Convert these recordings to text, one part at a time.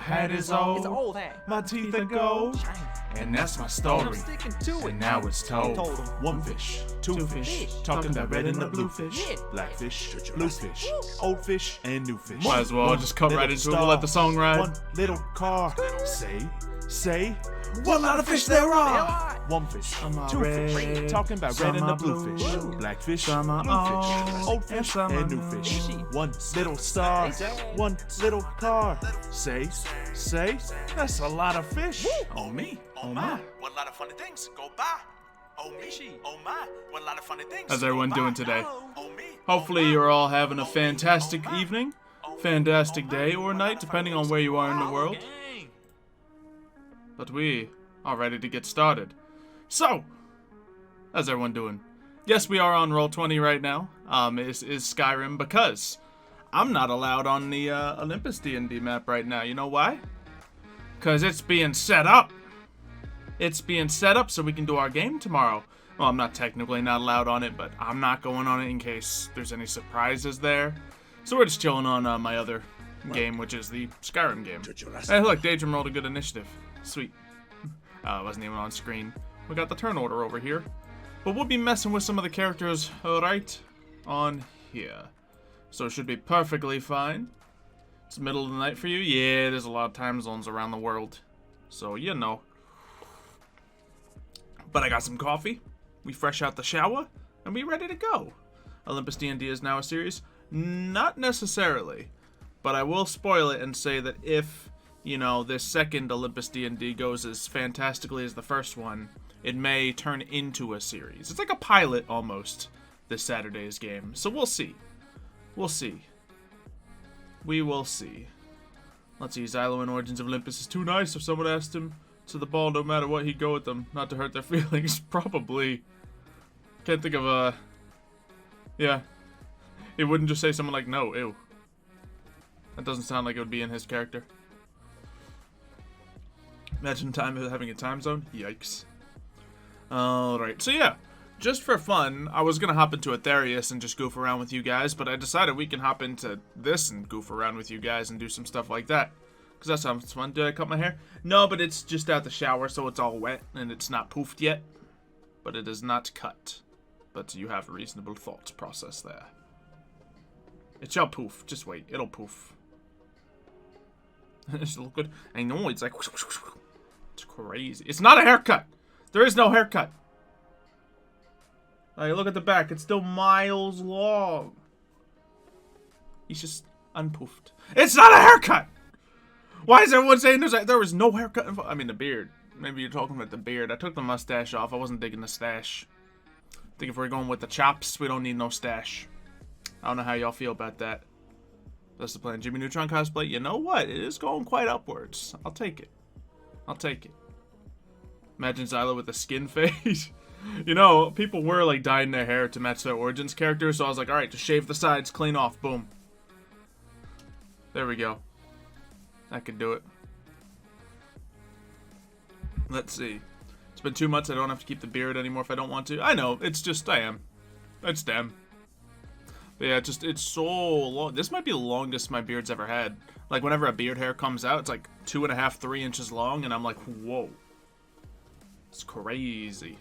hat is old. It's an old hat. My teeth are gold. And that's my story. I'm sticking to it. And now it's told. Told 'em. One fish, two fish, talking about red and the blue fish, Yeah. black fish, blue fish, old fish, and new fish. Might as well just cut right into it. We'll let the song ride. One little car. Say, what lot of fish there are? One fish, two fish, talking about red and the blue fish, black fish, blue fish, old fish, and new fish. One little star, one little car. Say, that's a lot of fish. Oh me, oh my, what a lot of funny things go by. Oh me, oh my, what a lot of funny things. How's everyone go doing by. today? Oh me, Hopefully you're all having a fantastic evening, fantastic day or night, depending on where you are in the world. But we are ready to get started. So, how's everyone doing? Yes, we are on Roll20 right now. Is Skyrim, because I'm not allowed on the Olympus D&D map right now. You know why? Because it's being set up. It's being set up so we can do our game tomorrow. Well, I'm not technically not allowed on it, but I'm not going on it in case there's any surprises there. So we're just chilling on my other game, which is the Skyrim game. Hey, look, Daedrum rolled a good initiative. Sweet. Wasn't even on screen. We got the turn order over here. But we'll be messing with some of the characters right on here. So it should be perfectly fine. It's the middle of the night for you? Yeah, there's a lot of time zones around the world. So, you know. But I got some coffee. We fresh out the shower. And we ready to go. Olympus D&D is now a series? Not necessarily. But I will spoil it and say that if, you know, this second Olympus D&D goes as fantastically as the first one, it may turn into a series. It's like a pilot, almost, this Saturday's game. So we'll see. We'll see. We will see. Let's see, Xylo in Origins of Olympus is too nice. If someone asked him to the ball, no matter what, he'd go with them. Not to hurt their feelings. Probably. Can't think of a... Yeah. It wouldn't just say someone like, no, ew. That doesn't sound like it would be in his character. Imagine having a time zone. Yikes. Alright, so yeah. Just for fun, I was going to hop into Aetherius and just goof around with you guys, but I decided we can hop into this and goof around with you guys and do some stuff like that. Because that sounds fun. Did I cut my hair? No, but it's just out the shower, so it's all wet, and it's not poofed yet. But it is not cut. But you have a reasonable thought process there. It shall poof. Just wait. It'll poof. It should look good. I know, it's like... It's crazy. It's not a haircut! There is no haircut! Like, look at the back. It's still miles long. He's just unpoofed. It's not a haircut! Why is everyone saying there was no haircut involved? I mean, the beard. Maybe you're talking about the beard. I took the mustache off. I wasn't digging the stash. I think if we're going with the chops, we don't need no stash. I don't know how y'all feel about that. That's the plan. Jimmy Neutron cosplay. You know what? It is going quite upwards. I'll take it. I'll take it. Imagine Xylo with a skin fade. You know, people were like dyeing their hair to match their Origins character, so I was like, alright, just shave the sides, clean off, boom. There we go. I could do it. Let's see. It's been 2 months, I don't have to keep the beard anymore if I don't want to. I know, it's just, I am. It's them. But yeah, it's so long. This might be the longest my beard's ever had. Like, whenever a beard hair comes out, it's like 2.5, 3 inches long, and I'm like, whoa. It's crazy.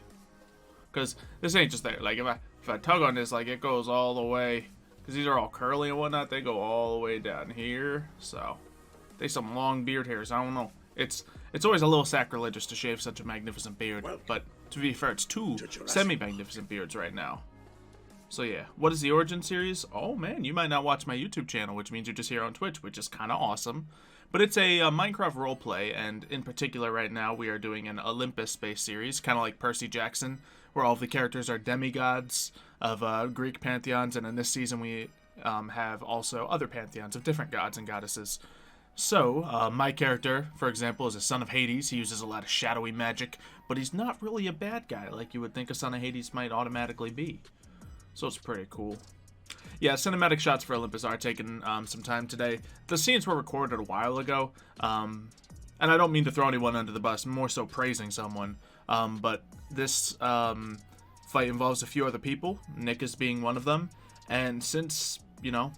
Because this ain't just there. Like, if I tug on this, like, it goes all the way. Because these are all curly and whatnot. They go all the way down here. So, they some long beard hairs. I don't know. It's always a little sacrilegious to shave such a magnificent beard. But, to be fair, it's 2 semi-magnificent beards right now. So, yeah. What is the Origin series? Oh, man. You might not watch my YouTube channel, which means you're just here on Twitch, which is kind of awesome. But it's a Minecraft roleplay, and in particular right now we are doing an Olympus-based series, kind of like Percy Jackson, where all of the characters are demigods of Greek pantheons, and in this season we have also other pantheons of different gods and goddesses. So, my character, for example, is a son of Hades. He uses a lot of shadowy magic, but he's not really a bad guy like you would think a son of Hades might automatically be. So it's pretty cool. Yeah, cinematic shots for Olympus are taking some time today. The scenes were recorded a while ago, and I don't mean to throw anyone under the bus, more so praising someone, but this fight involves a few other people, Nick is being one of them, and since, you know,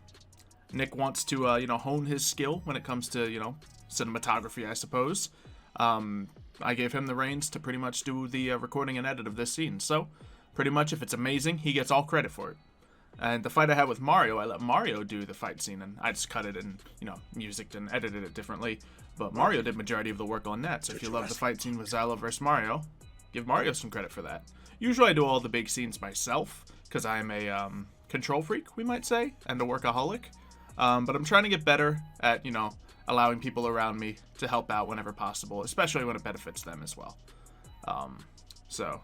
Nick wants to, you know, hone his skill when it comes to, you know, cinematography, I suppose. I gave him the reins to pretty much do the recording and edit of this scene. So, pretty much, if it's amazing, he gets all credit for it. And the fight I had with Mario, I let Mario do the fight scene, and I just cut it and, you know, musicked and edited it differently. But Mario did majority of the work on that, so if you love the fight scene with Xylo versus Mario, give Mario some credit for that. Usually I do all the big scenes myself, because I'm a control freak, we might say, and a workaholic. But I'm trying to get better at, you know, allowing people around me to help out whenever possible, especially when it benefits them as well. So,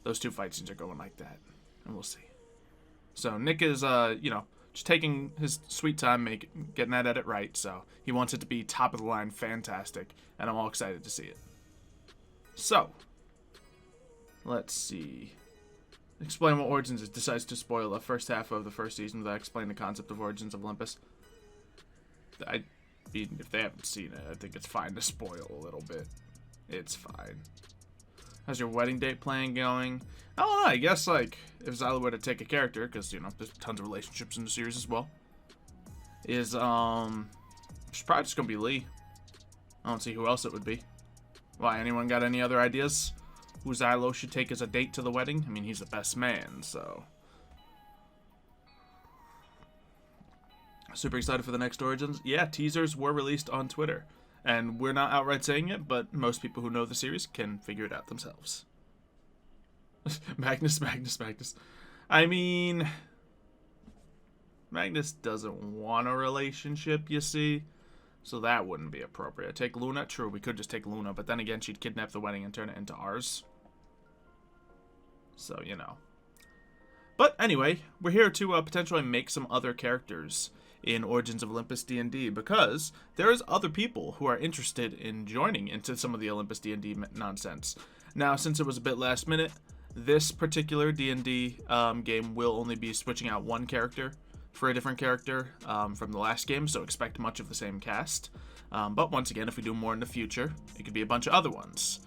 those two fight scenes are going like that, and we'll see. So Nick is, you know, just taking his sweet time getting that edit right, so he wants it to be top of the line fantastic, and I'm all excited to see it. So, let's see. Explain what Origins is. Decides to spoil the first half of the first season without explaining the concept of Origins of Olympus. I mean, if they haven't seen it, I think it's fine to spoil a little bit. It's fine. How's your wedding date plan going? I don't know, I guess, like, if Xylo were to take a character, because, you know, there's tons of relationships in the series as well, is, it's probably just gonna be Lee. I don't see who else it would be. Why, anyone got any other ideas? Who Xylo should take as a date to the wedding? I mean, he's the best man, so. Super excited for the next Origins. Yeah, teasers were released on Twitter. And we're not outright saying it, but most people who know the series can figure it out themselves. Magnus. I mean, Magnus doesn't want a relationship, you see. So that wouldn't be appropriate. Take Luna? True, we could just take Luna, but then again, she'd kidnap the wedding and turn it into ours. So, you know. But anyway, we're here to potentially make some other characters in Origins of Olympus D&D, because there's other people who are interested in joining into some of the Olympus D&D nonsense. Now, since it was a bit last minute, this particular D&D game will only be switching out one character for a different character from the last game, so expect much of the same cast. But once again, if we do more in the future, it could be a bunch of other ones.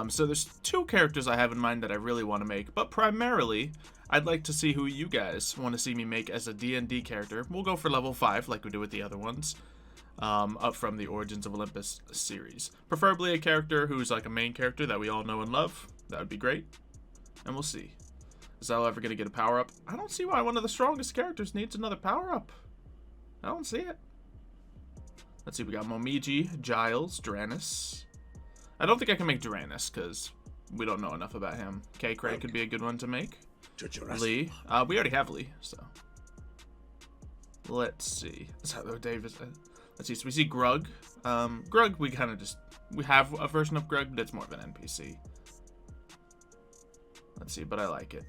So there's two characters I have in mind that I really want to make, but primarily, I'd like to see who you guys want to see me make as a D&D character. We'll go for level 5, like we do with the other ones, up from the Origins of Olympus series. Preferably a character who's like a main character that we all know and love. That would be great. And we'll see. Is Xylo ever going to get a power-up? I don't see why one of the strongest characters needs another power-up. I don't see it. Let's see, we got Momiji, Giles, Duranus. I don't think I can make Duranus, because we don't know enough about him. K-Cray could be a good one to make. Lee. We already have Lee, so. Let's see. Davis. Let's see. So we see Grug. Grug, we kind of just. We have a version of Grug, but it's more of an NPC. Let's see, but I like it.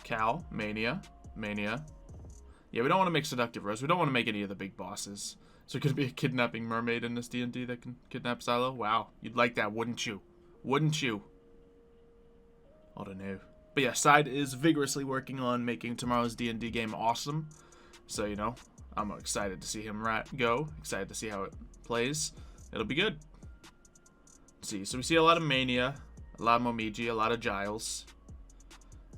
Cal. Mania. Yeah, we don't want to make Seductive Rose. We don't want to make any of the big bosses. So could it be a kidnapping mermaid in this D&D that can kidnap Xylo? Wow. You'd like that, wouldn't you? Wouldn't you? I don't know. But yeah, Side is vigorously working on making tomorrow's D&D game awesome. So, you know, I'm excited to see him go. Excited to see how it plays. It'll be good. Let's see. So we see a lot of Mania, a lot of Momiji, a lot of Giles.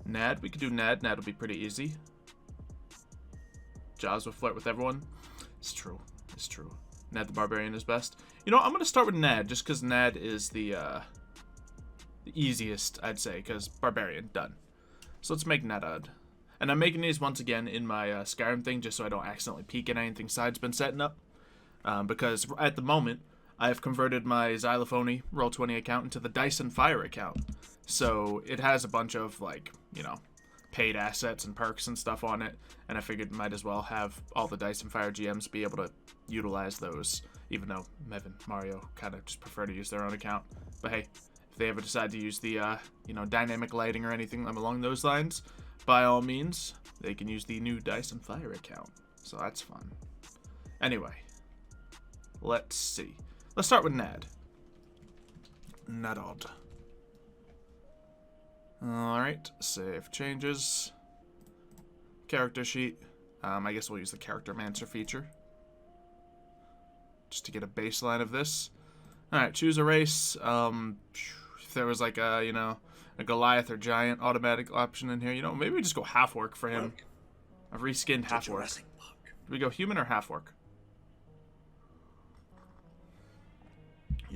Nad. We could do Nad. Nad will be pretty easy. Giles will flirt with everyone. It's true. It's true. Nad the Barbarian is best. You know, I'm going to start with Nad, just because Nad is the easiest, I'd say, because Barbarian, done. So let's make Nadad. And I'm making these once again in my Skyrim thing, just so I don't accidentally peek at anything Side's been setting up. Because at the moment, I have converted my Xylophoney Roll20 account into the Dice and Fire account. So it has a bunch of, like, you know, paid assets and perks and stuff on it, and I figured might as well have all the Dice and Fire GMs be able to utilize those, even though Mevin, Mario kind of just prefer to use their own account. But hey, if they ever decide to use the, you know, dynamic lighting or anything along those lines, by all means, they can use the new Dice and Fire account. So that's fun. Anyway, let's see. Let's start with Nad. Nadod. Alright, save changes. Character sheet. I guess we'll use the Character Mancer feature, just to get a baseline of this. Alright, choose a race. If there was like a, you know, a Goliath or Giant automatic option in here, you know, maybe we just go half-orc for him. I've reskinned half-orc. Do we go human or half-orc?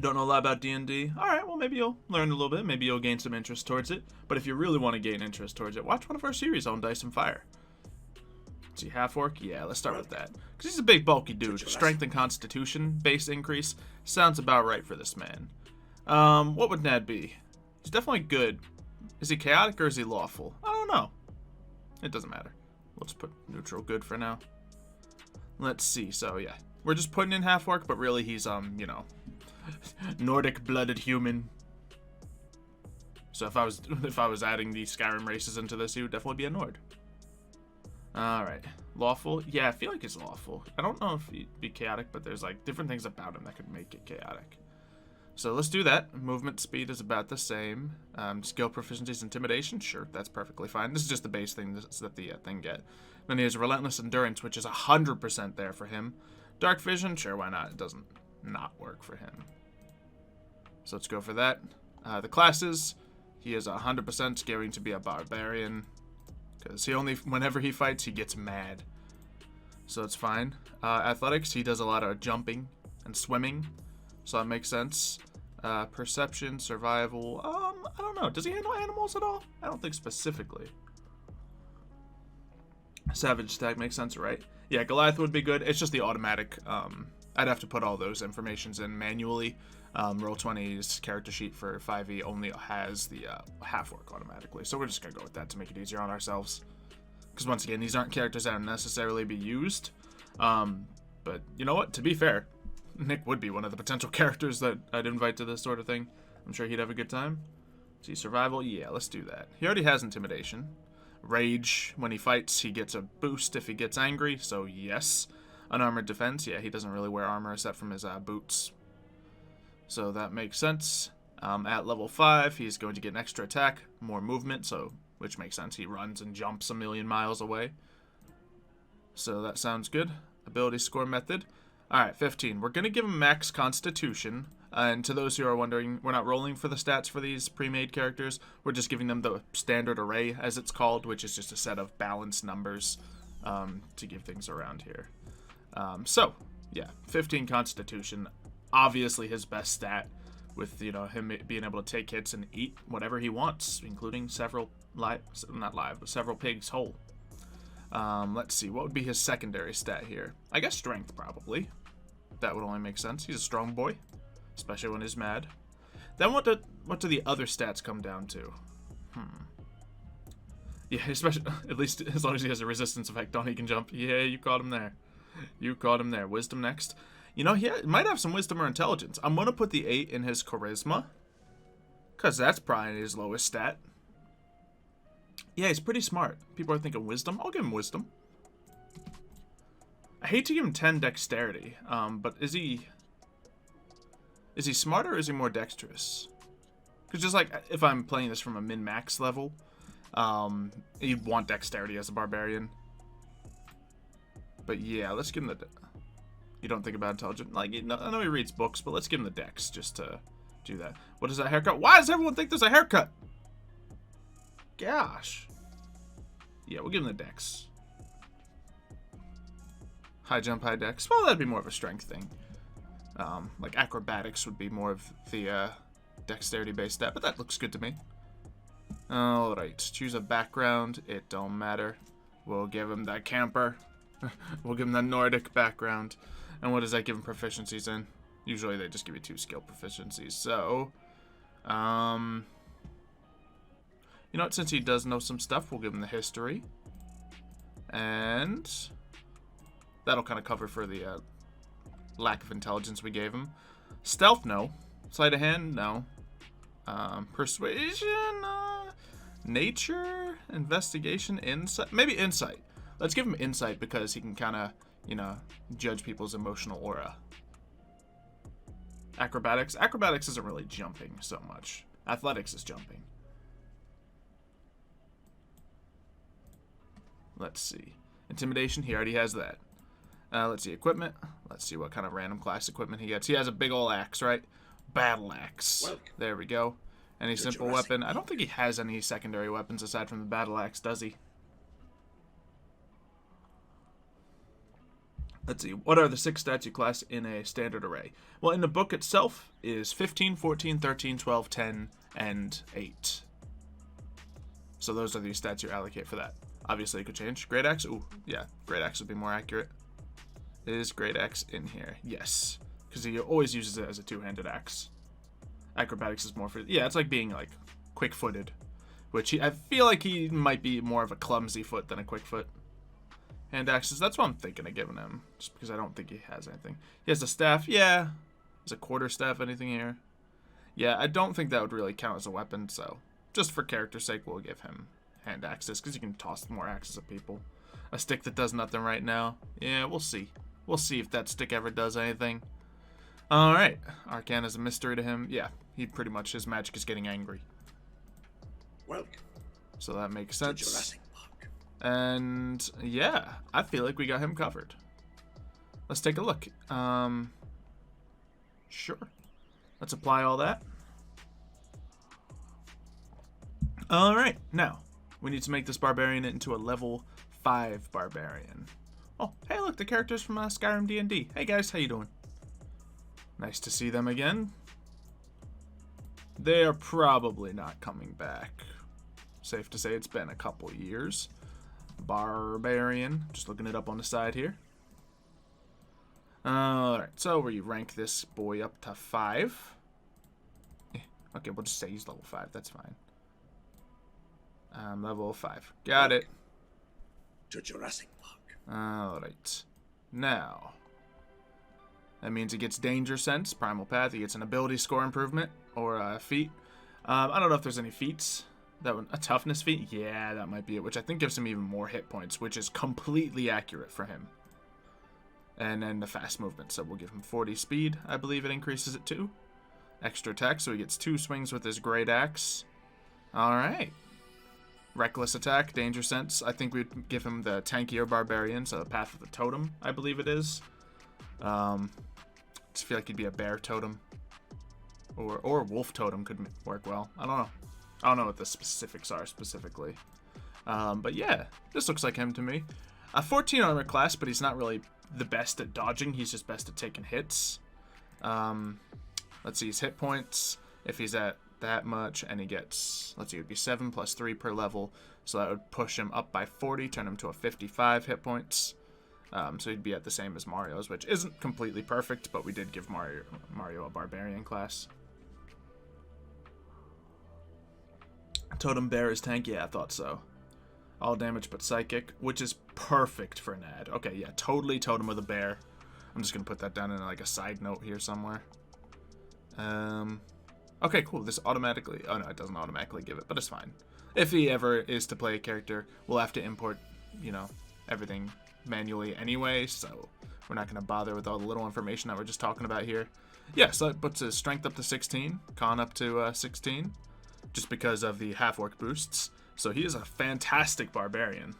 don't know a lot about D&D? Alright, well maybe you'll learn a little bit. Maybe you'll gain some interest towards it. But if you really want to gain interest towards it, watch one of our series on Dice and Fire. Let's see, half-orc? Yeah, let's start with that. Because he's a big, bulky dude. Strength and Constitution base increase sounds about right for this man. What would Ned be? He's definitely good. Is he chaotic or is he lawful? I don't know. It doesn't matter. We'll just put neutral good for now. Let's see. So, yeah. We're just putting in half-orc, but really he's, you know, Nordic-blooded human. So if I was adding the Skyrim races into this, he would definitely be a Nord. Alright. Lawful? Yeah, I feel like he's lawful. I don't know if he'd be chaotic, but there's, like, different things about him that could make it chaotic. So let's do that. Movement speed is about the same. Skill proficiencies, intimidation, sure, that's perfectly fine. This is just the base thing that the thing get. Then he has relentless endurance, which is 100% there for him. Dark vision, sure, why not? It doesn't not work for him. So let's go for that. The classes, he is 100% going to be a barbarian, because whenever he fights, he gets mad. So it's fine. Athletics, he does a lot of jumping and swimming. So that makes sense. Perception, survival. I don't know. Does he handle animals at all? I don't think specifically. Savage stack makes sense, right? Yeah, Goliath would be good. It's just the automatic. I'd have to put all those informations in manually. Roll20's character sheet for 5e only has the half-orc automatically. So we're just going to go with that to make it easier on ourselves. Because once again, these aren't characters that would necessarily be used. But you know what? To be fair, Nick would be one of the potential characters that I'd invite to this sort of thing. I'm sure he'd have a good time. See, survival? Yeah, let's do that. He already has intimidation. Rage, when he fights, he gets a boost if he gets angry, so yes. Unarmored defense, yeah, he doesn't really wear armor except from his boots. So that makes sense. At level 5, he's going to get an extra attack, more movement, which makes sense. He runs and jumps a million miles away. So that sounds good. Ability score method. Alright, 15. We're going to give him max constitution. And to those who are wondering, we're not rolling for the stats for these pre-made characters. We're just giving them the standard array, as it's called, which is just a set of balanced numbers to give things around here. So, yeah, 15 constitution. Obviously his best stat, with, you know, him being able to take hits and eat whatever he wants, including several several pigs whole. Let's see, what would be his secondary stat here? I guess strength, probably. That would only make sense. He's a strong boy, especially when he's mad. Then what do the other stats come down to? Yeah, especially, at least as long as he has a resistance effect on, he can jump. Yeah, you caught him there. You caught him there. Wisdom next. You know, he might have some wisdom or intelligence. I'm going to put the 8 in his charisma, because that's probably his lowest stat. Yeah, he's pretty smart. People are thinking wisdom. I'll give him wisdom. I hate to give him 10 dexterity, but is he smarter or is he more dexterous? Because just like if I'm playing this from a min-max level, you'd want dexterity as a barbarian. But yeah, let's give him the... You don't think about intelligence? Like, I know he reads books, but let's give him the dex just to do that. What is that haircut? Why does everyone think there's a haircut? Gosh. Yeah, we'll give him the dex. High jump, high dex. Well, that'd be more of a strength thing. Like acrobatics would be more of the dexterity-based stat, but that looks good to me. Alright, choose a background. It don't matter. We'll give him that camper. We'll give him the Nordic background. And what does that give him proficiencies in? Usually they just give you 2 skill proficiencies. So, you know what? Since he does know some stuff, we'll give him the history. And that'll kind of cover for the lack of intelligence we gave him. Stealth, no. Sleight of hand, no. Persuasion, nature, investigation, insight. Maybe insight. Let's give him insight because he can kind of, you know, judge people's emotional aura. Acrobatics. Acrobatics isn't really jumping so much. Athletics is jumping. Let's see. Intimidation, he already has that. Let's see, equipment. Let's see what kind of random class equipment he gets. He has a big ol' axe, right? Battle axe. There we go. Any simple weapon? I don't think he has any secondary weapons aside from the battle axe, does he? Let's see. What are the 6 stats you class in a standard array? Well, in the book itself is 15, 14, 13, 12, 10, and 8. So those are the stats you allocate for that. Obviously, it could change. Great Axe? Ooh, yeah. Great Axe would be more accurate. Is Great Axe in here? Yes. Because he always uses it as a two-handed axe. Acrobatics is more for... Yeah, it's like being, like, quick-footed. Which I feel like he might be more of a clumsy foot than a quick foot. Hand axes, that's what I'm thinking of giving him. Just because I don't think he has anything. He has a staff, yeah. Has a quarter staff, anything here? Yeah, I don't think that would really count as a weapon, so... Just for character's sake, we'll give him hand axes, because you can toss more axes at people. A stick that does nothing right now. Yeah, we'll see. We'll see if that stick ever does anything. Alright. Arcana is a mystery to him. Yeah, he pretty much, his magic is getting angry. Welcome. So that makes sense. Jurassic Park. And yeah, I feel like we got him covered. Let's take a look. Sure. Let's apply all that. Alright, now, we need to make this barbarian into a level 5 barbarian. Oh, hey look, the characters from Skyrim D&D. Hey guys, how you doing? Nice to see them again. They are probably not coming back. Safe to say it's been a couple years. Barbarian, just looking it up on the side here. Alright, so we rank this boy up to 5. Okay, we'll just say he's level 5, that's fine. Level 5. Got it. To Jurassic Park. Alright. Now, that means he gets Danger Sense, Primal Path. He gets an ability score improvement, or a feat. I don't know if there's any feats. That one, a toughness feat? Yeah, that might be it, which I think gives him even more hit points, which is completely accurate for him. And then the fast movement, so we'll give him 40 speed. I believe it increases it to. Extra attack, so he gets 2 swings with his Great Axe. Alright. Reckless attack, danger sense. I think we'd give him the tankier barbarian, so the path of the totem, I believe it is. Just feel like he'd be a bear totem. Or wolf totem could work well. I don't know. I don't know what the specifics are specifically. But yeah, this looks like him to me. A 14 armor class, but he's not really the best at dodging. He's just best at taking hits. Let's see his hit points. If he's at that much, and he gets, let's see, it would be 7 plus 3 per level, so that would push him up by 40, turn him to a 55 hit points. So he'd be at the same as Mario's, which isn't completely perfect, but we did give Mario a barbarian class. Totem Bear is tank, yeah, I thought so. All damage but psychic, which is perfect for Nad. Okay, yeah, totally Totem of the Bear. I'm just gonna put that down in like a side note here somewhere. Okay, cool. This automatically... Oh, no, it doesn't automatically give it, but it's fine. If he ever is to play a character, we'll have to import, you know, everything manually anyway, so we're not going to bother with all the little information that we're just talking about here. Yeah, so it puts his strength up to 16, con up to 16, just because of the half-orc boosts. So he is a fantastic barbarian.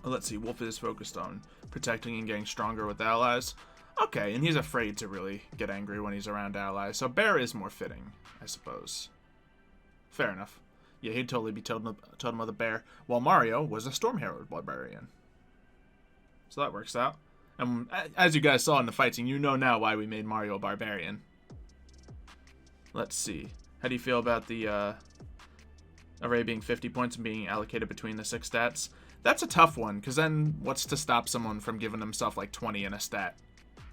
Let's see, Wolf is focused on protecting and getting stronger with allies. Okay, and he's afraid to really get angry when he's around allies, so Bear is more fitting, I suppose. Fair enough. Yeah, he'd totally be Totem of the Bear, while Mario was a Storm Herald barbarian. So that works out. And as you guys saw in the fighting, you know now why we made Mario a barbarian. Let's see. How do you feel about the array being 50 points and being allocated between the 6 stats? That's a tough one, because then what's to stop someone from giving himself like 20 in a stat?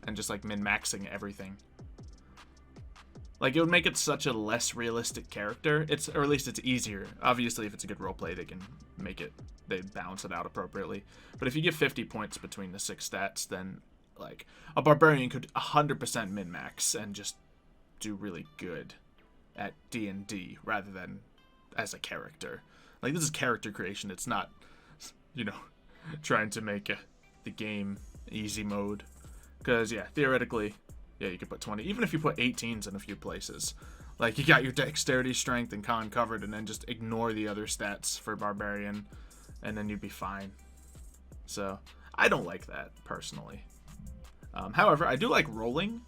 And just like min-maxing everything. Like, it would make it such a less realistic character. Or at least it's easier. Obviously, if it's a good roleplay, they can make it, they balance it out appropriately. But if you give 50 points between the 6 stats, then like a barbarian could 100% min-max and just do really good at D&D rather than as a character. Like, this is character creation. It's not, you know, trying to make the game easy mode. Because, yeah, theoretically, yeah, you could put 20. Even if you put 18s in a few places. Like, you got your dexterity, strength, and con covered, and then just ignore the other stats for Barbarian, and then you'd be fine. So, I don't like that, personally. However, I do like rolling,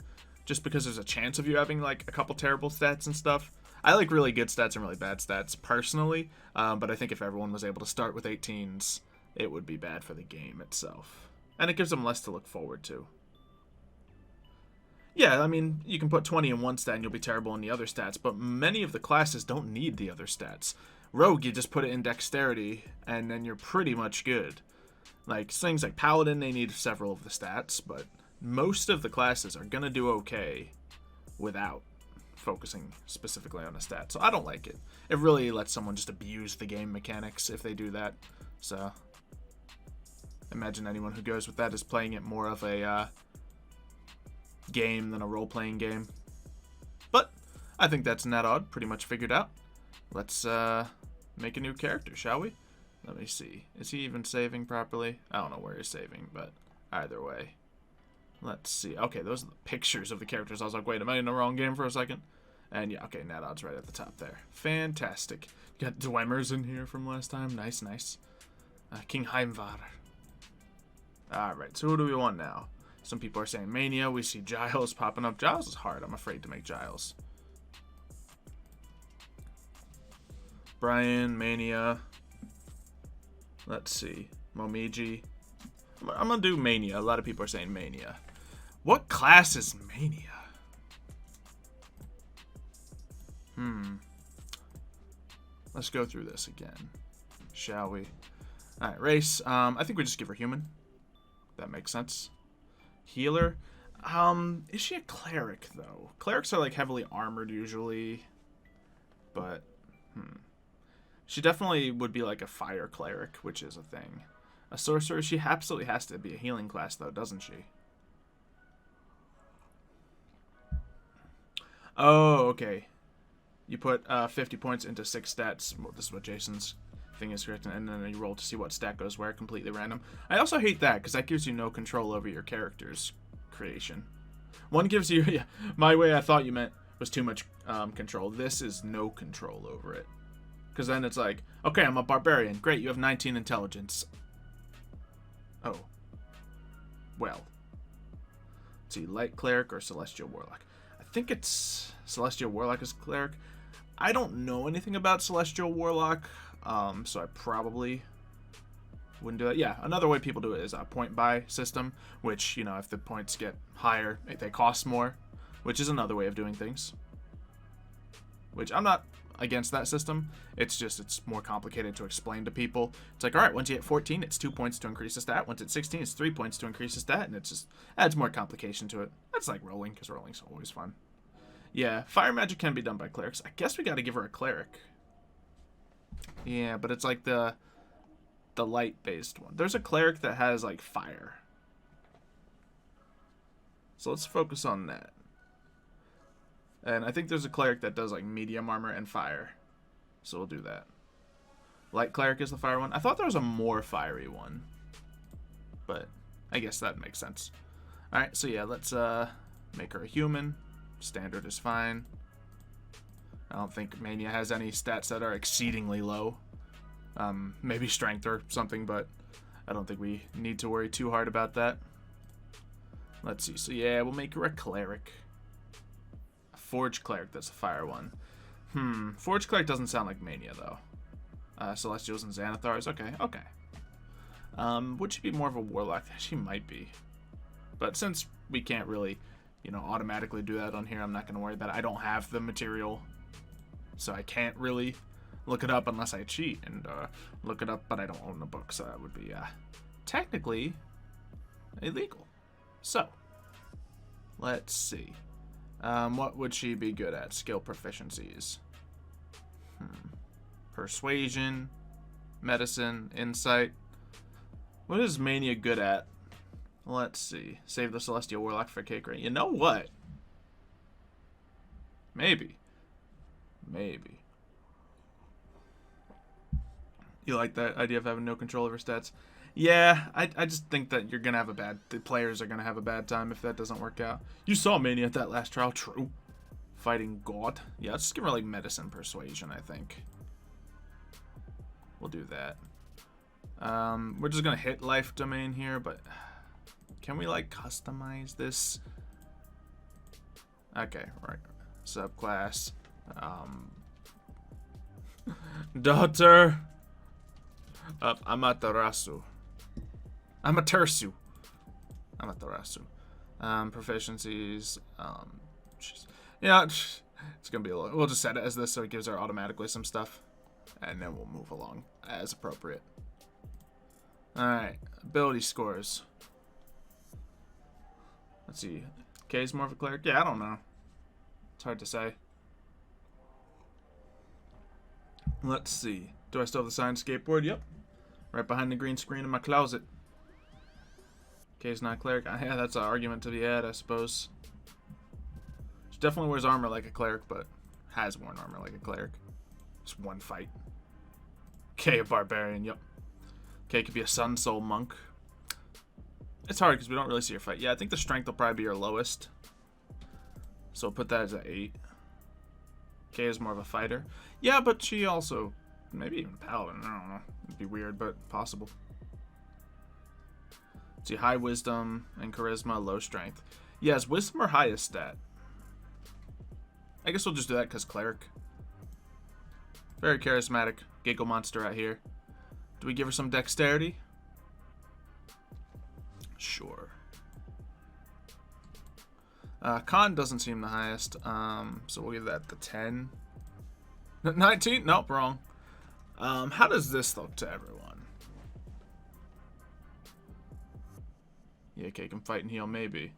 just because there's a chance of you having, like, a couple terrible stats and stuff. I like really good stats and really bad stats, personally, but I think if everyone was able to start with 18s, it would be bad for the game itself. And it gives them less to look forward to. Yeah, I mean, you can put 20 in one stat and you'll be terrible in the other stats, but many of the classes don't need the other stats. Rogue, you just put it in dexterity, and then you're pretty much good. Like, things like Paladin, they need several of the stats, but most of the classes are gonna do okay without focusing specifically on the stats. So I don't like it. It really lets someone just abuse the game mechanics if they do that. So, imagine anyone who goes with that is playing it more of a, game than a role-playing game. But I think that's not odd, pretty much figured out. Let's make a new character, shall we? Let me see. Is he even saving properly? I don't know where he's saving, but either way. Let's see. Okay, those are the pictures of the characters. I was like, wait, am I in the wrong game for a second? And yeah, okay, Nat Odd's right at the top there. Fantastic. Got Dwemmers in here from last time. Nice, nice. King Heimvar. Alright, so who do we want now? Some people are saying Mania. We see Giles popping up. Giles is hard. I'm afraid to make Giles. Brian, Mania. Let's see. Momiji. I'm going to do Mania. A lot of people are saying Mania. What class is Mania? Let's go through this again. Shall we? Alright, race. I think we just give her human. That makes sense. Healer. Is she a cleric, though? Clerics are, like, heavily armored, usually. But, she definitely would be, like, a fire cleric, which is a thing. A sorcerer, she absolutely has to be a healing class, though, doesn't she? Oh, okay. You put 50 points into 6 stats. Well, this is what Jason's thing is correct, and then you roll to see what stat goes where, completely random. I also hate that, because that gives you no control over your character's creation. One gives you, yeah, my way I thought you meant was too much control. This is no control over it. Because then it's like, okay, I'm a barbarian. Great, you have 19 intelligence. Oh. Well. Let's see, light cleric or celestial warlock. I think it's celestial warlock is cleric. I don't know anything about celestial warlock, so I probably wouldn't do that. Yeah, another way people do it is a point buy system, which, you know, if the points get higher, they cost more, which is another way of doing things. Which I'm not against that system. It's just, it's more complicated to explain to people. It's like, all right, once you hit 14, it's 2 points to increase the stat. Once it's 16, it's 3 points to increase the stat, and it just adds more complication to it. That's like rolling, because rolling's always fun. Yeah, fire magic can be done by clerics. I guess we got to give her a cleric. Yeah, but it's like the light-based one. There's a cleric that has, like, fire. So let's focus on that. And I think there's a cleric that does, like, medium armor and fire. So we'll do that. Light cleric is the fire one. I thought there was a more fiery one. But I guess that makes sense. Alright, so yeah, let's make her a human. Standard is fine. I don't think Mania has any stats that are exceedingly low. Maybe strength or something, but I don't think we need to worry too hard about that. Let's see. So yeah, we'll make her a cleric. A forge cleric, that's the fire one. Forge cleric doesn't sound like Mania, though. Celestials and Xanathars. Okay, okay. Would she be more of a warlock? She might be. But since we can't really, you know, automatically do that on here, I'm not going to worry about it. I don't have the material, so I can't really look it up unless I cheat and look it up, but I don't own the book, so that would be technically illegal. So, let's see. What would she be good at? Skill proficiencies. Persuasion, medicine, insight. What is Mania good at? Let's see. Save the Celestial Warlock for cake rate. You know what? Maybe. Maybe. You like that idea of having no control over stats? Yeah, I just think that you're going to have the players are going to have a bad time if that doesn't work out. You saw Mania at that last trial. True. Fighting God. Yeah, let's just give her like medicine persuasion, I think. We'll do that. We're just going to hit life domain here, but can we like customize this? Okay, right. Subclass. Daughter of Amaterasu. Amaterasu. Amaterasu. Proficiencies. Yeah, it's gonna be a little. We'll just set it as this so it gives her automatically some stuff, and then we'll move along as appropriate. All right, ability scores. Let's see. Kay's more of a cleric. Yeah, I don't know. It's hard to say. Let's see. Do I still have the signed skateboard? Yep. Right behind the green screen in my closet. Kay's not a cleric. Yeah, that's an argument to be had, I suppose. She definitely wears armor like a cleric, but has worn armor like a cleric. Just one fight. Kay, a barbarian. Yep. Kay could be a Sun Soul monk. It's hard because we don't really see her fight. Yeah, I think the strength will probably be her lowest. So I'll put that as an 8. Kay is more of a fighter. Yeah, but she also... Maybe even paladin. I don't know. It'd be weird, but possible. Let's see, high wisdom and charisma, low strength. Yeah, is wisdom her highest stat? I guess we'll just do that because cleric. Very charismatic. Giggle monster out here. Do we give her some dexterity? Sure. Con doesn't seem the highest, so we'll give that the 10. 19? Nope, wrong. How does this look to everyone? Yeah, okay, can fight and heal, maybe.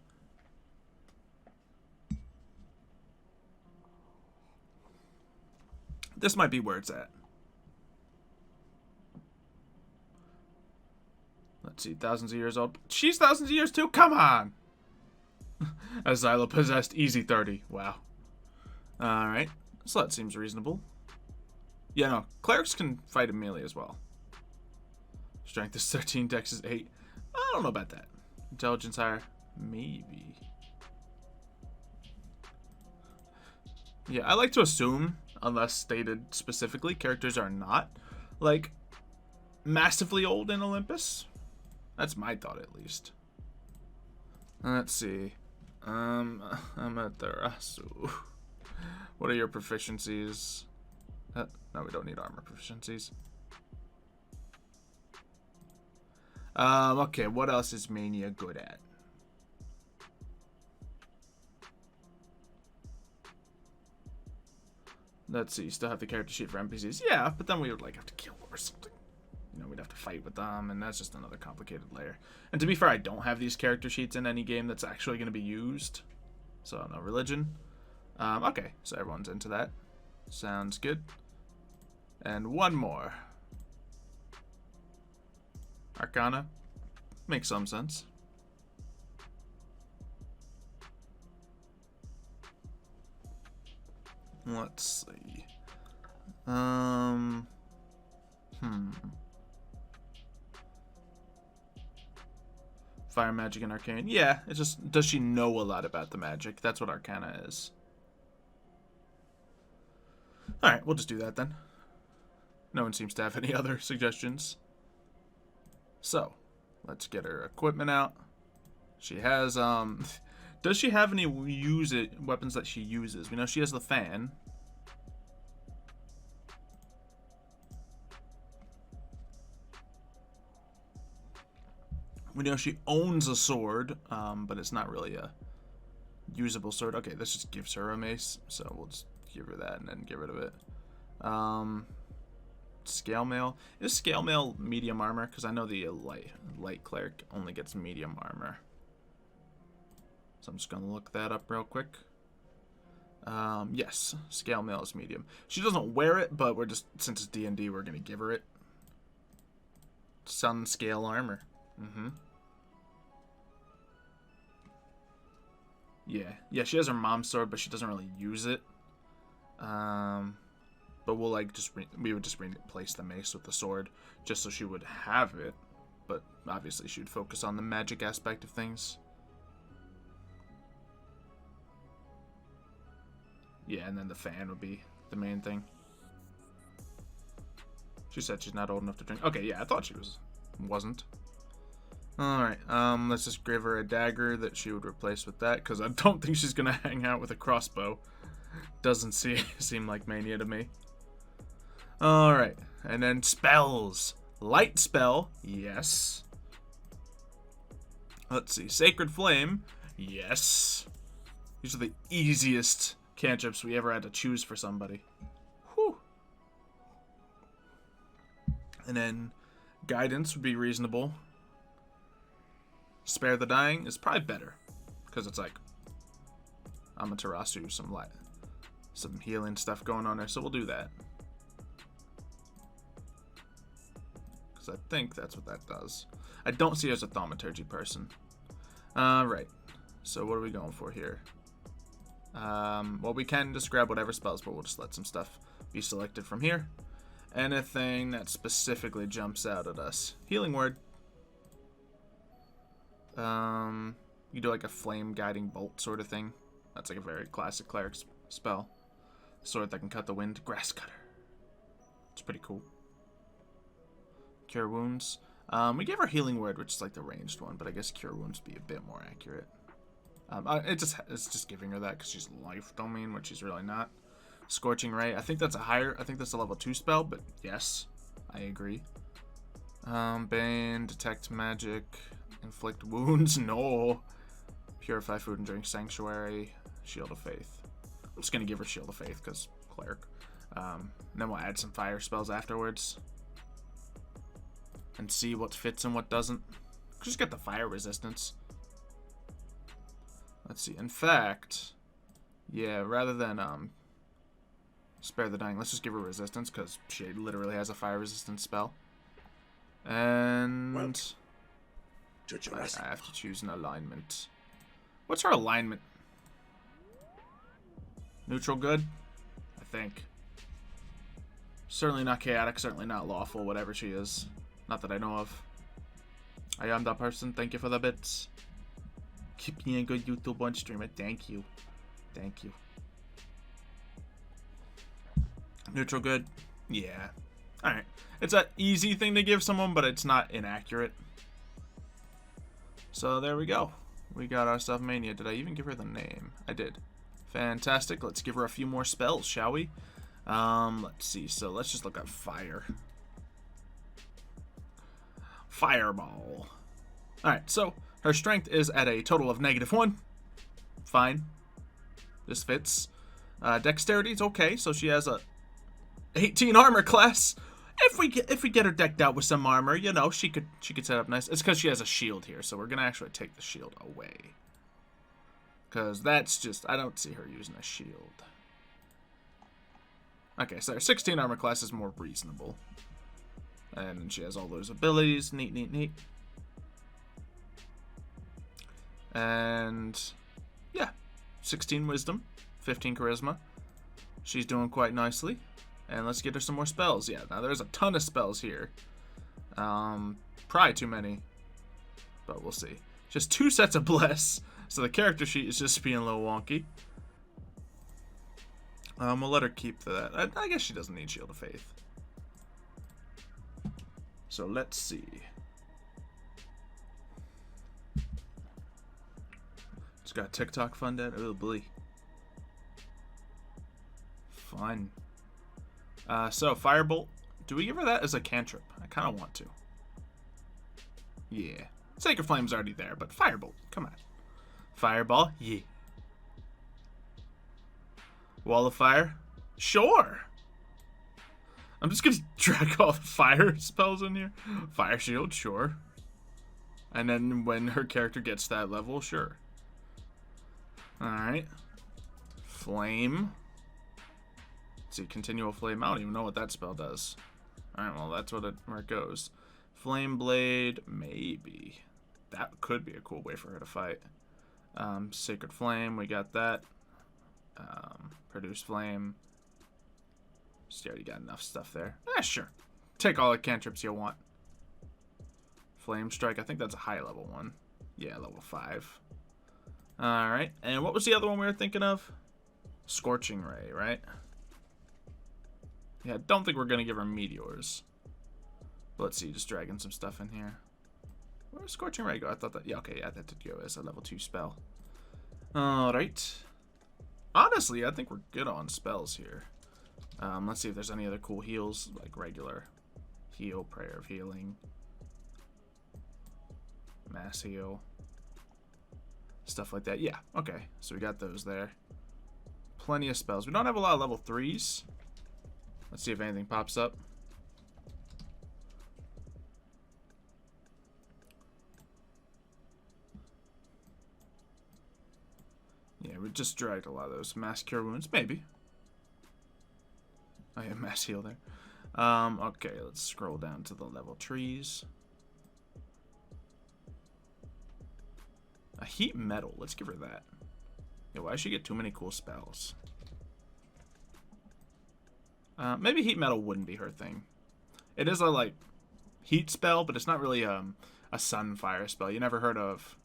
This might be where it's at. Let's see, thousands of years old. She's thousands of years too? Come on! A Xylo possessed, easy 30. Wow. Alright, so that seems reasonable. Yeah, no, clerics can fight in melee as well. Strength is 13, dex is 8. I don't know about that. Intelligence higher? Maybe. Yeah, I like to assume, unless stated specifically, characters are not, like, massively old in Olympus. That's my thought, at least. Let's see. Amaterasu. What are your proficiencies? No, we don't need armor proficiencies. Okay, what else is Mania good at? Let's see, still have the character sheet for NPCs. Yeah, but then we would like have to kill or something. You know, we'd have to fight with them, and that's just another complicated layer. And to be fair, I don't have these character sheets in any game that's actually going to be used. So, no religion. Okay, so everyone's into that. Sounds good. And one more. Arcana. Makes some sense. Let's see. Fire magic and arcane. Yeah, it's just, does she know a lot about the magic? That's what Arcana is. Alright, we'll just do that then. No one seems to have any other suggestions. So, let's get her equipment out. She has, does she have any weapons that she uses? We know she has the fan. We know she owns a sword, but it's not really a usable sword. Okay, this just gives her a mace, so we'll just give her that and then get rid of it. Scale mail. Is scale mail medium armor? Because I know the light cleric only gets medium armor. So I'm just going to look that up real quick. Yes, scale mail is medium. She doesn't wear it, but we're just, since it's D&D, we're going to give her it. Sun scale armor. Yeah, she has her mom's sword, but she doesn't really use it. But we'll like we would just replace the mace with the sword, just so she would have it. But obviously, she would focus on the magic aspect of things. Yeah, and then the fan would be the main thing. She said she's not old enough to drink. Okay, yeah, I thought she wasn't. Alright, let's just give her a dagger that she would replace with that, because I don't think she's going to hang out with a crossbow. Doesn't seem like Mania to me. Alright, and then spells. Light spell, yes. Let's see. Sacred Flame. Yes. These are the easiest cantrips we ever had to choose for somebody. Whew. And then Guidance would be reasonable. Spare the Dying is probably better. Because it's like Amaterasu, some healing stuff going on there. So we'll do that. Because I think that's what that does. I don't see her as a thaumaturgy person. Right. So what are we going for here? Well, we can just grab whatever spells, but we'll just let some stuff be selected from here. Anything that specifically jumps out at us. Healing Word. You do like a flame guiding bolt sort of thing. That's like a very classic cleric spell. Sword that can cut the wind. Grass Cutter. It's pretty cool. Cure Wounds. We gave her Healing Word, which is like the ranged one, but I guess Cure Wounds would be a bit more accurate. It's just giving her that because she's life domain, which she's really not. Scorching Ray. I think that's a level 2 spell, but yes, I agree. Bane, Detect Magic, Inflict Wounds. No. Purify Food and Drink. Sanctuary. Shield of Faith. I'm just gonna give her Shield of Faith because cleric. Then we'll add some fire spells afterwards. And see what fits and what doesn't. Just get the fire resistance. Let's see. In fact, yeah, rather than Spare the Dying, let's just give her resistance because she literally has a fire resistance spell. And I have to choose an alignment. What's her alignment? Neutral good, I think. Certainly not chaotic, certainly not lawful, whatever she is. Not that I know of. I am that person. Thank you for the bits. Keep me a good YouTube one streamer. Thank you. Thank you. Neutral good. Yeah. Alright. It's an easy thing to give someone, but it's not inaccurate. So there we go. We got our stuff Mania. Did I even give her the name? I did. Fantastic. Let's give her a few more spells, shall we? Let's see. So let's just look at fire. Fireball. Alright, so her strength is at a total of -1. Fine. This fits. Dexterity is okay, so she has a 18 armor class. If we get her decked out with some armor, you know, she could set up nice. It's because she has a shield here, so we're gonna actually take the shield away. Because that's just, I don't see her using a shield. Okay, so her 16 armor class is more reasonable. And then she has all those abilities. Neat, neat, neat. And yeah, 16 wisdom, 15 charisma. She's doing quite nicely. And let's get her some more spells. Yeah, now there's a ton of spells here. Probably too many, but we'll see. Just 2 sets of bless, so the character sheet is just being a little wonky. We'll let her keep that. I guess she doesn't need Shield of Faith. So let's see. It's got TikTok fun dead. Oh boy. Fun. So Firebolt. Do we give her that as a cantrip? I kind of want to. Yeah. Sacred Flame's already there, but Firebolt. Come on. Fireball. Yeah. Wall of Fire. Sure. I'm just gonna drag all the fire spells in here. Fire Shield, sure. And then when her character gets that level, sure. Alright. Flame. Let's see, Continual Flame. I don't even know what that spell does. Alright, well, that's where it goes. Flame Blade, maybe. That could be a cool way for her to fight. Sacred Flame, we got that. Produce Flame. She already got enough stuff there. Sure. Take all the cantrips you want. Flame Strike. I think that's a high level one. Yeah, level 5. Alright. And what was the other one we were thinking of? Scorching Ray, right? Yeah, I don't think we're going to give her Meteors. But let's see. Just dragging some stuff in here. Where's Scorching Ray go? I thought that... Yeah, okay. Yeah, that did go as a level 2 spell. Alright. Honestly, I think we're good on spells here. Let's see if there's any other cool heals, like regular heal, prayer of healing, mass heal. stuff like that. Yeah, okay. So we got those there. Plenty of spells. We don't have a lot of level 3s. Let's see if anything pops up. Yeah, we just dragged a lot of those. Mass cure wounds, maybe. Oh yeah, mass heal there. Okay, let's scroll down to the level trees. A heat metal, let's give her that. Yeah, why does she get too many cool spells? Maybe heat metal wouldn't be her thing. It is a like heat spell, but it's not really a sunfire spell. You never heard of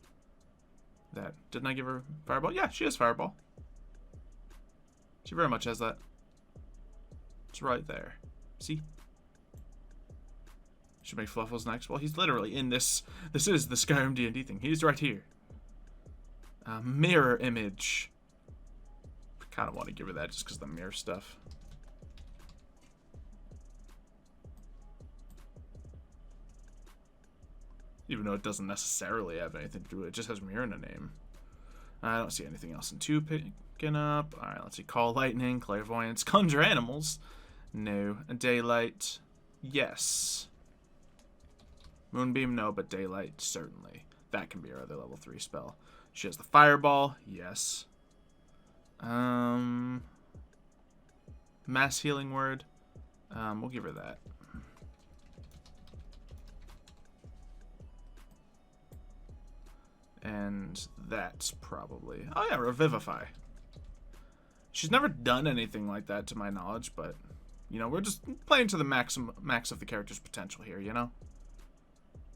that. Didn't I give her fireball? Yeah, she has fireball. She very much has that. It's right there. See? Should make Fluffles next. Well, he's literally in this. This is the Skyrim D&D thing. He's right here. Mirror image. I kind of want to give her that just because of the mirror stuff. Even though it doesn't necessarily have anything to do with it. It just has mirror in the name. I don't see anything else in 2 picking up. Alright, let's see. Call lightning, clairvoyance, conjure animals. No. Daylight. Yes. Moonbeam, no, but daylight, certainly. That can be our other level 3 spell. She has the fireball. Yes. Mass healing word. We'll give her that. And that's probably... Oh yeah, Revivify. She's never done anything like that to my knowledge, but... You know, we're just playing to the max of the character's potential here, you know?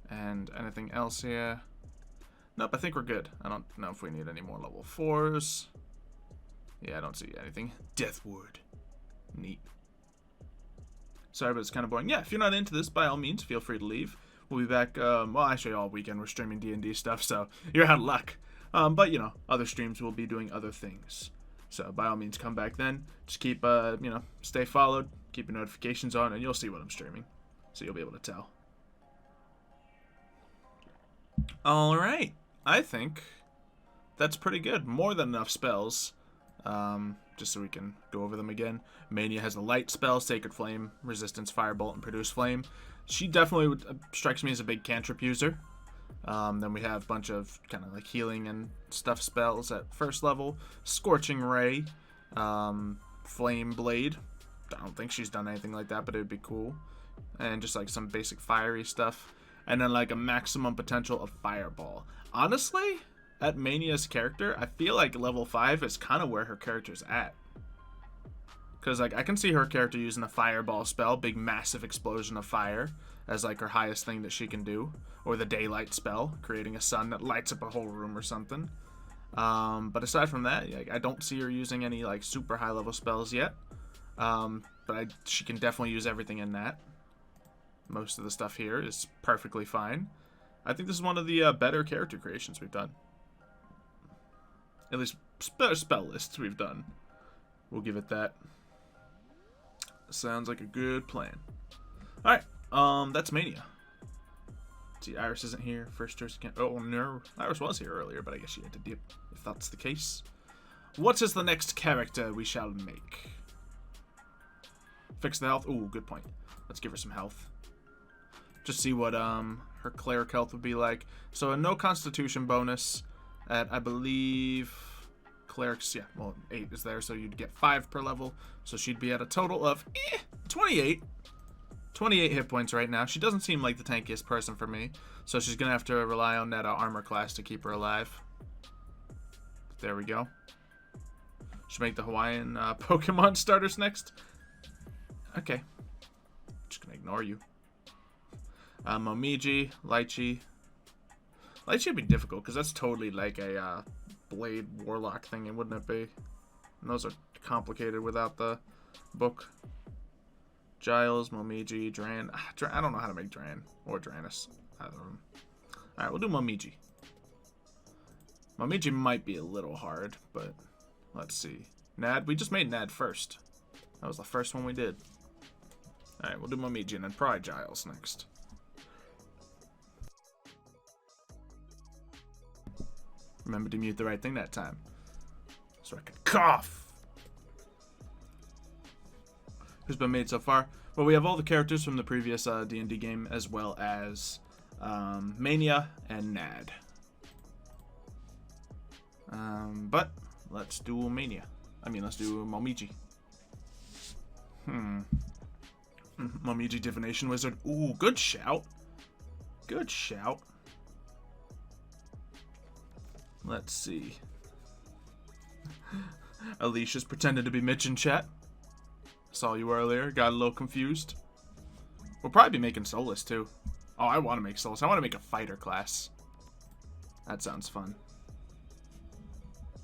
And anything else here? Nope, I think we're good. I don't know if we need any more level 4s. Yeah, I don't see anything. Deathwood. Neat. Sorry, but it's kind of boring. Yeah, if you're not into this, by all means, feel free to leave. We'll be back, well, actually all weekend we're streaming D&D stuff, so you're out of luck. But, you know, other streams will be doing other things. So, by all means, come back then. Just keep, you know, stay followed. Keep your notifications on, and you'll see what I'm streaming. So you'll be able to tell. Alright. I think that's pretty good. More than enough spells. Just so we can go over them again. Mania has the light spell, Sacred Flame, Resistance, Firebolt, and Produce Flame. She definitely strikes me as a big cantrip user. Then we have a bunch of kind of like healing and stuff spells at first level. Scorching Ray, Flame Blade. I don't think she's done anything like that, but it would be cool. And just like some basic fiery stuff. And then like a maximum potential of Fireball. Honestly, at Mania's character, I feel like level 5 is kind of where her character's at. Because like I can see her character using a Fireball spell, big massive explosion of fire, as like her highest thing that she can do. Or the Daylight spell, creating a sun that lights up a whole room or something. But aside from that, like, I don't see her using any like super high level spells yet. But she can definitely use everything in that. Most of the stuff here is perfectly fine. I think this is one of the better character creations we've done. At least spell lists we've done. We'll give it that. Sounds like a good plan. Alright, that's Mania. Let's see, Iris isn't here. First choice again. Oh no, Iris was here earlier, but I guess she had to dip, if that's the case. What is the next character we shall make? Fix the health. Ooh, good point. Let's give her some health. Just see what her cleric health would be like. So a no constitution bonus at, I believe, clerics, yeah, well, 8 is there, so you'd get 5 per level. So she'd be at a total of 28. 28 hit points right now. She doesn't seem like the tankiest person for me, so she's gonna have to rely on that armor class to keep her alive. There we go. Should make the Hawaiian Pokemon starters next. Okay. Just gonna ignore you. Momiji, Lychee. Lychee would be difficult because that's totally like a Blade Warlock thing, wouldn't it be? And those are complicated without the book. Giles, Momiji, Dran. I don't know how to make Dran or Dranis. Either of them. Alright, we'll do Momiji. Momiji might be a little hard, but let's see. Nad, we just made Nad first. That was the first one we did. Alright, we'll do Momiji and then probably Giles next. Remember to mute the right thing that time. So I could cough. Who's been made so far? Well, we have all the characters from the previous D&D game, as well as Mania and Nad. But let's do Mania. I mean, let's do Momiji. Momiji Divination Wizard. Ooh, good shout. Good shout. Let's see. Alicia's pretended to be Mitch in chat. Saw you earlier. Got a little confused. We'll probably be making Solus too. Oh, I want to make Solus. I want to make a fighter class. That sounds fun.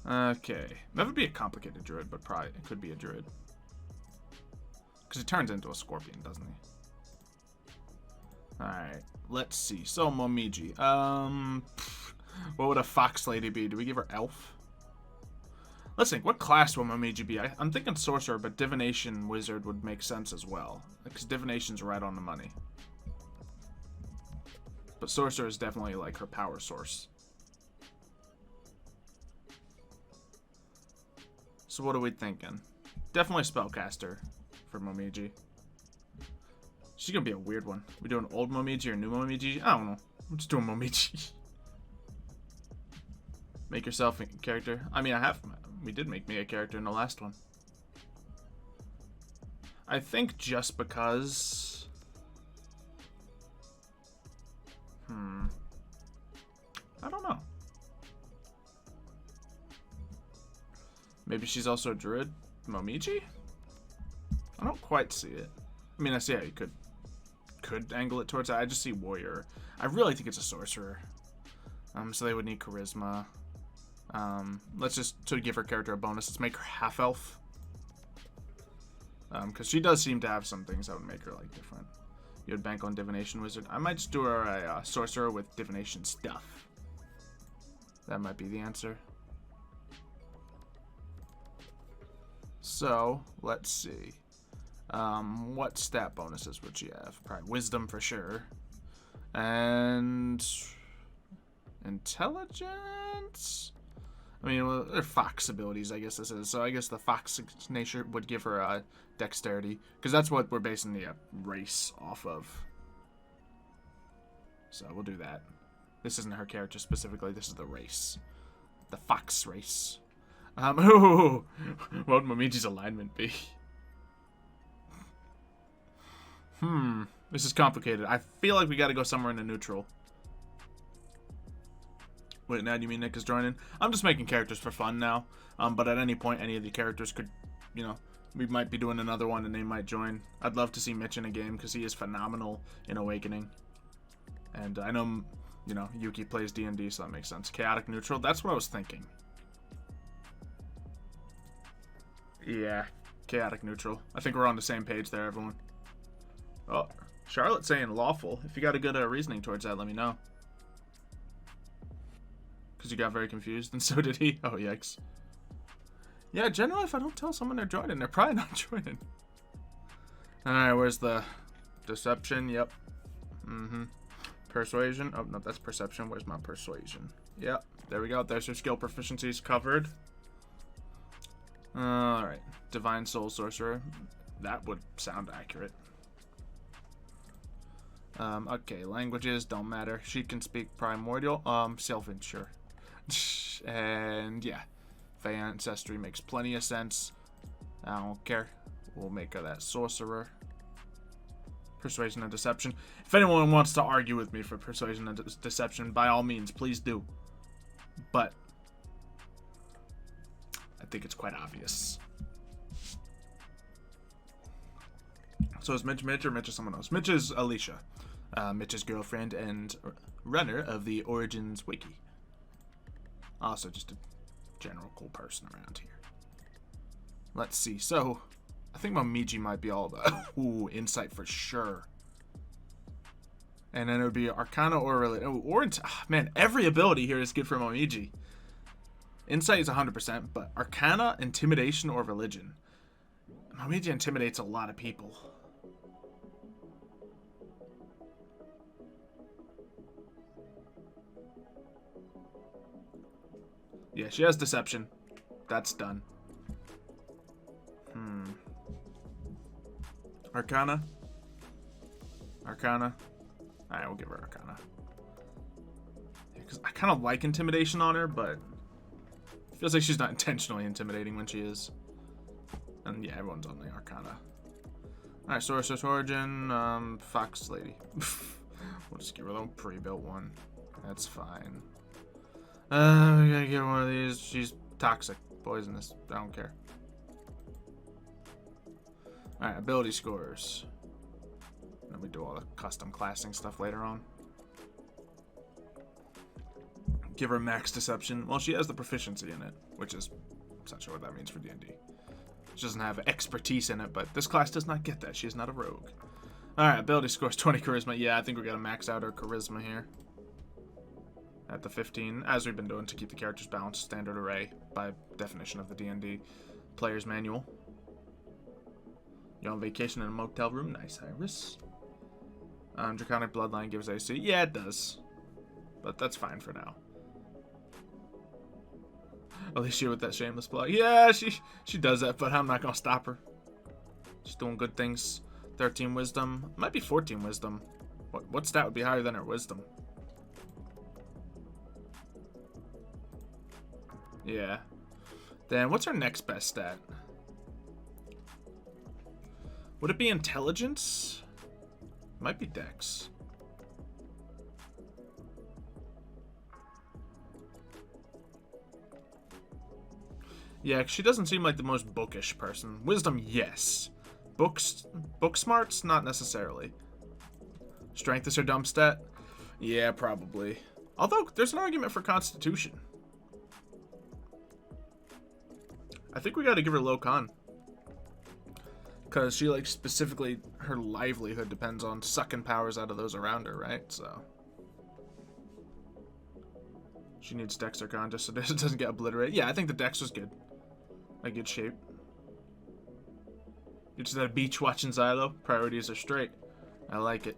Okay. That would be a complicated druid, but probably it could be a druid. Because he turns into a scorpion, doesn't he? Alright. Let's see. So, Momiji. What would a fox lady be? Do we give her elf? Let's think. What class will Momiji be? I'm thinking sorcerer, but divination wizard would make sense as well. Because divination's right on the money. But sorcerer is definitely like her power source. So what are we thinking? Definitely spellcaster for Momiji. She's gonna be a weird one. We doing old Momiji or new Momiji? I don't know. I'm just doing Momiji. Make yourself a character. I mean, we did make me a character in the last one. I think just because... I don't know. Maybe she's also a druid? Momiji? I don't quite see it. I mean, I see how you could angle it towards that. I just see warrior. I really think it's a sorcerer. So they would need charisma. Let's just, to give her character a bonus, let's make her half-elf. Because she does seem to have some things that would make her, like, different. You would bank on divination wizard. I might just do her a sorcerer with divination stuff. That might be the answer. So, let's see. What stat bonuses would she have? Probably wisdom for sure. And... intelligence? I mean, well, they're fox abilities, I guess this is. So I guess the fox nature would give her dexterity. Because that's what we're basing the race off of. So we'll do that. This isn't her character specifically. This is the race. The fox race. Ooh, what would Momiji's alignment be? This is complicated. I feel like we got to go somewhere in the neutral. Wait, now do you mean Nick is joining? I'm just making characters for fun now. But at any point, any of the characters could, you know, we might be doing another one and they might join. I'd love to see Mitch in a game because he is phenomenal in Awakening. And I know, you know, Yuki plays D&D, so that makes sense. Chaotic neutral, that's what I was thinking. Yeah, chaotic neutral. I think we're on the same page there, everyone. Oh, Charlotte's saying lawful. If you got a good reasoning towards that, let me know. Because you got very confused, and so did he. Oh, yikes. Yeah, generally, if I don't tell someone they're joining, they're probably not joining. Alright, where's the deception? Yep. Persuasion. Oh, no, that's perception. Where's my persuasion? Yep, there we go. There's your skill proficiencies covered. Alright. Divine Soul Sorcerer. That would sound accurate. Okay, languages don't matter. She can speak Primordial. Sylvan, sure. And yeah, Fey Ancestry makes plenty of sense. I don't care. We'll make her that Sorcerer. Persuasion and Deception. If anyone wants to argue with me for Persuasion and Deception, by all means, please do. But I think it's quite obvious. So is Mitch Mitch or Mitch is someone else? Mitch is Alicia. Mitch's girlfriend and runner of the Origins Wiki. Also just a general cool person around here. Let's see. So, I think Momiji might be all about... Ooh, Insight for sure. And then it would be Arcana or... man, every ability here is good for Momiji. Insight is 100%, but Arcana, Intimidation, or Religion. Momiji intimidates a lot of people. Yeah, she has deception. That's done. Arcana. Arcana. Alright, we'll give her Arcana. Because I kind of like intimidation on her, but it feels like she's not intentionally intimidating when she is. And yeah, everyone's on the Arcana. Alright, Sorcerer's Origin, Fox Lady. We'll just give her a little pre-built one. That's fine. We gotta get one of these. She's toxic, poisonous. I don't care. Alright, ability scores. Then we do all the custom classing stuff later on. Give her max deception. Well, she has the proficiency in it, which is not sure what that means for D&D. She doesn't have expertise in it, but this class does not get that. She is not a rogue. Alright, ability scores 20 charisma. Yeah, I think we're gonna max out her charisma here. At the 15, as we've been doing to keep the characters balanced, standard array, by definition of the D&D player's manual. You're on vacation in a motel room. Nice, Iris. Draconic Bloodline gives AC. Yeah, it does. But that's fine for now. At least you with that shameless plug. Yeah, she does that, but I'm not going to stop her. She's doing good things. 13 wisdom. Might be 14 wisdom. What stat would be higher than her wisdom? Yeah. Then what's her next best stat? Would it be intelligence? Might be dex. Yeah, she doesn't seem like the most bookish person. Wisdom, yes. Book smarts, not necessarily. Strength is her dump stat? Yeah, probably. Although, there's an argument for constitution. I think we gotta give her low con. Because she, like, specifically, her livelihood depends on sucking powers out of those around her, right? So. She needs dex or con just so it doesn't get obliterated. Yeah, I think the dex was good. A good shape. You're just at a beach watching Xylo. Priorities are straight. I like it.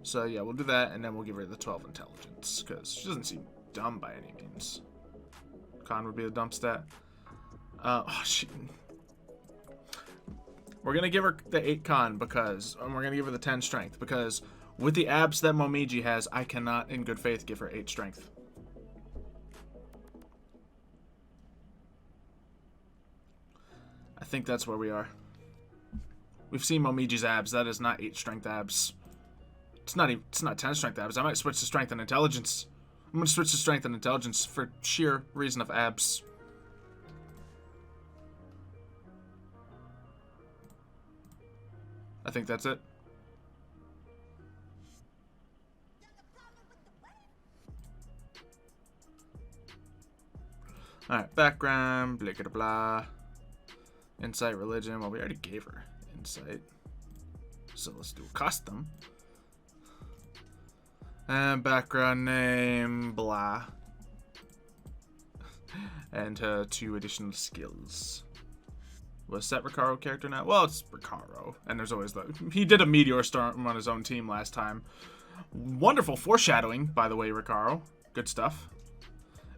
So, yeah, we'll do that, and then we'll give her the 12 intelligence. Because she doesn't seem dumb by any means. Con would be the dump stat. Oh, shit. We're going to give her the 8 con because, and we're going to give her the 10 strength because with the abs that Momiji has, I cannot in good faith give her 8 strength. I think that's where we are. We've seen Momiji's abs. That is not 8 strength abs. It's not 10 strength abs. I might switch to strength and intelligence. I'm going to switch to strength and intelligence for sheer reason of abs. I think that's it. Alright, background, blah blah blah. Insight, religion. Well, we already gave her insight. So let's do custom. And background name, blah. And 2 additional skills. Was that Ricaro character now? Well, it's Ricaro. And there's always the... He did a meteor storm on his own team last time. Wonderful foreshadowing, by the way, Ricaro. Good stuff.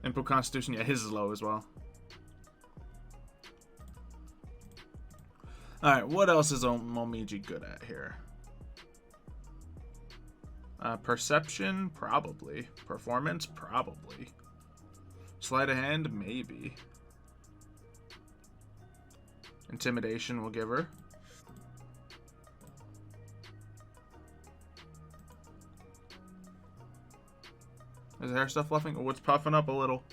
Input Constitution. Yeah, his is low as well. Alright, what else is Momiji good at here? Perception? Probably. Performance? Probably. Sleight of hand? Maybe. Intimidation we'll give her. Is the hair stuff fluffing? Oh, it's puffing up a little.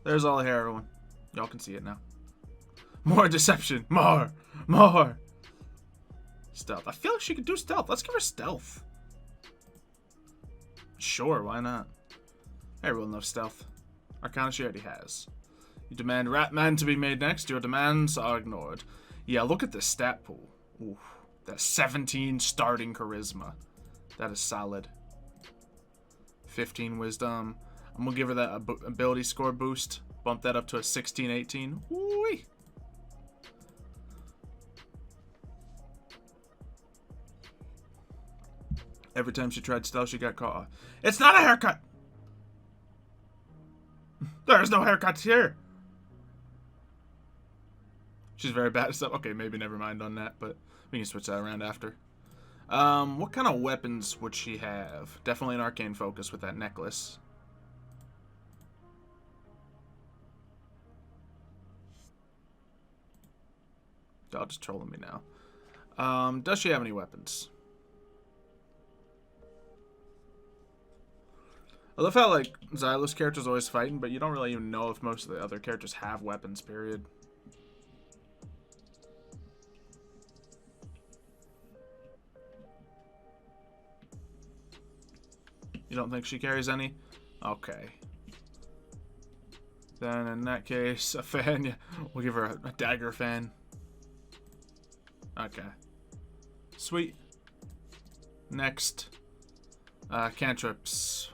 There's all the hair, everyone. Y'all can see it now. More deception. More. Stealth. I feel like she could do stealth. Let's give her stealth. Sure, why not? Everyone loves stealth. Arcana she already has. You demand Ratman to be made next. Your demands are ignored. Yeah, look at this stat pool. Ooh, that's 17 starting charisma. That is solid. 15 wisdom. I'm gonna give her that ability score boost. Bump that up to a 16, 18. Woo-wee. Every time she tried stealth, she got caught. It's not a haircut! There's no haircuts here! She's very bad at stuff. Okay, maybe never mind on that, but we can switch that around after. What kind of weapons would she have? Definitely an arcane focus with that necklace. Y'all just trolling me now. Does she have any weapons? I love how, like, Xylo's character's always fighting, but you don't really even know if most of the other characters have weapons, period. You don't think she carries any? Okay. Then, in that case, a fan. Yeah, we'll give her a dagger fan. Okay. Sweet. Next. Cantrips.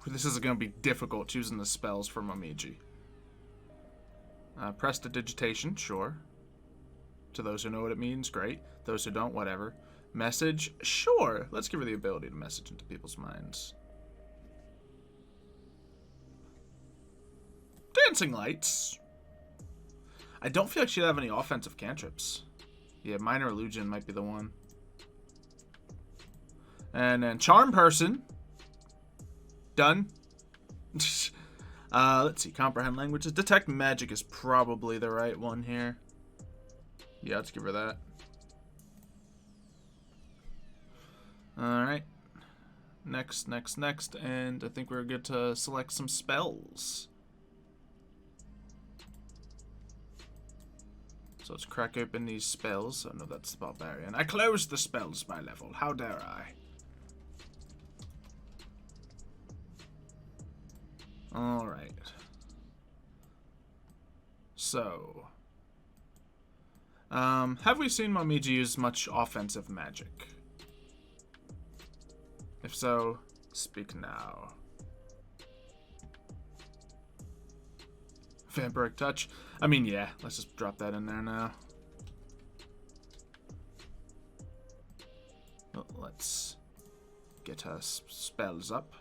This is going to be difficult choosing the spells for Momiji. Prestidigitation, sure. To those who know what it means, great. Those who don't, whatever. Message, sure. Let's give her the ability to message into people's minds. Dancing lights. I don't feel like she'd have any offensive cantrips. Yeah, minor illusion might be the one. And then charm person. Done. Let's see. Comprehend languages. Detect magic is probably the right one here. Yeah, let's give her that. Alright. Next. And I think we're good to select some spells. So let's crack open these spells. Oh no, that's the barbarian. I closed the spells by level. How dare I? Alright. So. Have we seen Momiji use much offensive magic? If so, speak now. Vampiric touch. I mean, yeah, let's just drop that in there now. Well, let's get her spells up.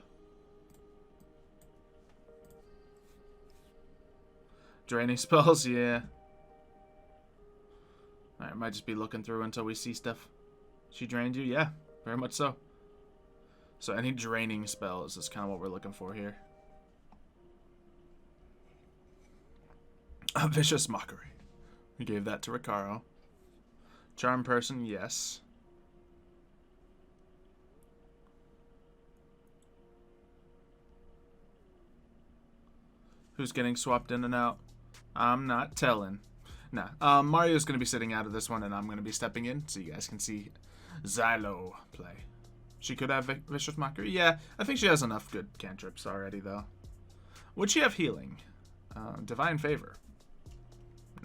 Draining spells, yeah. Alright, might just be looking through until we see stuff. She drained you? Yeah, very much so. So any draining spells is kind of what we're looking for here. A vicious mockery. We gave that to Ricaro. Charm person, yes. Who's getting swapped in and out? I'm not telling. Nah. Mario's going to be sitting out of this one, and I'm going to be stepping in so you guys can see Xylo play. She could have Vicious Mockery. Yeah, I think she has enough good cantrips already, though. Would she have healing? Divine Favor.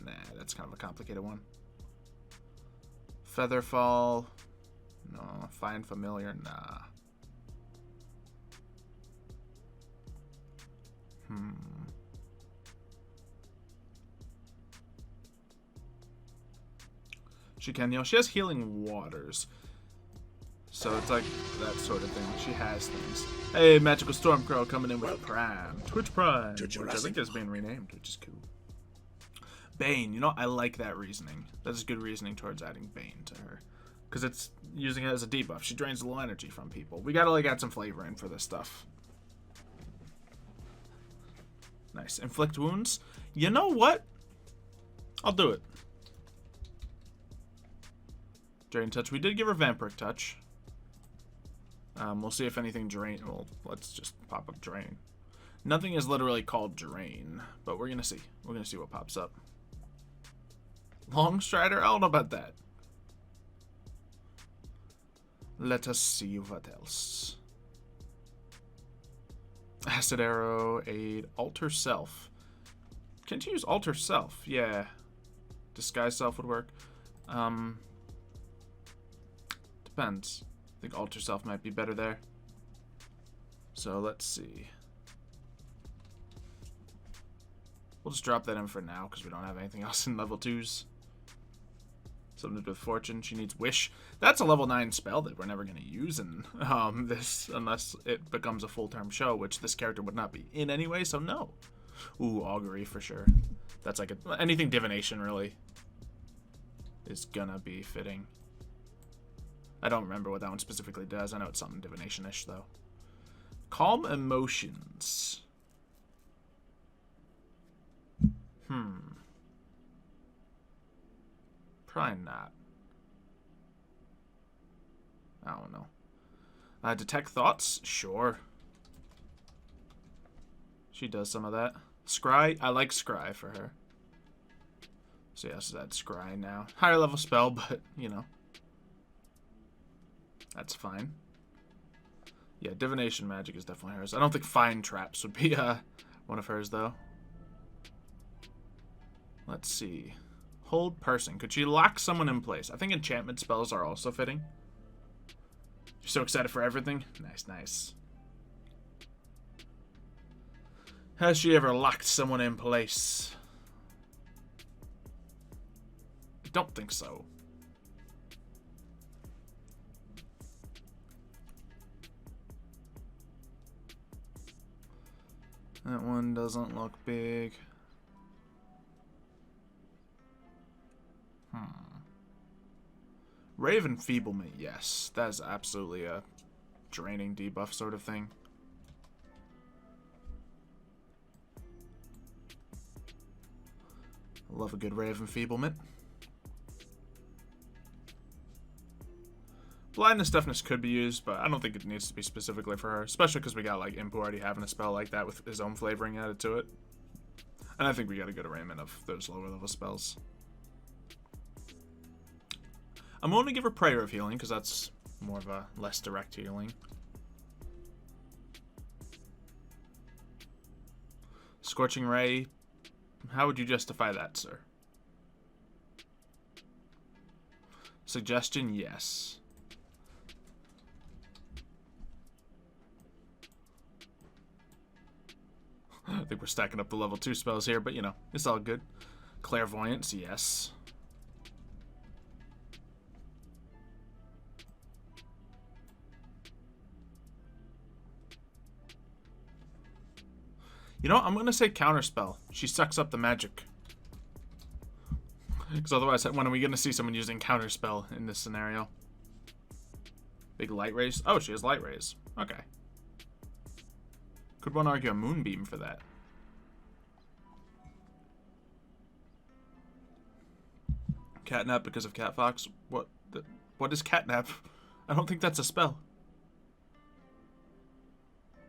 Nah, that's kind of a complicated one. Featherfall. No. Find Familiar. Nah. She can heal. She has Healing Waters. So it's like that sort of thing. She has things. Hey, Magical Stormcrow coming in with Prime. Twitch Prime. Which I think is being renamed, which is cool. Bane. You know, I like that reasoning. That's good reasoning towards adding Bane to her. Because it's using it as a debuff. She drains a little energy from people. We gotta like add some flavor in for this stuff. Nice. Inflict wounds. You know what? I'll do it. Drain touch. We did give her Vampiric touch. We'll see if anything drain. Well, let's just pop up drain. Nothing is literally called drain, but we're gonna see. We're gonna see what pops up. Long Strider. I don't know about that. Let us see what else. Acid Arrow, Aid, Alter Self. Can't you use Alter Self? Yeah. Disguise Self would work. Depends. I think Alter Self might be better there. So let's see. We'll just drop that in for now because we don't have anything else in level 2s. Something to do with fortune. She needs wish. That's a level 9 spell that we're never going to use in this unless it becomes a full-term show, which this character would not be in anyway, so no. Ooh, augury for sure. That's like anything divination, really, is gonna be fitting. I don't remember what that one specifically does. I know it's something divination-ish, though. Calm emotions. Probably not. I don't know. Detect thoughts? Sure. She does some of that. Scry? I like Scry for her. So yes, that's Scry now. Higher level spell, but, you know. That's fine. Yeah, divination magic is definitely hers. I don't think Find Traps would be one of hers, though. Let's see. Hold person. Could she lock someone in place? I think enchantment spells are also fitting. You're so excited for everything? Nice, nice. Has she ever locked someone in place? I don't think so. That one doesn't look big. Rave Enfeeblement, yes. That is absolutely a draining debuff sort of thing. I love a good Rave Enfeeblement. Blindness Deafness could be used, but I don't think it needs to be specifically for her. Especially because we got like Imp already having a spell like that with his own flavoring added to it. And I think we got a good arrangement of those lower level spells. I'm going to give her Prayer of Healing, because that's more of a less direct healing. Scorching Ray. How would you justify that, sir? Suggestion, yes. I think we're stacking up the level 2 spells here, but you know, it's all good. Clairvoyance, yes. You know what? I'm going to say Counterspell. She sucks up the magic. Because otherwise, when are we going to see someone using Counterspell in this scenario? Big Light Rays? Oh, she has Light Rays. Okay. Could one argue a Moonbeam for that? Catnap because of Catfox? What is Catnap? I don't think that's a spell.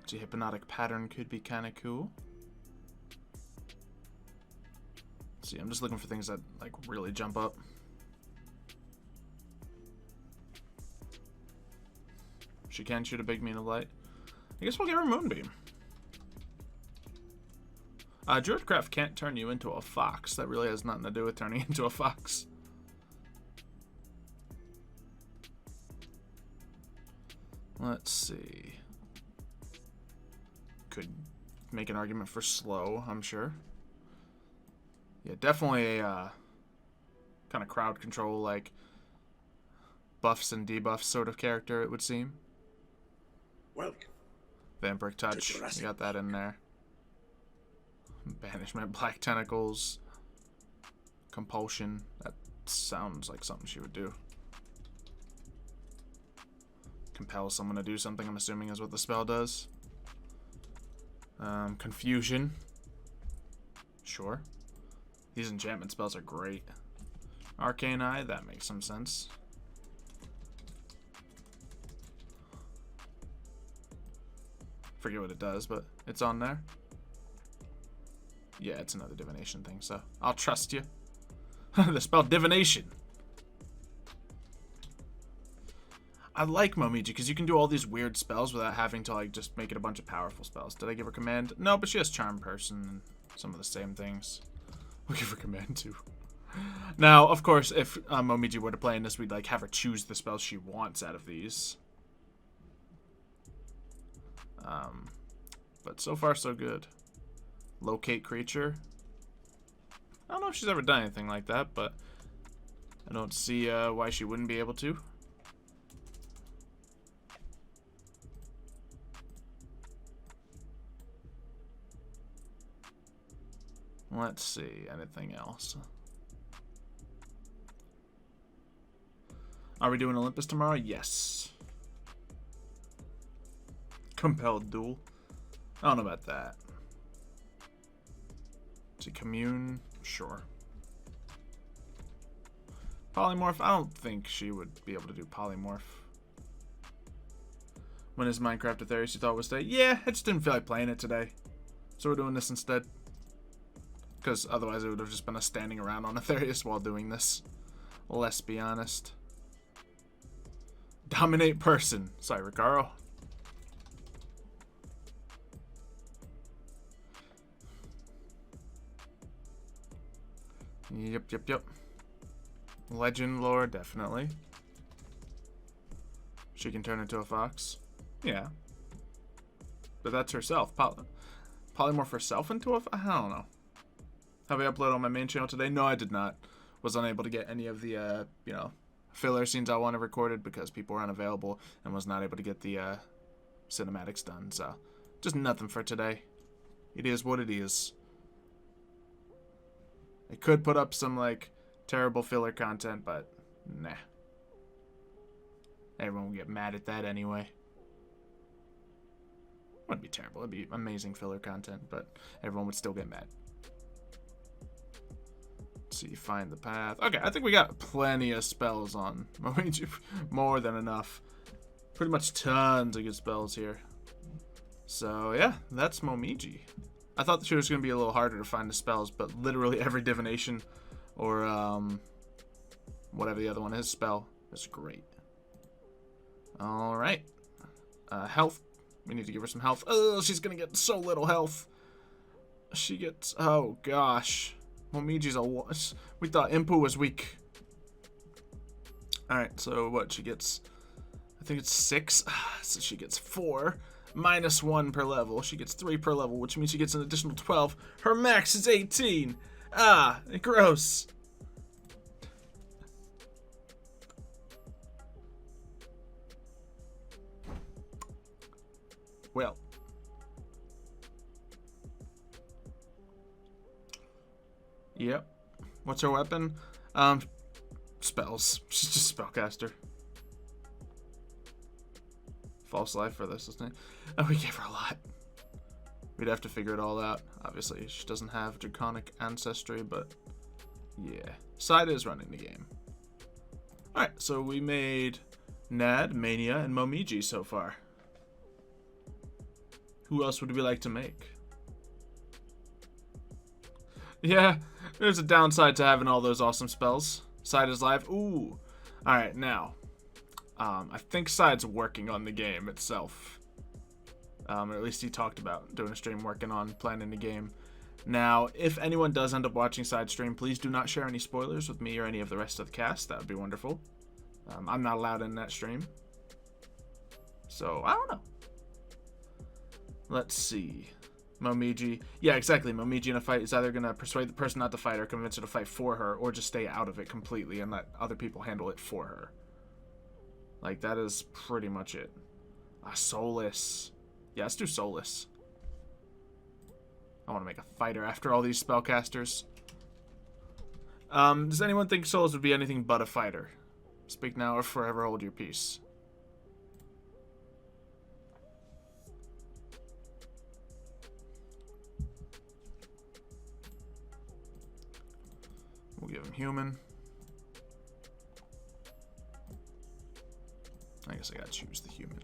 See, Hypnotic Pattern could be kind of cool. Let's see, I'm just looking for things that like really jump up. She can shoot a big beam of light. I guess we'll give her Moonbeam. Druidcraft can't turn you into a fox. That really has nothing to do with turning into a fox. Let's see. Could make an argument for slow, I'm sure. Yeah, definitely a kind of crowd control, like buffs and debuffs sort of character, it would seem. Welcome. Vampiric Touch, you got that in there. Banishment, Black Tentacles, Compulsion. That sounds like something she would do. Compel someone to do something, I'm assuming is what the spell does. Confusion. Sure. These enchantment spells are great. Arcane Eye, that makes some sense. Forget what it does, but it's on there. Yeah, it's another divination thing, so I'll trust you. The spell divination. I like Momiji because you can do all these weird spells without having to like just make it a bunch of powerful spells. Did I give her command? No, but she has Charm Person and some of the same things. We'll give her command too. Now, of course, if Momiji were to play in this, we'd like have her choose the spells she wants out of these. But so far so good. Locate creature. I don't know if she's ever done anything like that, but I don't see why she wouldn't be able to. Let's see, anything else? Are we doing Olympus tomorrow? Yes. Compelled duel. I don't know about that. Is it commune? Sure. Polymorph? I don't think she would be able to do polymorph. When is Minecraft Aetherius you thought was today? Yeah, I just didn't feel like playing it today. So we're doing this instead. Because otherwise it would have just been us standing around on Aetherius while doing this. Let's be honest. Dominate person. Sorry, Ricaro. Yep. Legend lore, definitely. She can turn into a fox. Yeah. But that's herself. Polymorph herself into a fox? I don't know. Have I uploaded on my main channel today? No, I did not. Was unable to get any of the, you know, filler scenes I wanted recorded because people were unavailable and was not able to get the cinematics done. So, just nothing for today. It is what it is. I could put up some, like, terrible filler content, but nah. Everyone will get mad at that anyway. Wouldn't be terrible. It'd be amazing filler content, but everyone would still get mad. Let's see, find the path. Okay, I think we got plenty of spells on Momiji. More than enough. Pretty much tons of good spells here. So, yeah, that's Momiji. I thought the show was going to be a little harder to find the spells, but literally every divination or whatever the other one is spell is great. Alright. Health. We need to give her some health. Oh, she's going to get so little health. She gets... Oh, gosh. Momiji's a... We thought Impu was weak. Alright, so what? She gets... I think it's 6. So she gets 4. -1 per level. She gets 3 per level, which means she gets an additional 12. Her max is 18. Ah, gross. Well. Yep. What's her weapon? Spells. She's just a spellcaster. False life for this, isn't it? Oh, we gave her a lot. We'd have to figure it all out. Obviously, she doesn't have draconic ancestry, but yeah. Side is running the game. Alright, so we made Nad, Mania, and Momiji so far. Who else would we like to make? Yeah, there's a downside to having all those awesome spells. Side is live. Ooh. Alright, now. I think Side's working on the game itself. Or at least he talked about doing a stream working on planning the game. Now, if anyone does end up watching Side stream, please do not share any spoilers with me or any of the rest of the cast. That would be wonderful. I'm not allowed in that stream. So, I don't know. Let's see. Momiji. Yeah, exactly. Momiji in a fight is either going to persuade the person not to fight or convince her to fight for her, or just stay out of it completely and let other people handle it for her. Like, that is pretty much it. Solus. Yeah, let's do Solus. I want to make a fighter after all these spellcasters. Does anyone think Solus would be anything but a fighter? Speak now or forever hold your peace. We'll give him human. I guess I gotta choose the human.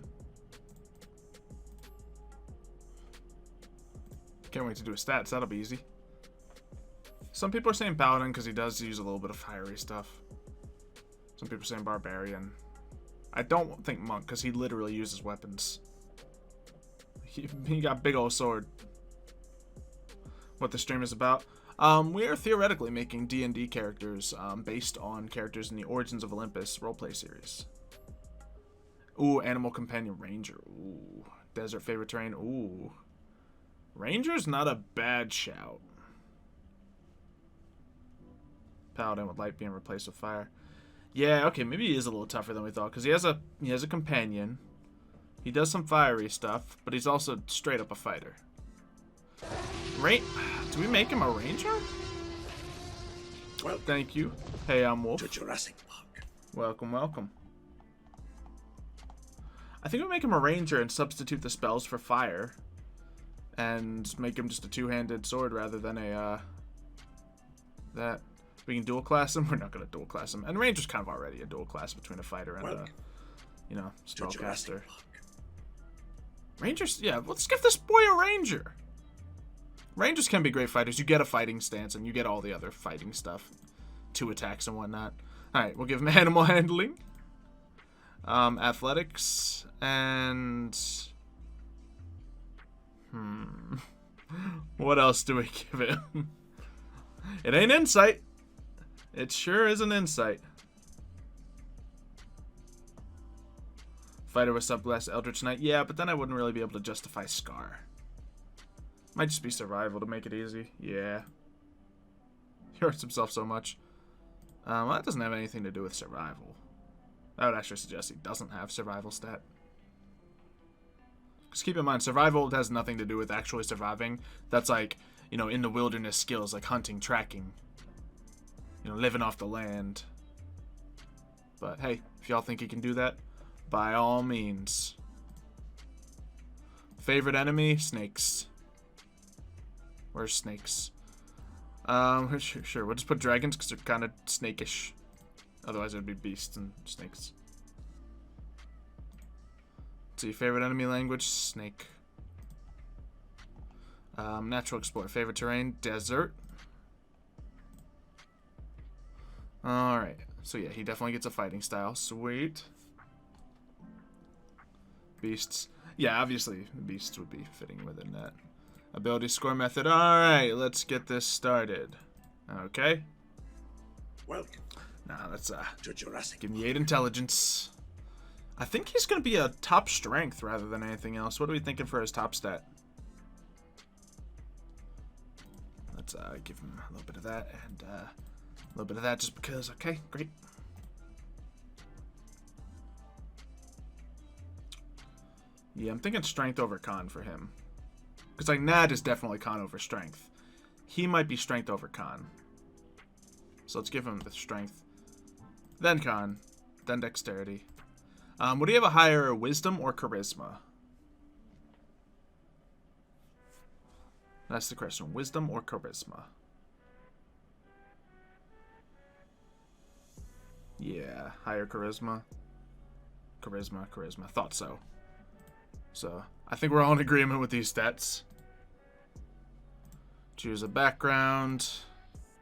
Can't wait to do his stats. That'll be easy. Some people are saying Paladin because he does use a little bit of fiery stuff. Some people are saying Barbarian. I don't think Monk because he literally uses weapons. He got big old sword. What the stream is about? We are theoretically making D&D characters based on characters in the Origins of Olympus roleplay series. Ooh, Animal Companion Ranger. Ooh, Desert Favorite Terrain. Ooh. Ranger's not a bad shout. Paladin with light being replaced with fire. Yeah, okay, maybe he is a little tougher than we thought, because he has a companion. He does some fiery stuff, but he's also straight up a fighter. Do we make him a ranger? Well, Thank you. Hey, I'm Wolf. to Jurassic Park. Welcome, welcome. I think we make him a ranger and substitute the spells for fire. And make him just a two-handed sword rather than a, that. We can dual class him. We're not going to dual class him. And ranger's kind of already a dual class between a fighter and a, you know, spellcaster. Rangers, yeah, let's give this boy a ranger. Rangers can be great fighters. You get a fighting stance and you get all the other fighting stuff. 2 attacks and whatnot. Alright, we'll give him animal handling. Athletics. And... what else do we give him? It ain't insight. It sure is an insight. Fighter with subclass Eldritch Knight. Yeah, but then I wouldn't really be able to justify Scar. Might just be survival to make it easy. Yeah. He hurts himself so much. Well, that doesn't have anything to do with survival. I would actually suggest he doesn't have survival stat. Because keep in mind, survival has nothing to do with actually surviving. That's like, you know, in the wilderness skills like hunting, tracking. You know, living off the land. But hey, if y'all think he can do that, by all means. Favorite enemy? Snakes. Where's snakes? Sure, we'll just put dragons because they're kind of snakish. Otherwise it would be beasts and snakes. Let's see, favorite enemy language? Snake. Natural explorer. Favorite terrain? Desert. Alright, so yeah, he definitely gets a fighting style. Sweet. Beasts. Yeah, obviously, beasts would be fitting within that. Ability score method. Alright, let's get this started. Okay. Welcome. Now, let's to Jurassic give me 8 intelligence. I think he's going to be a top strength rather than anything else. What are we thinking for his top stat? Let's give him a little bit of that and a little bit of that just because. Okay, great. Yeah, I'm thinking strength over con for him. Because, like, Nad is definitely con over strength. He might be strength over con. So let's give him the strength. Then con. Then dexterity. Would he have a higher wisdom or charisma? That's the question. Wisdom or charisma? Yeah, higher charisma. Charisma. Thought so. So, I think we're all in agreement with these stats. Choose a background.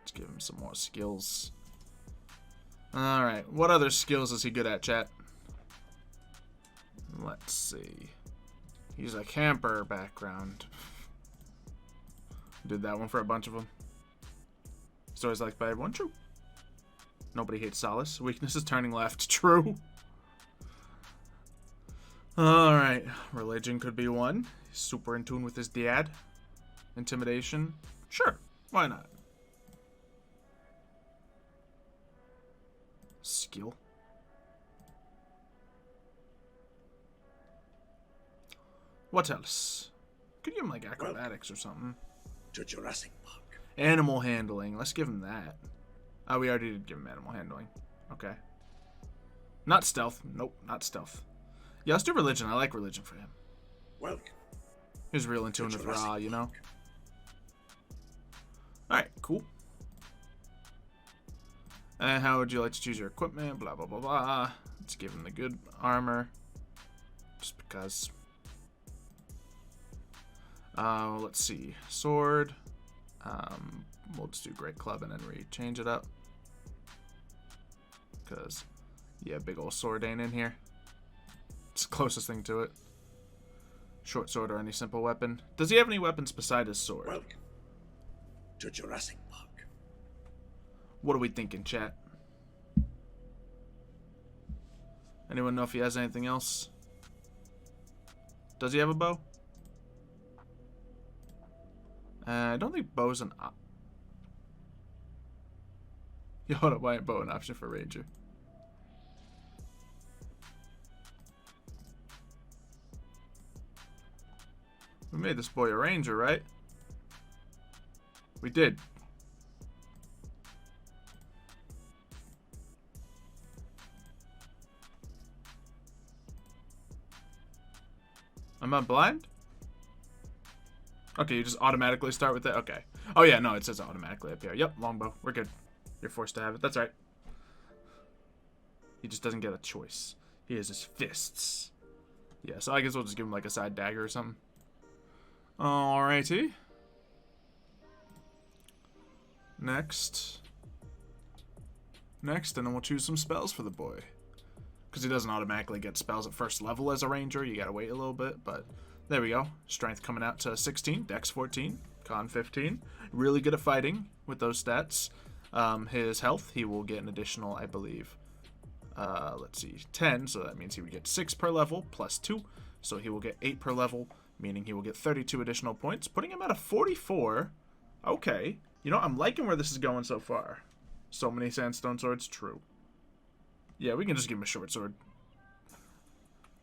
Let's give him some more skills. Alright, what other skills is he good at, chat? Let's see. He's a camper background. Did that one for a bunch of them. Stories liked by everyone. True. Nobody hates Solace. Weakness is turning left. True. Alright. Religion could be one. He's super in tune with his dad. Intimidation. Sure. Why not? Skill. What else? Could give him like acrobatics or something. to Jurassic Park. Animal handling. Let's give him that. Oh, we already did give him animal handling. Okay. Not stealth. Nope, not stealth. Yeah, let's do religion. I like religion for him. Welcome. He's real in tune with Ra, you know? Alright, cool. And how would you like to choose your equipment? Blah, blah, blah, blah. Let's give him the good armor. Just because. Let's see. Sword. We'll just do great club and then change it up. Because, yeah, big old sword ain't in here. It's the closest thing to it. Short sword or any simple weapon. Does he have any weapons beside his sword? Welcome to Jurassic Park. What are we thinking, chat? Anyone know if he has anything else? Does he have a bow? I don't think bow's an option. Yo, hold up, why ain't bow an option for Ranger? We made this boy a ranger, right? We did. Am I blind? Okay, you just automatically start with it? Okay. Oh yeah, no, it says automatically up here. Yep, longbow. We're good. You're forced to have it. That's right. He just doesn't get a choice. He has his fists. Yeah, so I guess we'll just give him like a side dagger or something. Alrighty. Next, and then we'll choose some spells for the boy. Because he doesn't automatically get spells at first level as a ranger. You gotta wait a little bit, but there we go. Strength coming out to 16, Dex 14, Con 15. Really good at fighting with those stats. His health, he will get an additional, I believe, let's see, 10. So that means he would get 6 per level, plus 2. So he will get 8 per level, meaning he will get 32 additional points, putting him at a 44. Okay. You know, I'm liking where this is going so far. So many sandstone swords, true. Yeah, we can just give him a short sword.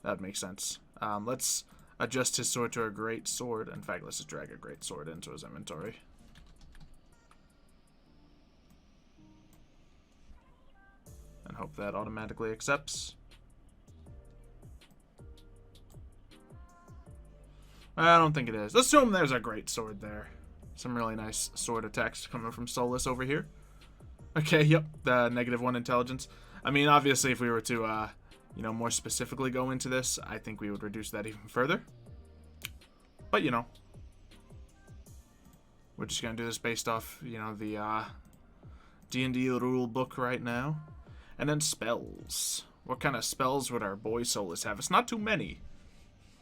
That makes sense. Let's adjust his sword to a great sword. In fact, let's just drag a great sword into his inventory. And hope that automatically accepts. I don't think it is. Let's assume there's a great sword there. Some really nice sword attacks coming from Solus over here. Okay, yep, the -1 intelligence. I mean, obviously, if we were to, you know, more specifically go into this, I think we would reduce that even further. But, you know, we're just going to do this based off, you know, the D&D rule book right now. And then spells. What kind of spells would our boy Solus have? It's not too many.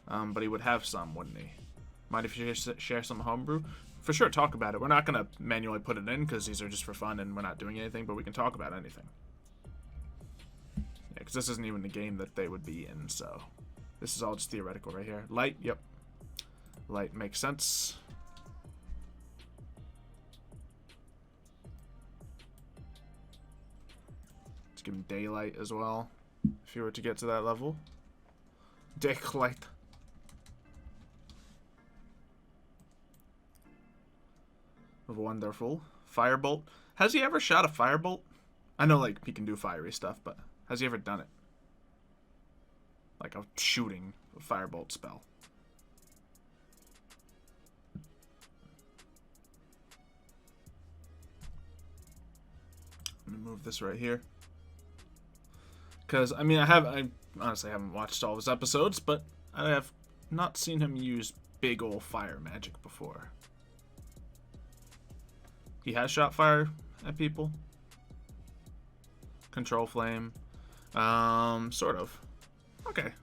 But he would have some, wouldn't he? Mind if you share some homebrew? For sure, talk about it. We're not going to manually put it in because these are just for fun and we're not doing anything, but we can talk about anything. Yeah, because this isn't even the game that they would be in, so this is all just theoretical right here. Light, yep. Light makes sense. Let's give him daylight as well, if you were to get to that level. Daylight. Wonderful. Firebolt. Has he ever shot a firebolt? I know, like, he can do fiery stuff, but has he ever done it? Like a shooting firebolt spell. Let me move this right here. Because, I mean, I honestly haven't watched all of his episodes, but I have not seen him use big ol' fire magic before. He has shot fire at people. Control flame. Sort of. Okay.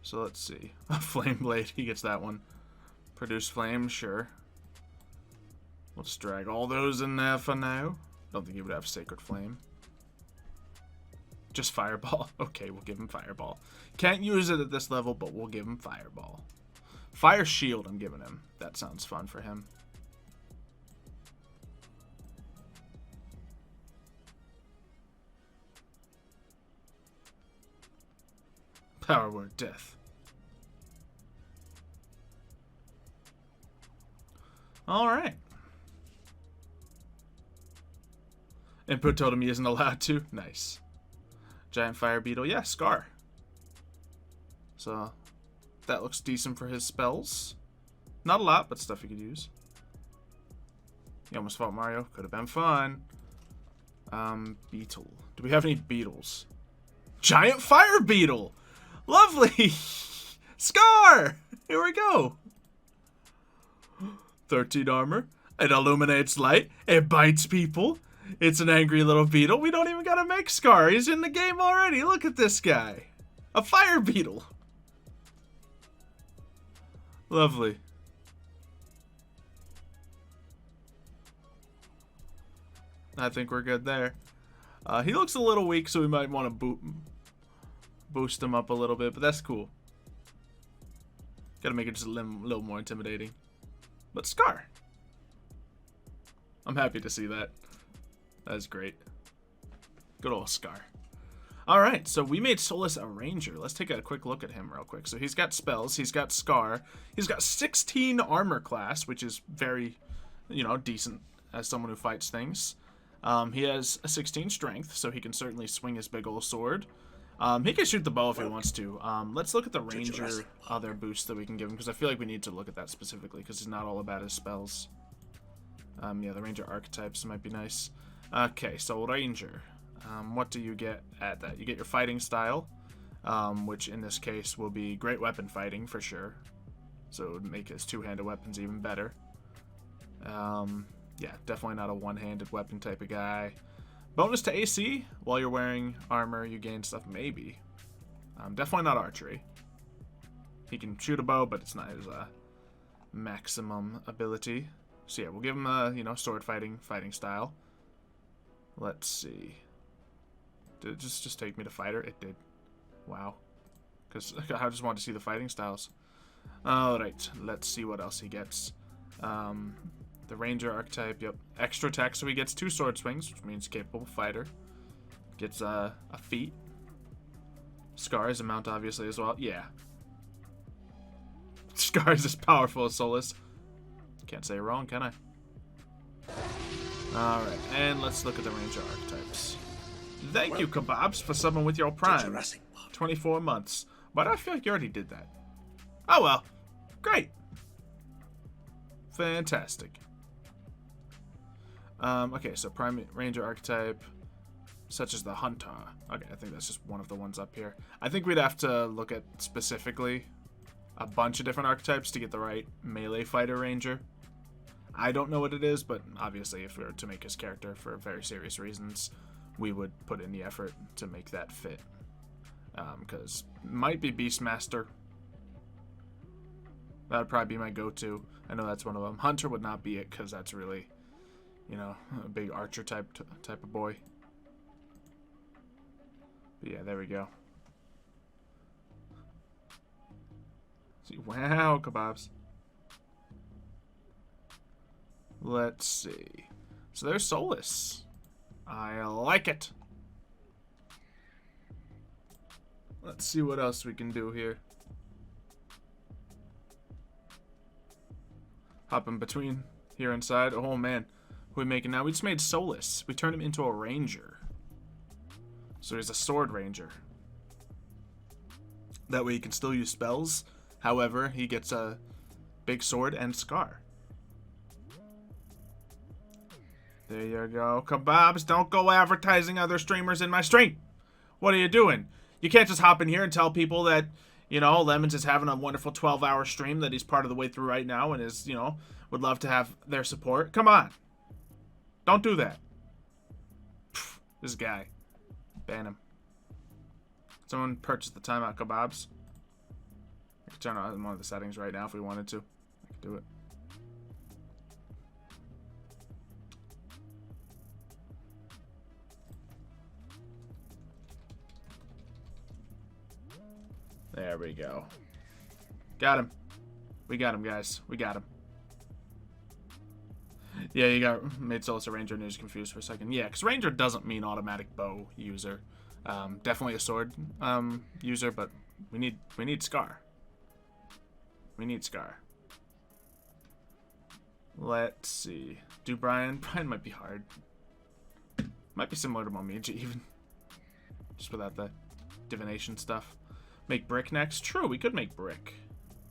So let's see. Flame blade, he gets that one. Produce flame, sure. We'll just drag all those in there for now. Don't think he would have sacred flame. Just fireball. Okay, we'll give him fireball. Can't use it at this level, but we'll give him fireball. Fire shield I'm giving him. That sounds fun for him. Power word death. Alright. Input totem he isn't allowed to. Nice. Giant fire beetle. Yeah, Scar. So, that looks decent for his spells. Not a lot, but stuff you could use. You almost fought Mario. Could have been fun. Beetle. Do we have any beetles? Giant fire beetle! Lovely! Scar! Here we go. 13 armor. It illuminates light. It bites people. It's an angry little beetle. We don't even gotta make Scar. He's in the game already. Look at this guy. A fire beetle. Lovely. I think we're good there. He looks a little weak, so we might want to boost him up a little bit, but that's cool. Gotta make it just a little more intimidating. But Scar. I'm happy to see that. That's great. Good old Scar. All right, so we made Solus a ranger. Let's take a quick look at him real quick. So he's got spells, he's got Scar, he's got 16 armor class, which is very, you know, decent as someone who fights things. He has a 16 strength, so he can certainly swing his big old sword. He can shoot the bow if he wants to. Let's look at the ranger other boosts that we can give him, because I feel like we need to look at that specifically, because he's not all about his spells. Yeah, the ranger archetypes might be nice. Okay, so ranger. What do you get at that? You get your fighting style, which in this case will be great weapon fighting for sure. So it would make his two-handed weapons even better. Yeah, definitely not a one-handed weapon type of guy. Bonus to AC while you're wearing armor, you gain stuff. Maybe. Definitely not archery. He can shoot a bow, but it's not his maximum ability. So yeah, we'll give him a, you know, sword fighting style. Let's see. Did it just take me to fighter? It did. Wow. Because I just wanted to see the fighting styles. Alright, let's see what else he gets. The ranger archetype, yep. Extra attack, so he gets 2 sword swings, which means capable fighter. Gets a feat. Scar is a mount, obviously, as well. Yeah. Scar is as powerful as Solus. Can't say wrong, can I? Alright, and let's look at the ranger archetypes. Thank you, Kebabs, for subbing with your prime. 24 months. Why do I feel like you already did that? Oh well. Great. Fantastic. Okay, so prime ranger archetype, such as the hunter. Okay, I think that's just one of the ones up here. I think we'd have to look at specifically a bunch of different archetypes to get the right melee fighter ranger. I don't know what it is, but obviously if we were to make his character for very serious reasons, we would put in the effort to make that fit. Because might be Beastmaster. That would probably be my go-to. I know that's one of them. Hunter would not be it, because that's really, you know, a big archer type of boy. But yeah, there we go. See, wow, Kebabs. Let's see. So there's Solus. I like it. Let's see what else we can do here. Hop in between here inside. Oh man, who are we making now? We just made Solus. We turned him into a ranger. So he's a sword ranger. That way he can still use spells. However, he gets a big sword and Scar. There you go. Kebabs, don't go advertising other streamers in my stream. What are you doing? You can't just hop in here and tell people that, you know, Lemons is having a wonderful 12-hour stream that he's part of the way through right now and is, you know, would love to have their support. Come on. Don't do that. Pfft, this guy. Ban him. Someone purchased the timeout, Kebabs. I could turn on one of the settings right now if we wanted to. I could do it. There we go. Got him. We got him, guys. We got him. Yeah, you got made Solus a ranger and he was confused for a second. Yeah, because ranger doesn't mean automatic bow user. Definitely a sword user, but we need Scar. We need Scar. Let's see. Do Brian? Brian might be hard. Might be similar to Momiji even. Just without the divination stuff. Make brick next? True, we could make brick.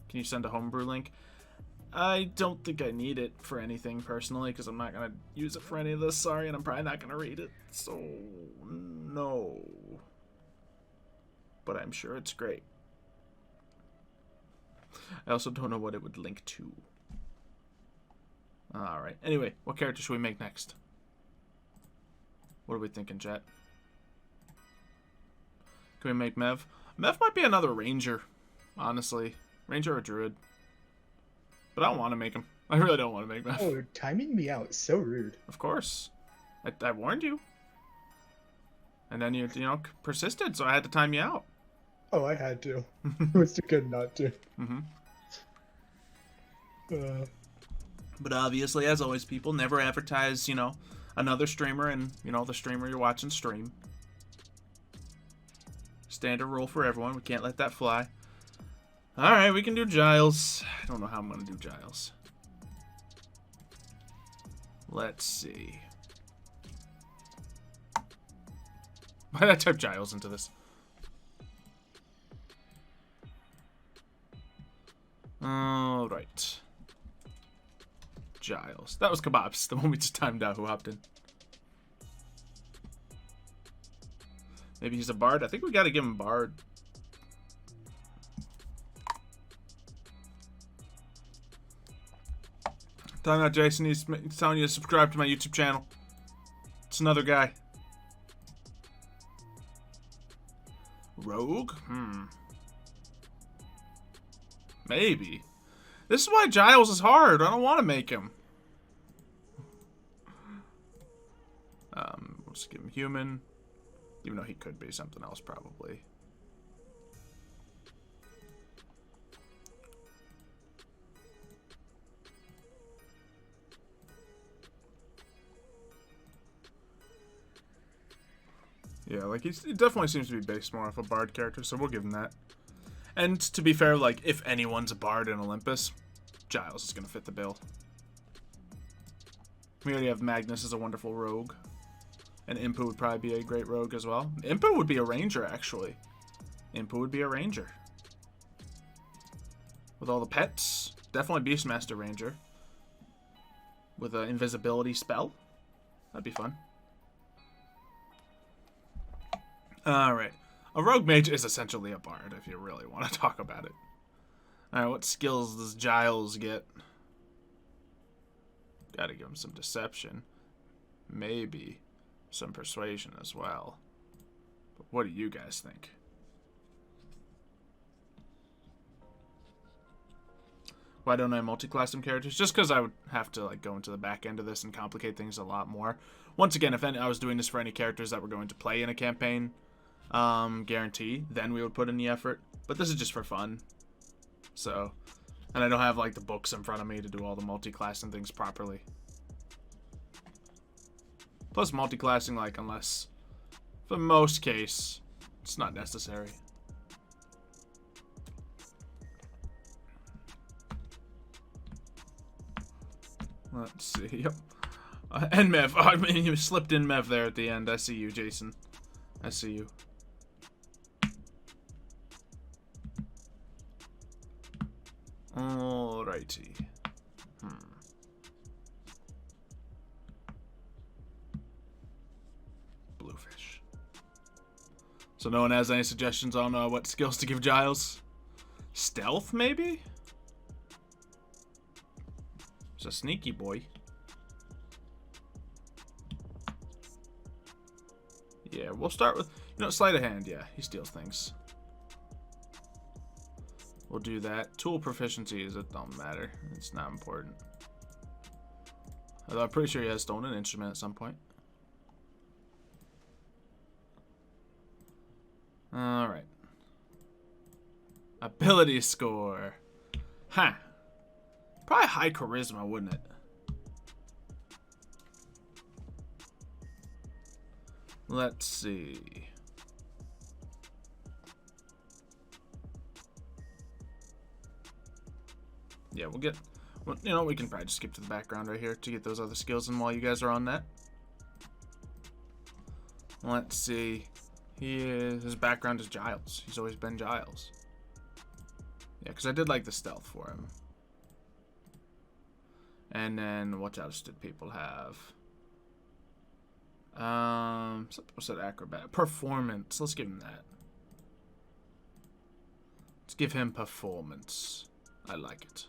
Can you send a homebrew link? I don't think I need it for anything personally, because I'm not going to use it for any of this. Sorry, and I'm probably not going to read it. So, no. But I'm sure it's great. I also don't know what it would link to. Alright. Anyway, what character should we make next? What are we thinking, chat? Can we make Mev? Mev might be another ranger, honestly. Ranger or druid. But I don't want to make him. I really don't want to make Mev. Oh, timing me out. So rude. Of course. I warned you. And then you know, persisted, so I had to time you out. Oh, I had to. It was too good not to. Mm-hmm. But obviously, as always, people never advertise, you know, another streamer and, you know, the streamer you're watching stream. Standard rule for everyone. We can't let that fly. Alright, we can do Giles. I don't know how I'm going to do Giles. Let's see. Why did I type Giles into this? Alright. Giles. That was Kebabs, the one we just timed out who hopped in. Maybe he's a bard. I think we gotta give him bard. Talking about Jason, he's telling you to subscribe to my YouTube channel. It's another guy. Rogue? Maybe. This is why Giles is hard. I don't want to make him. We'll just give him human. Even though he could be something else, probably. Yeah, like, he definitely seems to be based more off a bard character, so we'll give him that. And to be fair, like, if anyone's a bard in Olympus, Giles is going to fit the bill. We already have Magnus as a wonderful rogue. And Impu would probably be a great rogue as well. Impu would be a ranger, actually. Impu would be a ranger. With all the pets. Definitely Beastmaster Ranger. With an invisibility spell. That'd be fun. Alright. A rogue mage is essentially a bard, if you really want to talk about it. Alright, what skills does Giles get? Gotta give him some deception. Maybe some persuasion as well. But what do you guys think? Why don't I multi-class some characters? Just because I would have to like go into the back end of this and complicate things a lot more. Once again, if I was doing this for any characters that were going to play in a campaign, guarantee, then we would put in the effort. But this is just for fun. So, and I don't have like the books in front of me to do all the multi-classing things properly. Plus multi-classing, like, unless, for most case, it's not necessary. Let's see, yep. And Mev, oh, I mean, you slipped in Mev there at the end. I see you, Jason. I see you. Alrighty. Bluefish. So no one has any suggestions on what skills to give Giles? Stealth, maybe? He's a sneaky boy. Yeah, we'll start with, sleight of hand. Yeah, he steals things. We'll do that. Tool proficiency it don't matter. It's not important. Although I'm pretty sure he has stolen an instrument at some point. Alright. Ability score. Huh. Probably high charisma, wouldn't it? Let's see. Yeah, we'll get... Well, we can probably just skip to the background right here to get those other skills in while you guys are on that. Let's see. His background is Giles. He's always been Giles. Yeah, because I did like the stealth for him. And then, what else did people have? What's that acrobat? Performance. Let's give him that. Let's give him performance. I like it.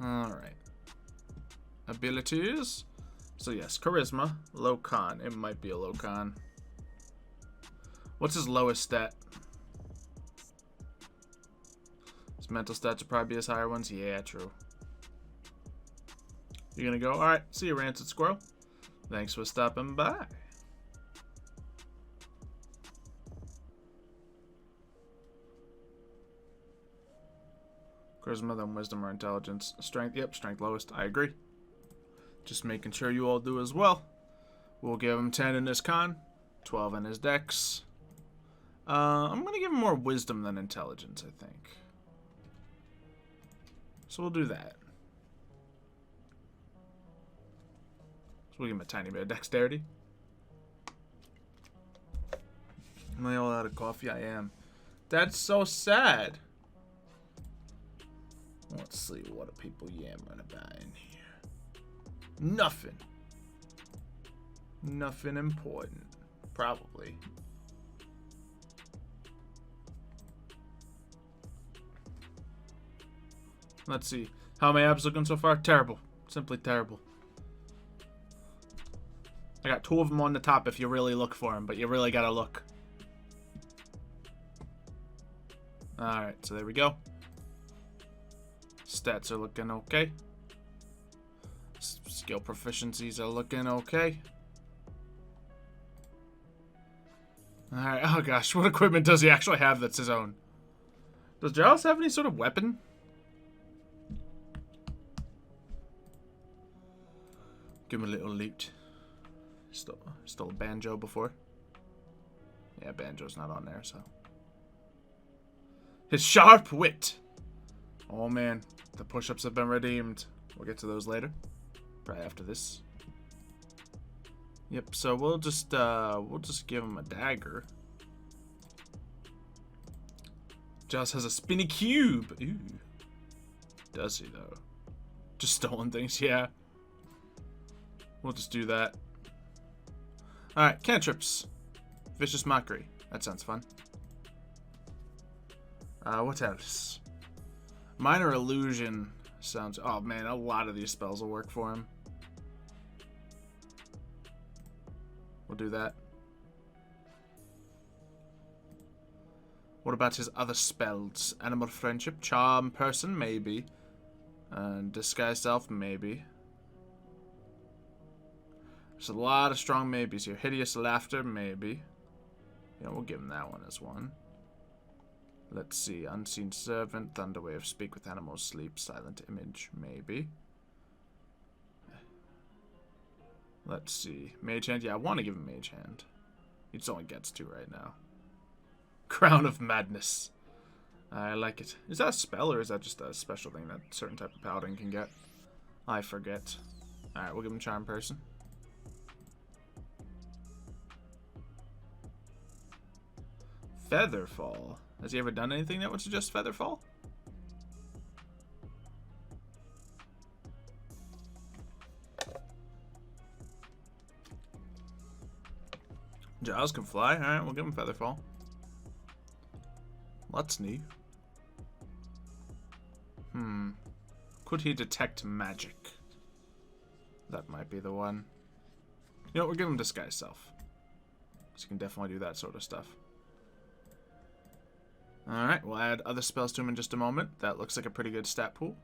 Alright. Abilities. So yes, charisma. Low con. It might be a low con. What's his lowest stat? His mental stats would probably be his higher ones. Yeah, true. You're gonna go? Alright, see you, Rancid Squirrel. Thanks for stopping by. Charisma, then wisdom or intelligence. Strength, yep, strength lowest. I agree. Just making sure you all do as well. We'll give him 10 in his con, 12 in his dex. I'm gonna give him more wisdom than intelligence, I think. So we'll do that. So we'll give him a tiny bit of dexterity. Am I all out of coffee? I am. That's so sad. Let's see, what are people yammering about in here? Nothing. Nothing important. Probably. Let's see. How are my abs looking so far? Terrible. Simply terrible. I got 2 of them on the top if you really look for them, but you really gotta look. Alright, so there we go. Stats are looking okay. Skill proficiencies are looking okay. Alright, oh gosh, what equipment does he actually have that's his own? Does Giles have any sort of weapon? Give him a little loot. Stole a banjo before. Yeah, banjo's not on there, so. His sharp wit. Oh man, the push-ups have been redeemed. We'll get to those later. Probably after this. Yep, so we'll just give him a dagger. Giles has a spinny cube. Ooh. Does he though? Just stolen things, yeah. We'll just do that. Alright, cantrips. Vicious Mockery. That sounds fun. What else? Minor Illusion sounds... Oh man, a lot of these spells will work for him. We'll do that. What about his other spells? Animal Friendship, Charm Person, maybe. Disguise Self, maybe. There's a lot of strong maybes here. Hideous Laughter, maybe. Yeah, we'll give him that one as one. Let's see. Unseen Servant, Thunder Wave, Speak with Animals, Sleep, Silent Image, maybe. Let's see. Mage Hand. Yeah, I want to give him Mage Hand. He just only gets 2 right now. Crown of Madness. I like it. Is that a spell or is that just a special thing that a certain type of paladin can get? I forget. Alright, we'll give him Charm Person. Featherfall. Has he ever done anything that would suggest Featherfall? Giles can fly. Alright, we'll give him Featherfall. That's new. Could he detect magic? That might be the one. You know what, we'll give him Disguise Self. So he can definitely do that sort of stuff. Alright, we'll add other spells to him in just a moment. That looks like a pretty good stat pool.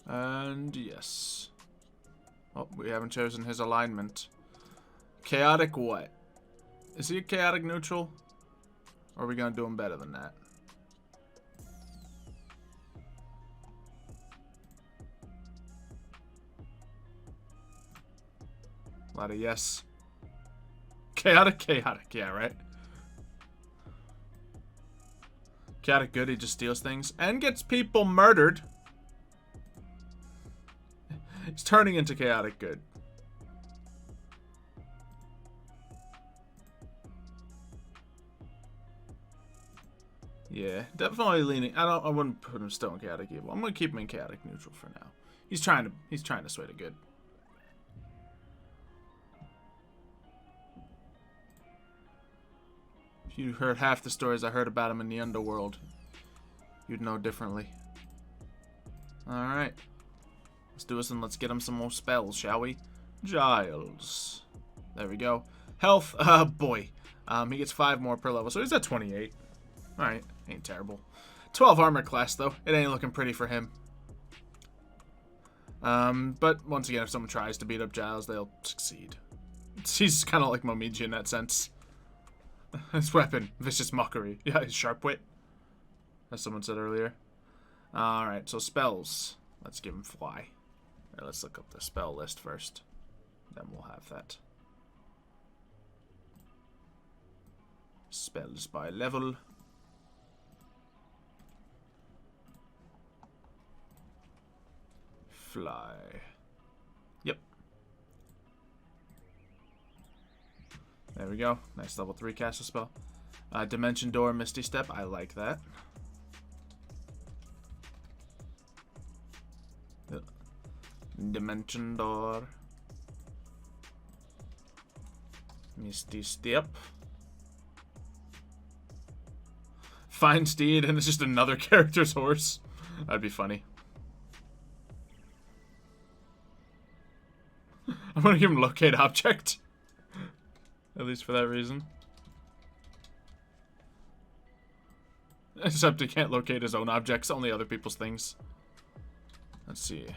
And yes. Oh, we haven't chosen his alignment. Chaotic what? Is he a chaotic neutral? Or are we going to do him better than that? A lot of yes. Chaotic, yeah, right? Chaotic good, he just steals things. And gets people murdered. He's turning into chaotic good. Yeah, definitely leaning. I wouldn't put him still in chaotic evil. I'm gonna keep him in chaotic neutral for now. He's trying to sway to good. If you heard half the stories I heard about him in the underworld, you'd know differently. Alright. Let's do this and let's get him some more spells, shall we? Giles. There we go. Health, boy. He gets 5 more per level, so he's at 28. Alright, ain't terrible. 12 armor class, though. It ain't looking pretty for him. But once again, if someone tries to beat up Giles, they'll succeed. He's kind of like Momiji in that sense. His weapon, Vicious Mockery. Yeah, his Sharp Wit, as someone said earlier. Alright, so spells. Let's give him Fly. Right, let's look up the spell list first. Then we'll have that. Spells by level. Fly. Yep. There we go. Nice level 3 caster spell. Dimension Door, Misty Step. I like that. Dimension Door. Misty Step. Find Steed, and it's just another character's horse. That'd be funny. I'm gonna give him Locate Object. At least for that reason. Except he can't locate his own objects, only other people's things. Let's see.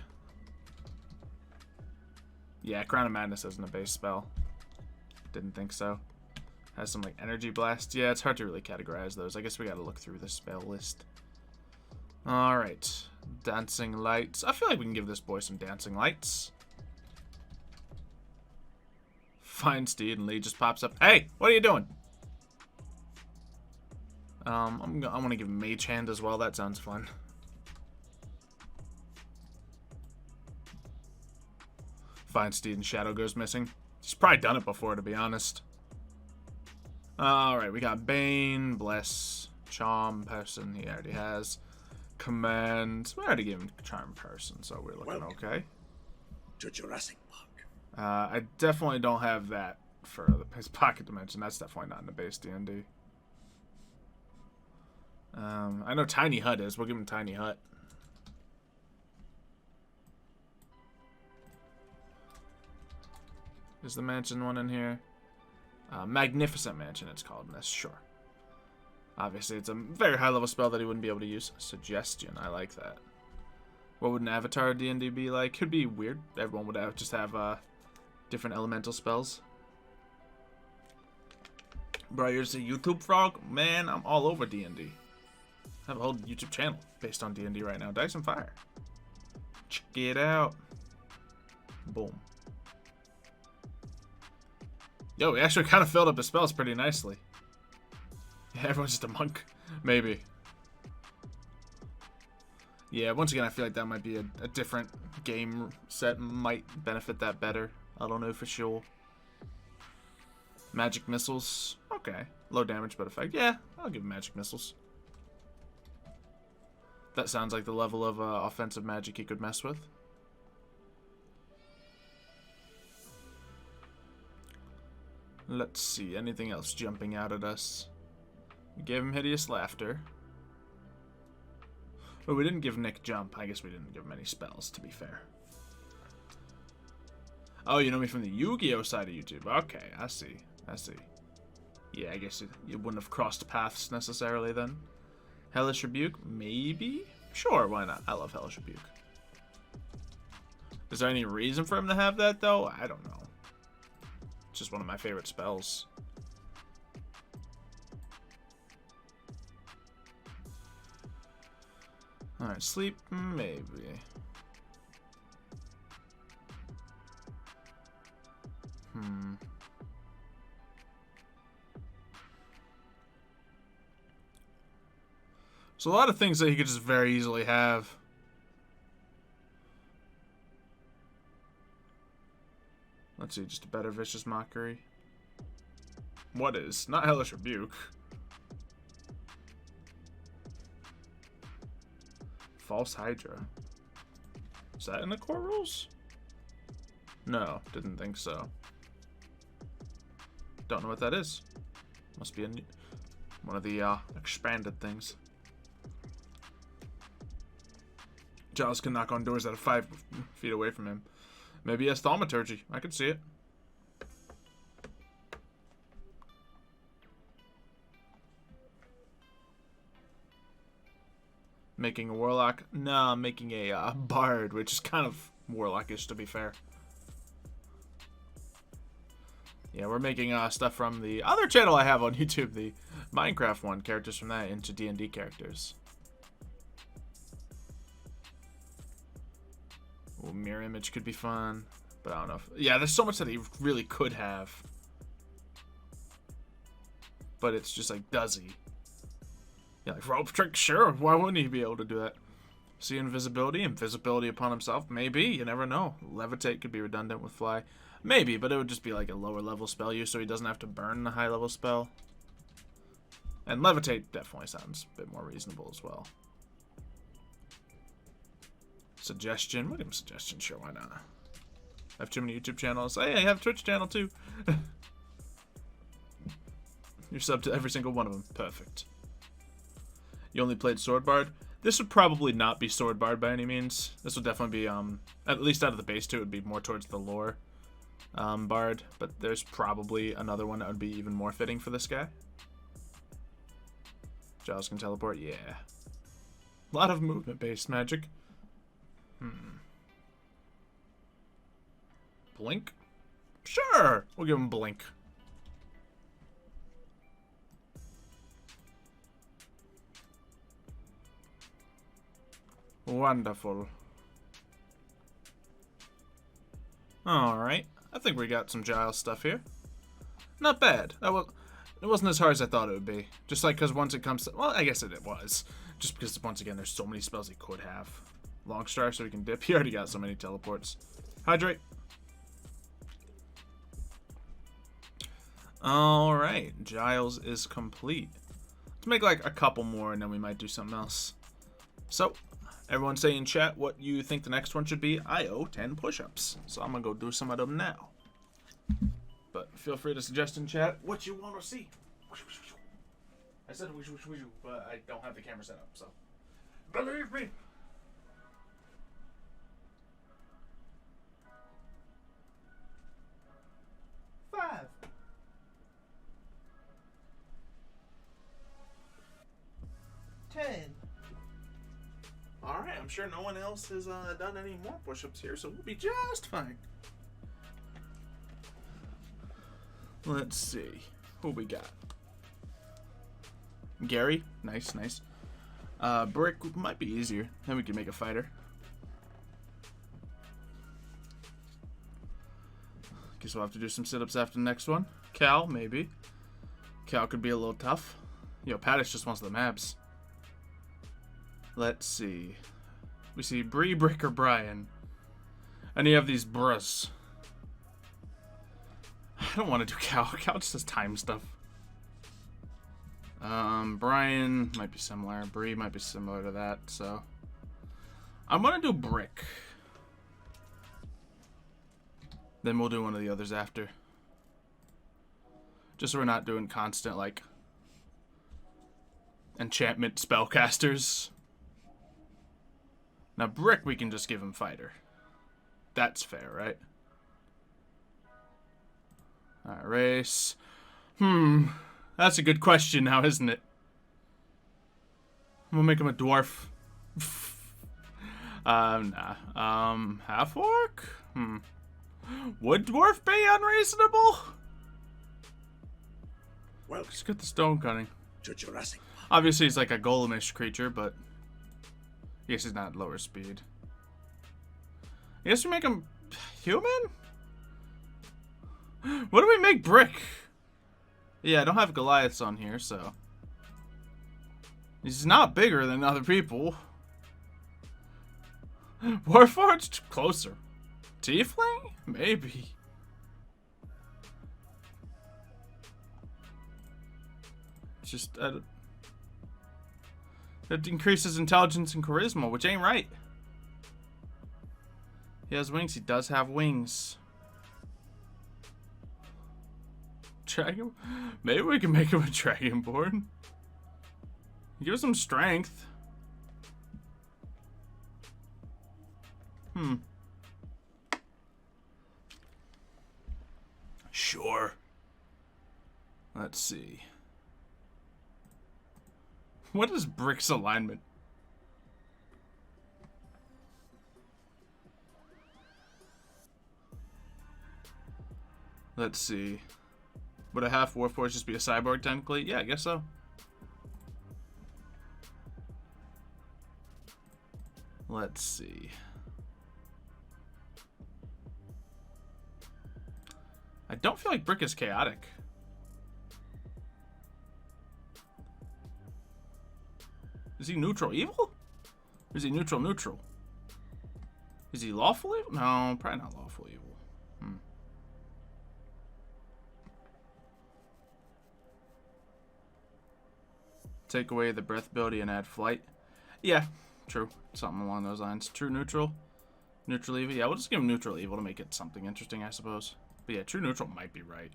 Yeah, Crown of Madness isn't a base spell. Didn't think so. Has some like energy blast. Yeah, it's hard to really categorize those. I guess we gotta look through the spell list. Alright. Dancing Lights. I feel like we can give this boy some Dancing Lights. Find Steed, and Lee just pops up. Hey, what are you doing? I want to give him Mage Hand as well. That sounds fun. Find Steed and Shadow goes missing. He's probably done it before, to be honest. Alright, we got Bane, Bless, Charm Person. He already has. Command. We already gave him Charm Person, so we're looking okay. To Jurassic Park. I definitely don't have that for his Pocket Dimension. That's definitely not in the base D&D. I know Tiny Hut is. We'll give him Tiny Hut. Is the mansion one in here? Magnificent Mansion it's called in this, sure. Obviously, it's a very high level spell that he wouldn't be able to use. Suggestion, I like that. What would an Avatar D&D be like? Could be weird. Everyone would just have different elemental spells. Bro, you're just a YouTube frog? Man, I'm all over D&D. I have a whole YouTube channel based on D&D right now. Dice and Fire. Check it out. Boom. Yo, we actually kind of filled up his spells pretty nicely. Yeah, everyone's just a monk. Maybe. Yeah, once again, I feel like that might be a different game set. Might benefit that better. I don't know for sure. Magic Missiles. Okay. Low damage, but effect. Yeah, I'll give him Magic Missiles. That sounds like the level of offensive magic he could mess with. Let's see. Anything else jumping out at us? We gave him Hideous Laughter. Oh, we didn't give Nick Jump. I guess we didn't give him any spells, to be fair. Oh, you know me from the Yu-Gi-Oh side of YouTube. Okay, I see. I see. Yeah, I guess you wouldn't have crossed paths necessarily then. Hellish Rebuke? Maybe? Sure, why not? I love Hellish Rebuke. Is there any reason for him to have that, though? I don't know. It's just one of my favorite spells. Alright, Sleep? Maybe. So a lot of things that he could just very easily have. Let's see, just a better Vicious Mockery. What is? Not Hellish Rebuke. False Hydra. Is that in the core rules? No, didn't think so. Don't know what that is. Must be one of the expanded things. Giles can knock on doors that are 5 feet away from him. Maybe he has Thaumaturgy. I could see it. Making a Warlock? Nah, making a Bard, which is kind of Warlockish, to be fair. Yeah, we're making stuff from the other channel I have on YouTube, the Minecraft one, characters from that into D&D characters. Ooh, Mirror Image could be fun, but I don't know. Yeah, there's so much that he really could have. but it's just like, does he? Yeah, like rope trick, sure. Why wouldn't he be able to do that? See invisibility, invisibility upon himself. Maybe, you never know. Levitate could be redundant with fly. Maybe, but it would just be like a lower level spell use, so he doesn't have to burn the high level spell. And levitate definitely sounds a bit more reasonable as well. Suggestion. We'll give him suggestion. Sure, why not? I have too many YouTube channels. Hey, I have a Twitch channel too. You're subbed to every single one of them. Perfect. You only played Swordbard? This would probably not be Swordbard by any means. This would definitely be, at least out of the base 2, it would be more towards the lore bard. But there's probably another one that would be even more fitting for this guy. Giles can teleport? Yeah. A lot of movement-based magic. Blink? Sure! We'll give him Blink. Wonderful. Alright. I think we got some Giles stuff here. Not bad. It wasn't as hard as I thought it would be. Just like, because once it comes to... Well, I guess it was. Just because, once again, there's so many spells he could have. Long Star so he can dip. He already got so many teleports. Hydrate. Alright. Giles is complete. Let's make like a couple more and then we might do something else. So, everyone say in chat what you think the next one should be. I owe 10 push-ups. So I'm going to go do some of them now. But feel free to suggest in chat what you want to see. I said wish, but I don't have the camera set up, so believe me. Five. 10. All right, I'm sure no one else has done any more push-ups here, so we'll be just fine. Let's see. Who we got? Gary. Nice, nice. Brick might be easier. Then we can make a fighter. Guess we'll have to do some sit-ups after the next one. Cal, maybe. Cal could be a little tough. Yo, Paddish just wants the maps. Let's see. We see Bree, Brick, or Brian. And you have these brus. I don't want to do Cal. Cal just does time stuff. Brian might be similar. Bree might be similar to that, so I'm gonna do Brick. Then we'll do one of the others after. Just so we're not doing constant, like, enchantment spellcasters. Now, Brick, we can just give him fighter. That's fair, right? Alright, race. That's a good question now, isn't it? I'm gonna make him a dwarf. Nah. Half-orc? Would dwarf be unreasonable? Well, Just get the stone cutting. to Jurassic Park. Obviously, he's like a golemish creature, but I guess he's not lower speed. I guess we make him human? What do we make Brick? Yeah, I don't have Goliaths on here, so he's not bigger than other people. Warforged? Closer. Tiefling? Maybe. It's just it increases intelligence and charisma, which ain't right. He has wings. He does have wings. Dragon? Maybe we can make him a Dragonborn. Give us some strength. Sure. Let's see. What is Brick's alignment? Let's see. Would a half Warforged just be a cyborg technically? Yeah, I guess so. Let's see. I don't feel like Brick is chaotic. Is he neutral evil? Or is he neutral neutral? Is he lawful evil? No, probably not lawful evil. Take away the breath ability and add flight. Yeah, true. Something along those lines. True neutral. Neutral evil. Yeah, we'll just give him neutral evil to make it something interesting, I suppose. But yeah, true neutral might be right.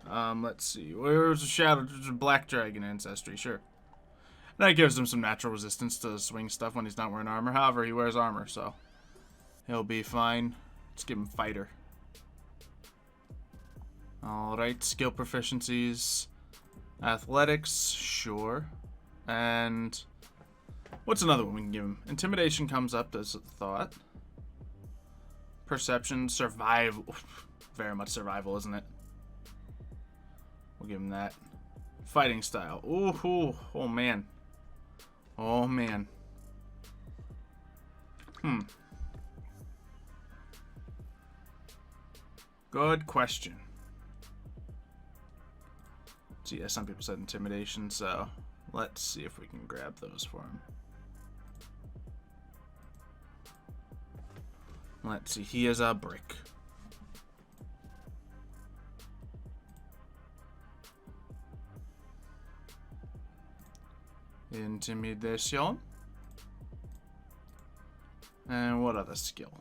Let's see. Where's the shadow? There's a black dragon ancestry, sure. And that gives him some natural resistance to swing stuff when he's not wearing armor. However, he wears armor, so he'll be fine. Let's give him fighter. Alright, skill proficiencies. Athletics, sure. And what's another one we can give him? Intimidation comes up as a thought. Perception, survival. Very much survival, isn't it? We'll give him that. Fighting style. Ooh, oh man. Oh man. Good question. So yeah, some people said intimidation, so let's see if we can grab those for him. Let's see, he is a brick. Intimidation. And what other skill?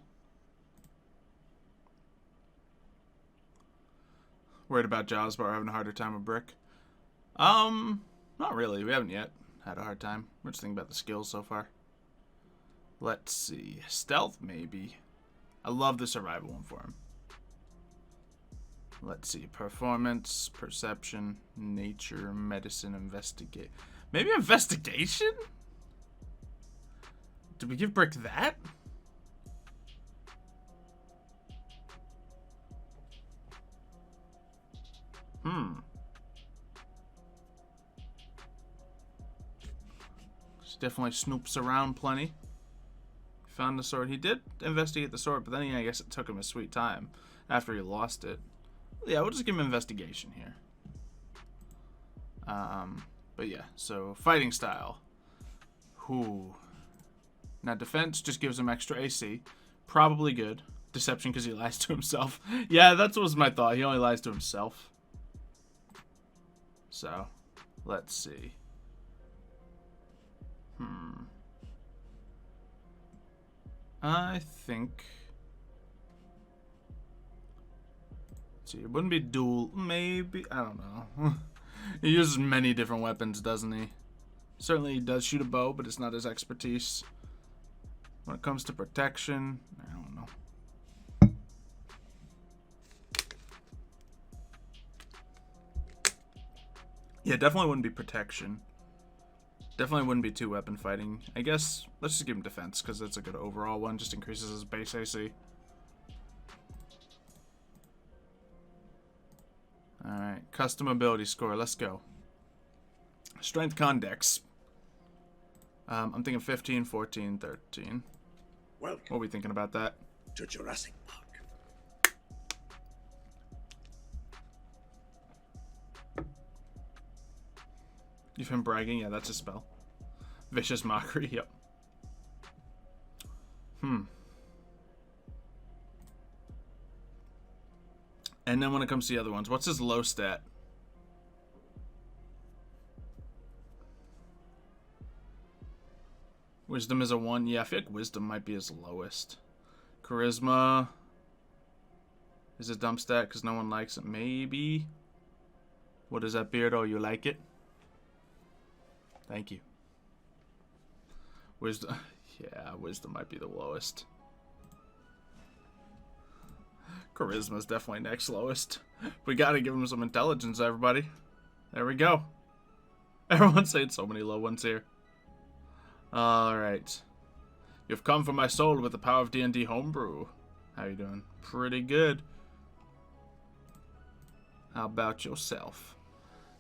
Worried about Jawsbar having a harder time with brick? Not really. We haven't yet had a hard time. We're just thinking about the skills so far. Let's see. Stealth, maybe. I love the survival one for him. Let's see. Performance, perception, nature, medicine, investigate. Maybe investigation? Did we give Brick that? She definitely snoops around plenty. Found the sword. He did investigate the sword, but then I guess it took him a sweet time after he lost it. Yeah, we'll just give him investigation here. But yeah, so fighting style. Whoo. Now defense just gives him extra AC. Probably good. Deception because he lies to himself. Yeah, that was my thought. He only lies to himself. So, let's see. I think... Let's see, it wouldn't be dual. Maybe. I don't know. He uses many different weapons, doesn't he? Certainly he does shoot a bow, but it's not his expertise. When it comes to protection, I don't know. Yeah, definitely wouldn't be protection. Definitely wouldn't be two weapon fighting. I guess let's just give him defense because it's a good overall one. Just increases his base AC. Alright, custom ability score. Let's go. Strength con dex. I'm thinking 15, 14, 13. Welcome What are we thinking about that? to Jurassic Park. You've been bragging? Yeah, that's a spell. Vicious mockery, yep. And then when it comes to the other ones, what's his low stat? Wisdom is a 1. Yeah, I feel like wisdom might be his lowest. Charisma is a dump stat because no one likes it. Maybe. What is that, Beardo? You like it? Thank you. Wisdom. Yeah, wisdom might be the lowest. Charisma's definitely next lowest. We gotta give him some intelligence, everybody. There we go. Everyone's saying so many low ones here. Alright. You've come for my soul with the power of D&D homebrew. How you doing? Pretty good. How about yourself?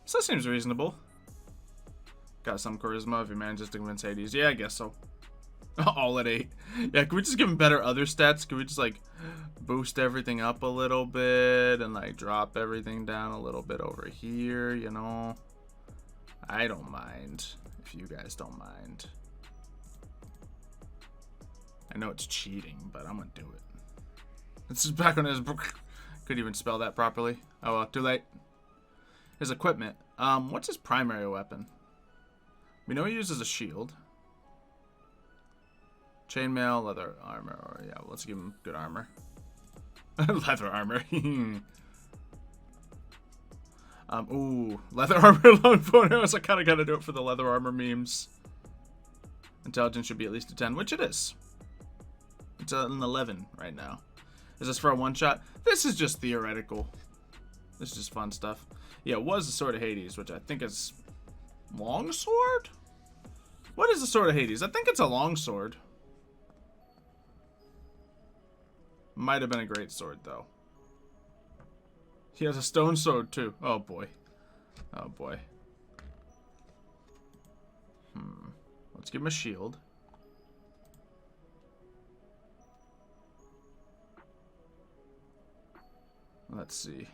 So that seems reasonable. Got some charisma if he manages to convince Hades. Yeah, I guess so. All at 8. Yeah, can we just give him better other stats? Can we just, like, boost everything up a little bit and, like, drop everything down a little bit over here, you know? I don't mind. If you guys don't mind. I know it's cheating, but I'm gonna do it. This is back on his book. Couldn't even spell that properly. Oh well, too late. His equipment. What's his primary weapon? We know he uses a shield. Chainmail, leather armor, or yeah, let's give him good armor. Leather armor. Ooh, leather armor long photos. I kind of gotta do it for the leather armor memes. Intelligence should be at least a 10, which it is. It's an 11 right now. Is this for a one-shot? This is just theoretical. This is just fun stuff. Yeah, it was the Sword of Hades, which I think is longsword? What is the Sword of Hades? I think it's a longsword. Might have been a great sword, though. He has a stone sword, too. Oh, boy. Oh, boy. Let's give him a shield. Let's see.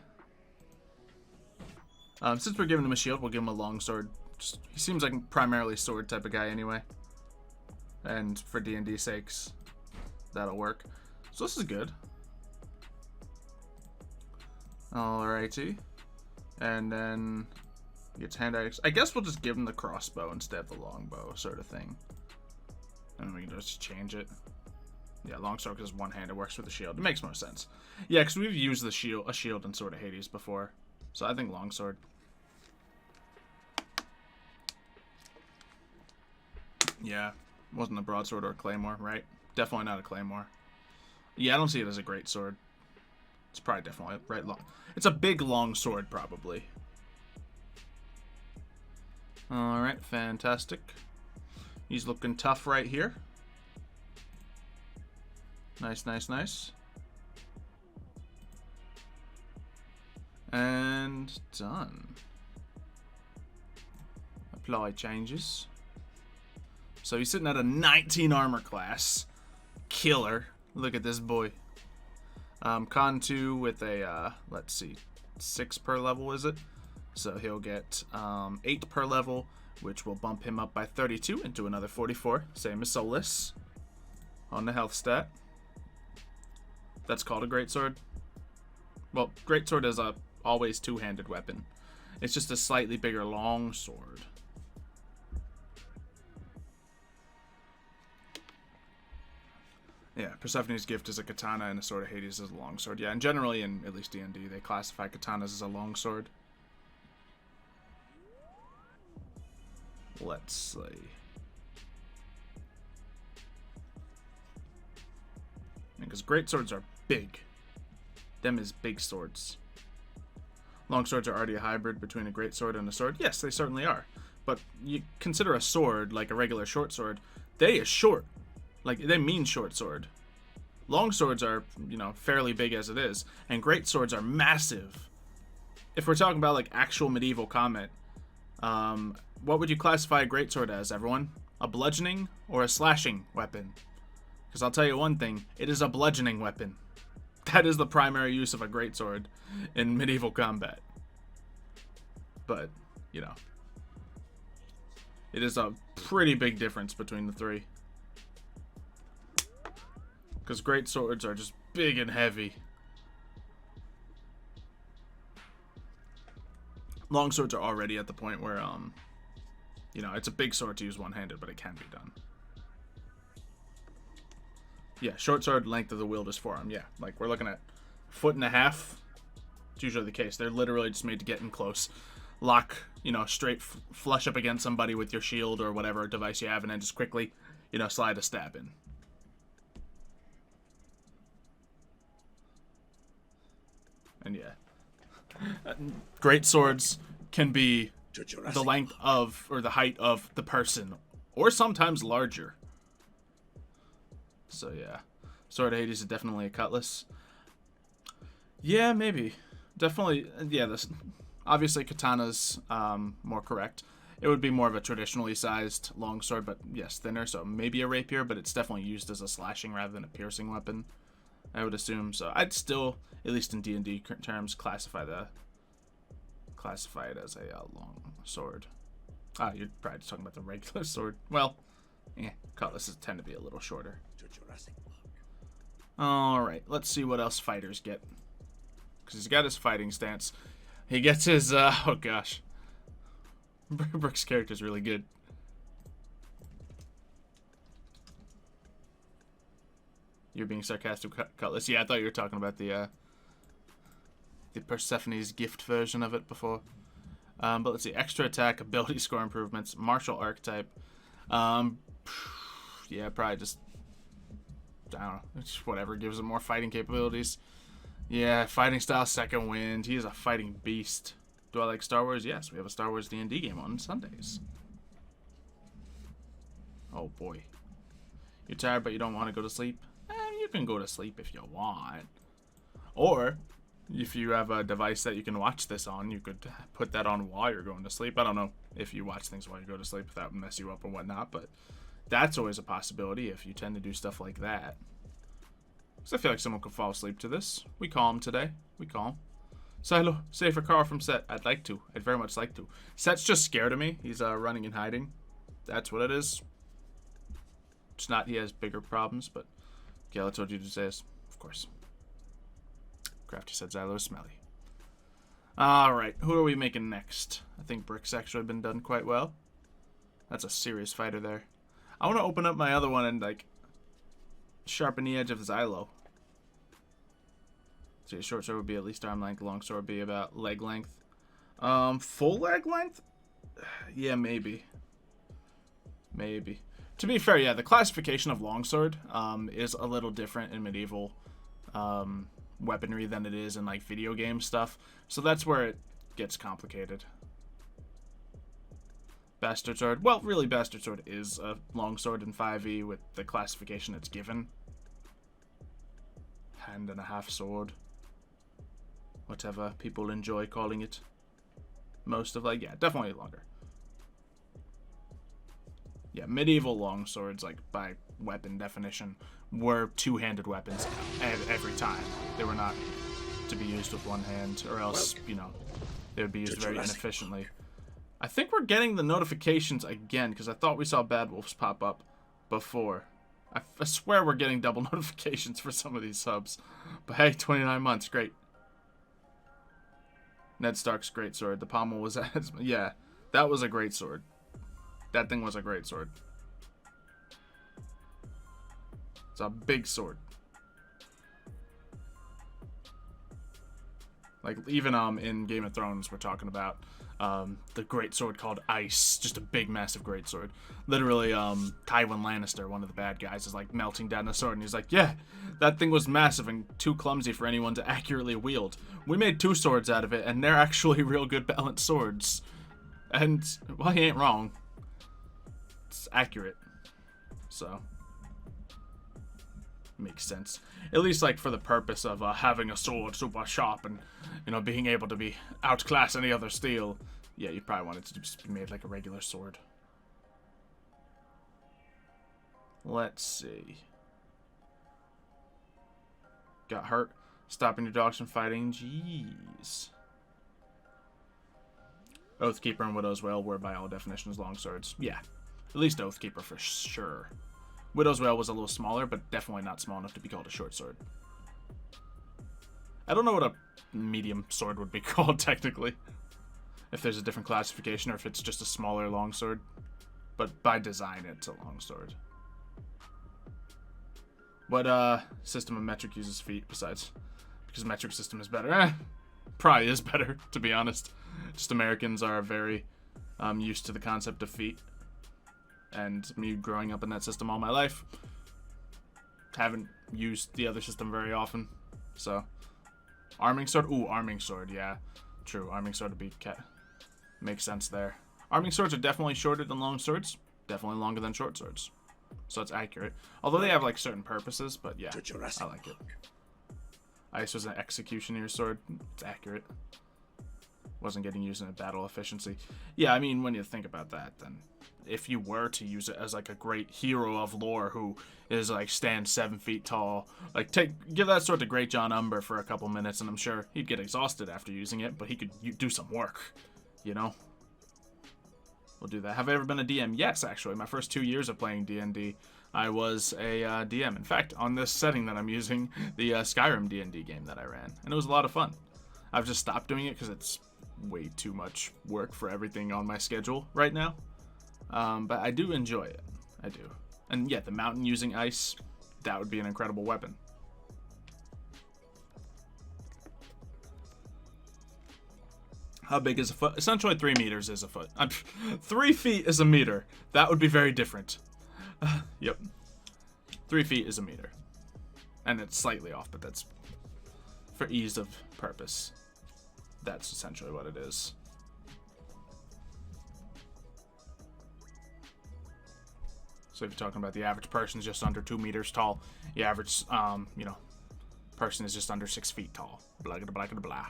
Since we're giving him a shield, we'll give him a longsword. He seems like a primarily sword type of guy anyway. And for D&D sakes, that'll work. So this is good. Alrighty. And then he gets hand axe. I guess we'll just give him the crossbow instead of the longbow sort of thing. And we can just change it. Yeah, longsword because one-handed works with the shield. It makes more sense. Yeah, because we've used a shield in Sword of Hades before. So I think longsword. Yeah, wasn't a broadsword or a claymore, right? Definitely not a claymore. Yeah, I don't see it as a great sword. It's probably definitely right long. It's a big long sword, probably. All right, fantastic. He's looking tough right here. Nice, nice, nice. And done. Apply changes. So he's sitting at a 19 armor class. Killer. Look at this boy. Con 2 with a, let's see, 6 per level, is it? So he'll get 8 per level, which will bump him up by 32 into another 44. Same as Solus on the health stat. That's called a greatsword. Well, greatsword is a always two-handed weapon. It's just a slightly bigger long sword. Yeah, Persephone's gift is a katana and a Sword of Hades is a longsword. Yeah, and generally in at least D&D, they classify katanas as a longsword. Let's see. Because greatswords are big. Them is big swords. Longswords are already a hybrid between a greatsword and a sword. Yes, they certainly are. But you consider a sword like a regular short sword. They is short. Like, they mean short sword. Long swords are, you know, fairly big as it is. And great swords are massive. If we're talking about, like, actual medieval combat, what would you classify a greatsword as, everyone? A bludgeoning or a slashing weapon? Because I'll tell you one thing, it is a bludgeoning weapon. That is the primary use of a greatsword in medieval combat. But, you know, it is a pretty big difference between the three. Because great swords are just big and heavy. Long swords are already at the point where, you know, it's a big sword to use one-handed, but it can be done. Yeah, short sword, length of the wield is forearm. Yeah, like we're looking at 1.5 feet. It's usually the case. They're literally just made to get in close. Lock, you know, straight flush up against somebody with your shield or whatever device you have, and then just quickly, you know, slide a stab in. And yeah, great swords can be the length of, or the height of the person, or sometimes larger. So yeah, Sword of Hades is definitely a cutlass. Yeah, maybe. Definitely, yeah, this, obviously katana's more correct. It would be more of a traditionally sized longsword, but yes, thinner, so maybe a rapier, but it's definitely used as a slashing rather than a piercing weapon, I would assume. So I'd still, at least in D&D terms, classify it as a long sword. Ah, you're probably just talking about the regular sword. Well, cutlasses tend to be a little shorter. To Jurassic Park. Alright, let's see what else fighters get. Because he's got his fighting stance. He gets his, oh gosh. Brick's character's really good. You're being sarcastic, Cutlass. Yeah, I thought you were talking about the Persephone's gift version of it before. But let's see. Extra attack, ability score improvements, martial archetype. Yeah, probably just, I don't know, it's whatever gives him more fighting capabilities. Yeah, fighting style, second wind. He is a fighting beast. Do I like Star Wars? Yes, we have a Star Wars D&D game on Sundays. Oh boy. You're tired but you don't want to go to sleep? You can go to sleep if you want. Or, if you have a device that you can watch this on, you could put that on while you're going to sleep. I don't know if you watch things while you go to sleep if that would mess you up or whatnot, but that's always a possibility if you tend to do stuff like that. So I feel like someone could fall asleep to this. We call him today. We call him. Xylo, save a car from Set. I'd like to. I'd very much like to. Set's just scared of me. He's running and hiding. That's what it is. It's not he has bigger problems, but Gala told you to say this. Of course. Crafty said Xylo is smelly. Alright, who are we making next? I think Brick's actually been done quite well. That's a serious fighter there. I want to open up my other one and, like, sharpen the edge of Xylo. So a short sword would be at least arm length, long sword would be about leg length. Full leg length? Yeah, maybe. Maybe. To be fair, yeah, the classification of longsword is a little different in medieval weaponry than it is in, like, video game stuff. So that's where it gets complicated. Bastard sword. Well, really, Bastard sword is a longsword in 5e with the classification it's given. Hand and a half sword. Whatever people enjoy calling it. Most of, like, yeah, definitely longer. Yeah, medieval longswords, like, by weapon definition, were two-handed weapons every time. They were not to be used with one hand, or else, you know, they would be used very inefficiently. I think we're getting the notifications again, because I thought we saw Bad Wolves pop up before. I swear we're getting double notifications for some of these subs. But hey, 29 months, great. Ned Stark's great sword. The pommel was, yeah, that was a great sword. That thing was a great sword. It's a big sword. Like, even in Game of Thrones, we're talking about the great sword called Ice. Just a big, massive great sword. Literally, Tywin Lannister, one of the bad guys, is, like, melting down the sword. And he's like, yeah, that thing was massive and too clumsy for anyone to accurately wield. We made two swords out of it, and they're actually real good balanced swords. And, well, he ain't wrong. It's accurate. So, makes sense. At least, like, for the purpose of having a sword super sharp and, you know, being able to be outclass any other steel. Yeah, you probably want it to just be made like a regular sword. Let's see. Got hurt. Stopping your dogs from fighting. Jeez. Oathkeeper and Widow's Wail were by all definitions longswords. Yeah. At least Oathkeeper for sure. Widow's Wail was a little smaller, but definitely not small enough to be called a short sword. I don't know what a medium sword would be called, technically. If there's a different classification, or if it's just a smaller longsword. But by design, it's a longsword. What system of metric uses feet besides? Because metric system is better. Probably is better, to be honest. Just Americans are very used to the concept of feet. And me growing up in that system all my life, haven't used the other system very often. So, arming sword? Ooh, arming sword, yeah. True, arming sword would be makes sense there. Arming swords are definitely shorter than long swords. Definitely longer than short swords. So it's accurate. Although they have, like, certain purposes, but yeah, I like it. Ice was an executioner's sword. It's accurate. Wasn't getting used in a battle efficiency. Yeah, I mean, when you think about that, then if you were to use it as, like, a great hero of lore who is, like, stands 7 feet tall, like, give that sword to Great John Umber for a couple minutes, and I'm sure he'd get exhausted after using it, but he could do some work, you know? we'll do that. Have I ever been a DM? Yes, actually. My first 2 years of playing D&D, I was a DM. In fact, on this setting that I'm using, the Skyrim D&D game that I ran. And it was a lot of fun. I've just stopped doing it because it's way too much work for everything on my schedule right now. But I do enjoy it. I do. And yeah, the mountain using ice, that would be an incredible weapon. How big is a foot? Essentially 3 meters is a foot. 3 feet is a meter. That would be very different. Yep. 3 feet is a meter. And it's slightly off, but that's for ease of purpose. That's essentially what it is. So if you're talking about the average person is just under 2 meters tall, the average, person is just under 6 feet tall. Blah, blah, blah, blah, blah.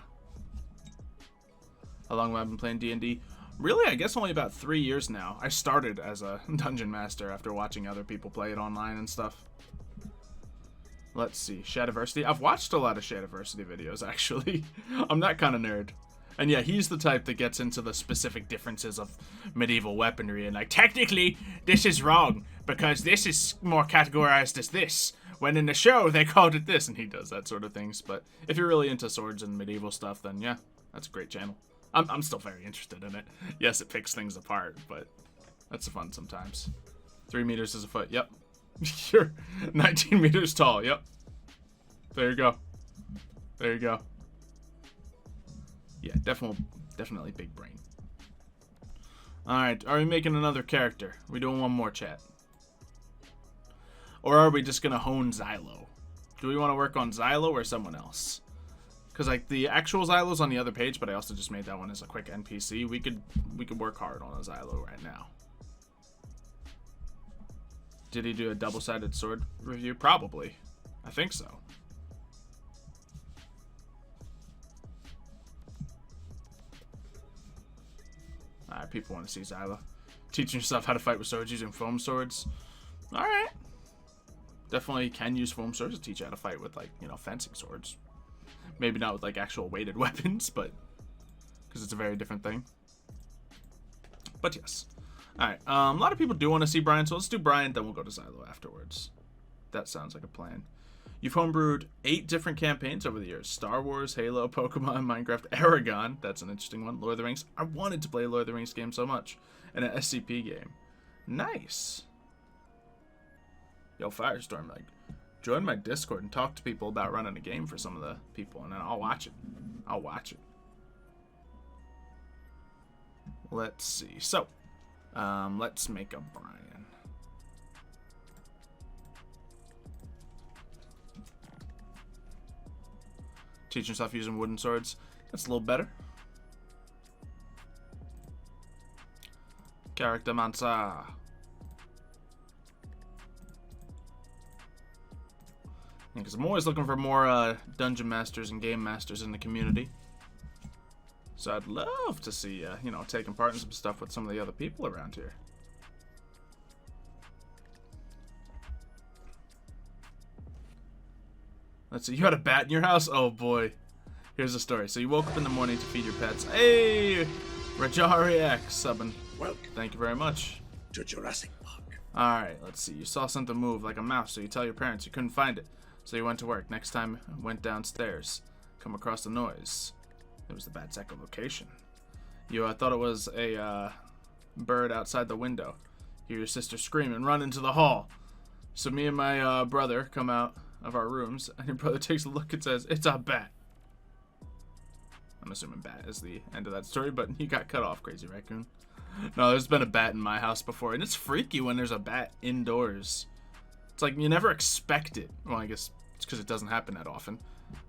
How long have I been playing D&D? Really, I guess only about 3 years now. I started as a dungeon master after watching other people play it online and stuff. Let's see, Shadiversity. I've watched a lot of Shadiversity videos, actually. I'm that kind of nerd. And yeah, he's the type that gets into the specific differences of medieval weaponry and like, technically, this is wrong, because this is more categorized as this, when in the show they called it this, and he does that sort of things. But if you're really into swords and medieval stuff, then yeah, that's a great channel. I'm still very interested in it. Yes, it picks things apart, but that's fun sometimes. 3 meters is a foot, yep. You're 19 meters tall, yep. There you go. There you go. Yeah, definitely big brain. Alright, are we making another character? Are we doing one more, chat? Or are we just gonna hone Xylo? Do we want to work on Xylo or someone else? Because like the actual Xylo's on the other page, but I also just made that one as a quick NPC. We could work hard on a Xylo right now. Did he do a double-sided sword review? Probably. I think so. Alright, people want to see Xylo. Teaching yourself how to fight with swords using foam swords. Alright. Definitely can use foam swords to teach you how to fight with, like, fencing swords. Maybe not with, like, actual weighted weapons, but... because it's a very different thing. But yes. Alright, a lot of people do want to see Brian, so let's do Brian, then we'll go to Xylo afterwards. That sounds like a plan. You've homebrewed 8 different campaigns over the years. Star Wars, Halo, Pokemon, Minecraft, Aragon. That's an interesting one. Lord of the Rings. I wanted to play a Lord of the Rings game so much. And an SCP game. Nice. Yo, Firestorm, like, join my Discord and talk to people about running a game for some of the people, and then I'll watch it. I'll watch it. Let's see. So, let's make a Brian. Teach yourself using wooden swords. That's a little better. Character Mansa. Because I'm always looking for more dungeon masters and game masters in the community. So I'd love to see, taking part in some stuff with some of the other people around here. Let's see, you had a bat in your house? Oh boy. Here's the story. So you woke up in the morning to feed your pets. Hey! Rajariak subbing. Welcome Thank you very much. to Jurassic Park. Alright, let's see. You saw something move like a mouse, so you tell your parents you couldn't find it. So you went to work. Next time, went downstairs. Come across the noise. It was the bat's echolocation. You thought it was a bird outside the window. Hear your sister scream and run into the hall. So me and my brother come out of our rooms, and your brother takes a look and says, "It's a bat." I'm assuming bat is the end of that story, but he got cut off, Crazy Raccoon. No, there's been a bat in my house before, and it's freaky when there's a bat indoors. It's like you never expect it. Well, I guess it's because it doesn't happen that often,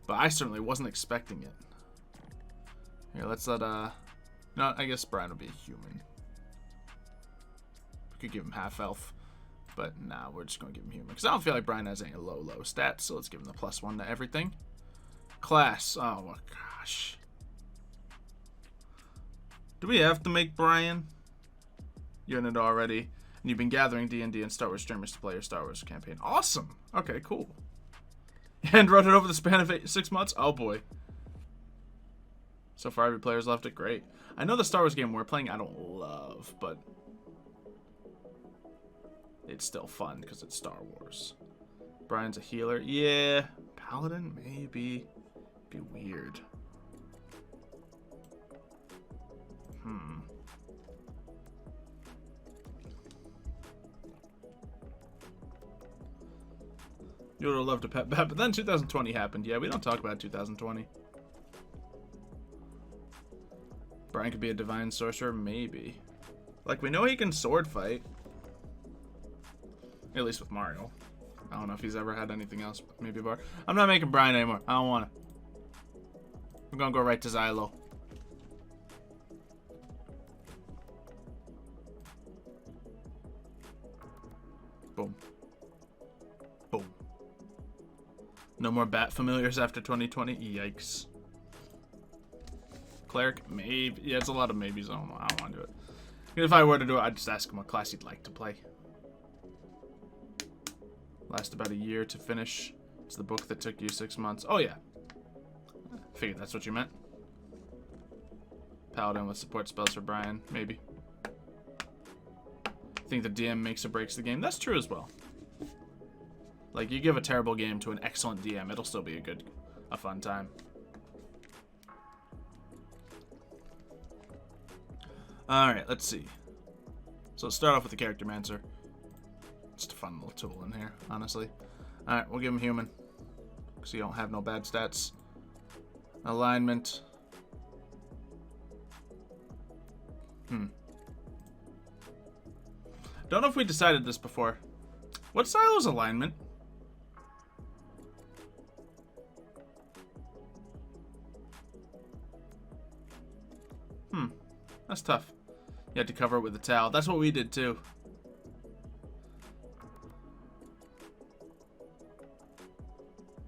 but I certainly wasn't expecting it. Here, let's let, no, I guess Brian will be a human. We could give him half elf, but nah, we're just going to give him human, because I don't feel like Brian has any low stats, so let's give him the +1 to everything. Class, oh my gosh. Do we have to make Brian? You're in it already, and you've been gathering D&D and Star Wars streamers to play your Star Wars campaign. Awesome! Okay, cool. And wrote it over the span of 6 months? Oh boy. So far, every player's left it great. I know the Star Wars game we're playing I don't love, but it's still fun because it's Star Wars. Brian's a healer. Yeah. Paladin? Maybe. Be weird. You would have loved to pet that, but then 2020 happened. Yeah, we don't talk about 2020. Brian could be a divine sorcerer, maybe. Like, we know he can sword fight. At least with Mario. I don't know if he's ever had anything else. Maybe a bar. I'm not making Brian anymore. I don't want to. I'm gonna go right to Xylo. Boom. Boom. No more bat familiars after 2020. Yikes. Cleric? Maybe. Yeah, it's a lot of maybes. I don't know. I don't want to do it. If I were to do it, I'd just ask him what class he'd like to play. Last about a year to finish. It's the book that took you 6 months. Oh, yeah. Figured that's what you meant. Paladin with support spells for Brian. Maybe. Think the DM makes or breaks the game. That's true as well. Like, you give a terrible game to an excellent DM, it'll still be a fun time. Alright, let's see. So let's start off with the Character Mancer. Just a fun little tool in here, honestly. Alright, we'll give him human. Because you don't have no bad stats. Alignment. Don't know if we decided this before. What's Xylo's alignment? That's tough. You had to cover it with a towel. That's what we did too.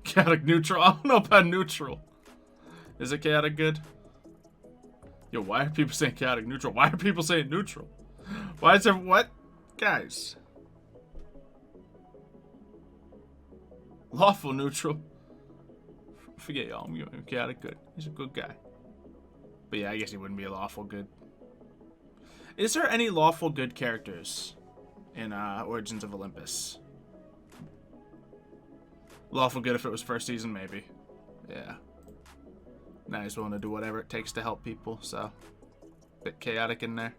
Chaotic neutral. I don't know about neutral. Is it chaotic good? Yo, why are people saying chaotic neutral? Why are people saying neutral? Why is there what? Guys. Lawful neutral. Forget y'all. I'm giving him chaotic good. He's a good guy. But yeah, I guess he wouldn't be a lawful good. Is there any lawful good characters in Origins of Olympus? Lawful good if it was first season, maybe. Yeah. Now he's willing to do whatever it takes to help people, so. Bit chaotic in there.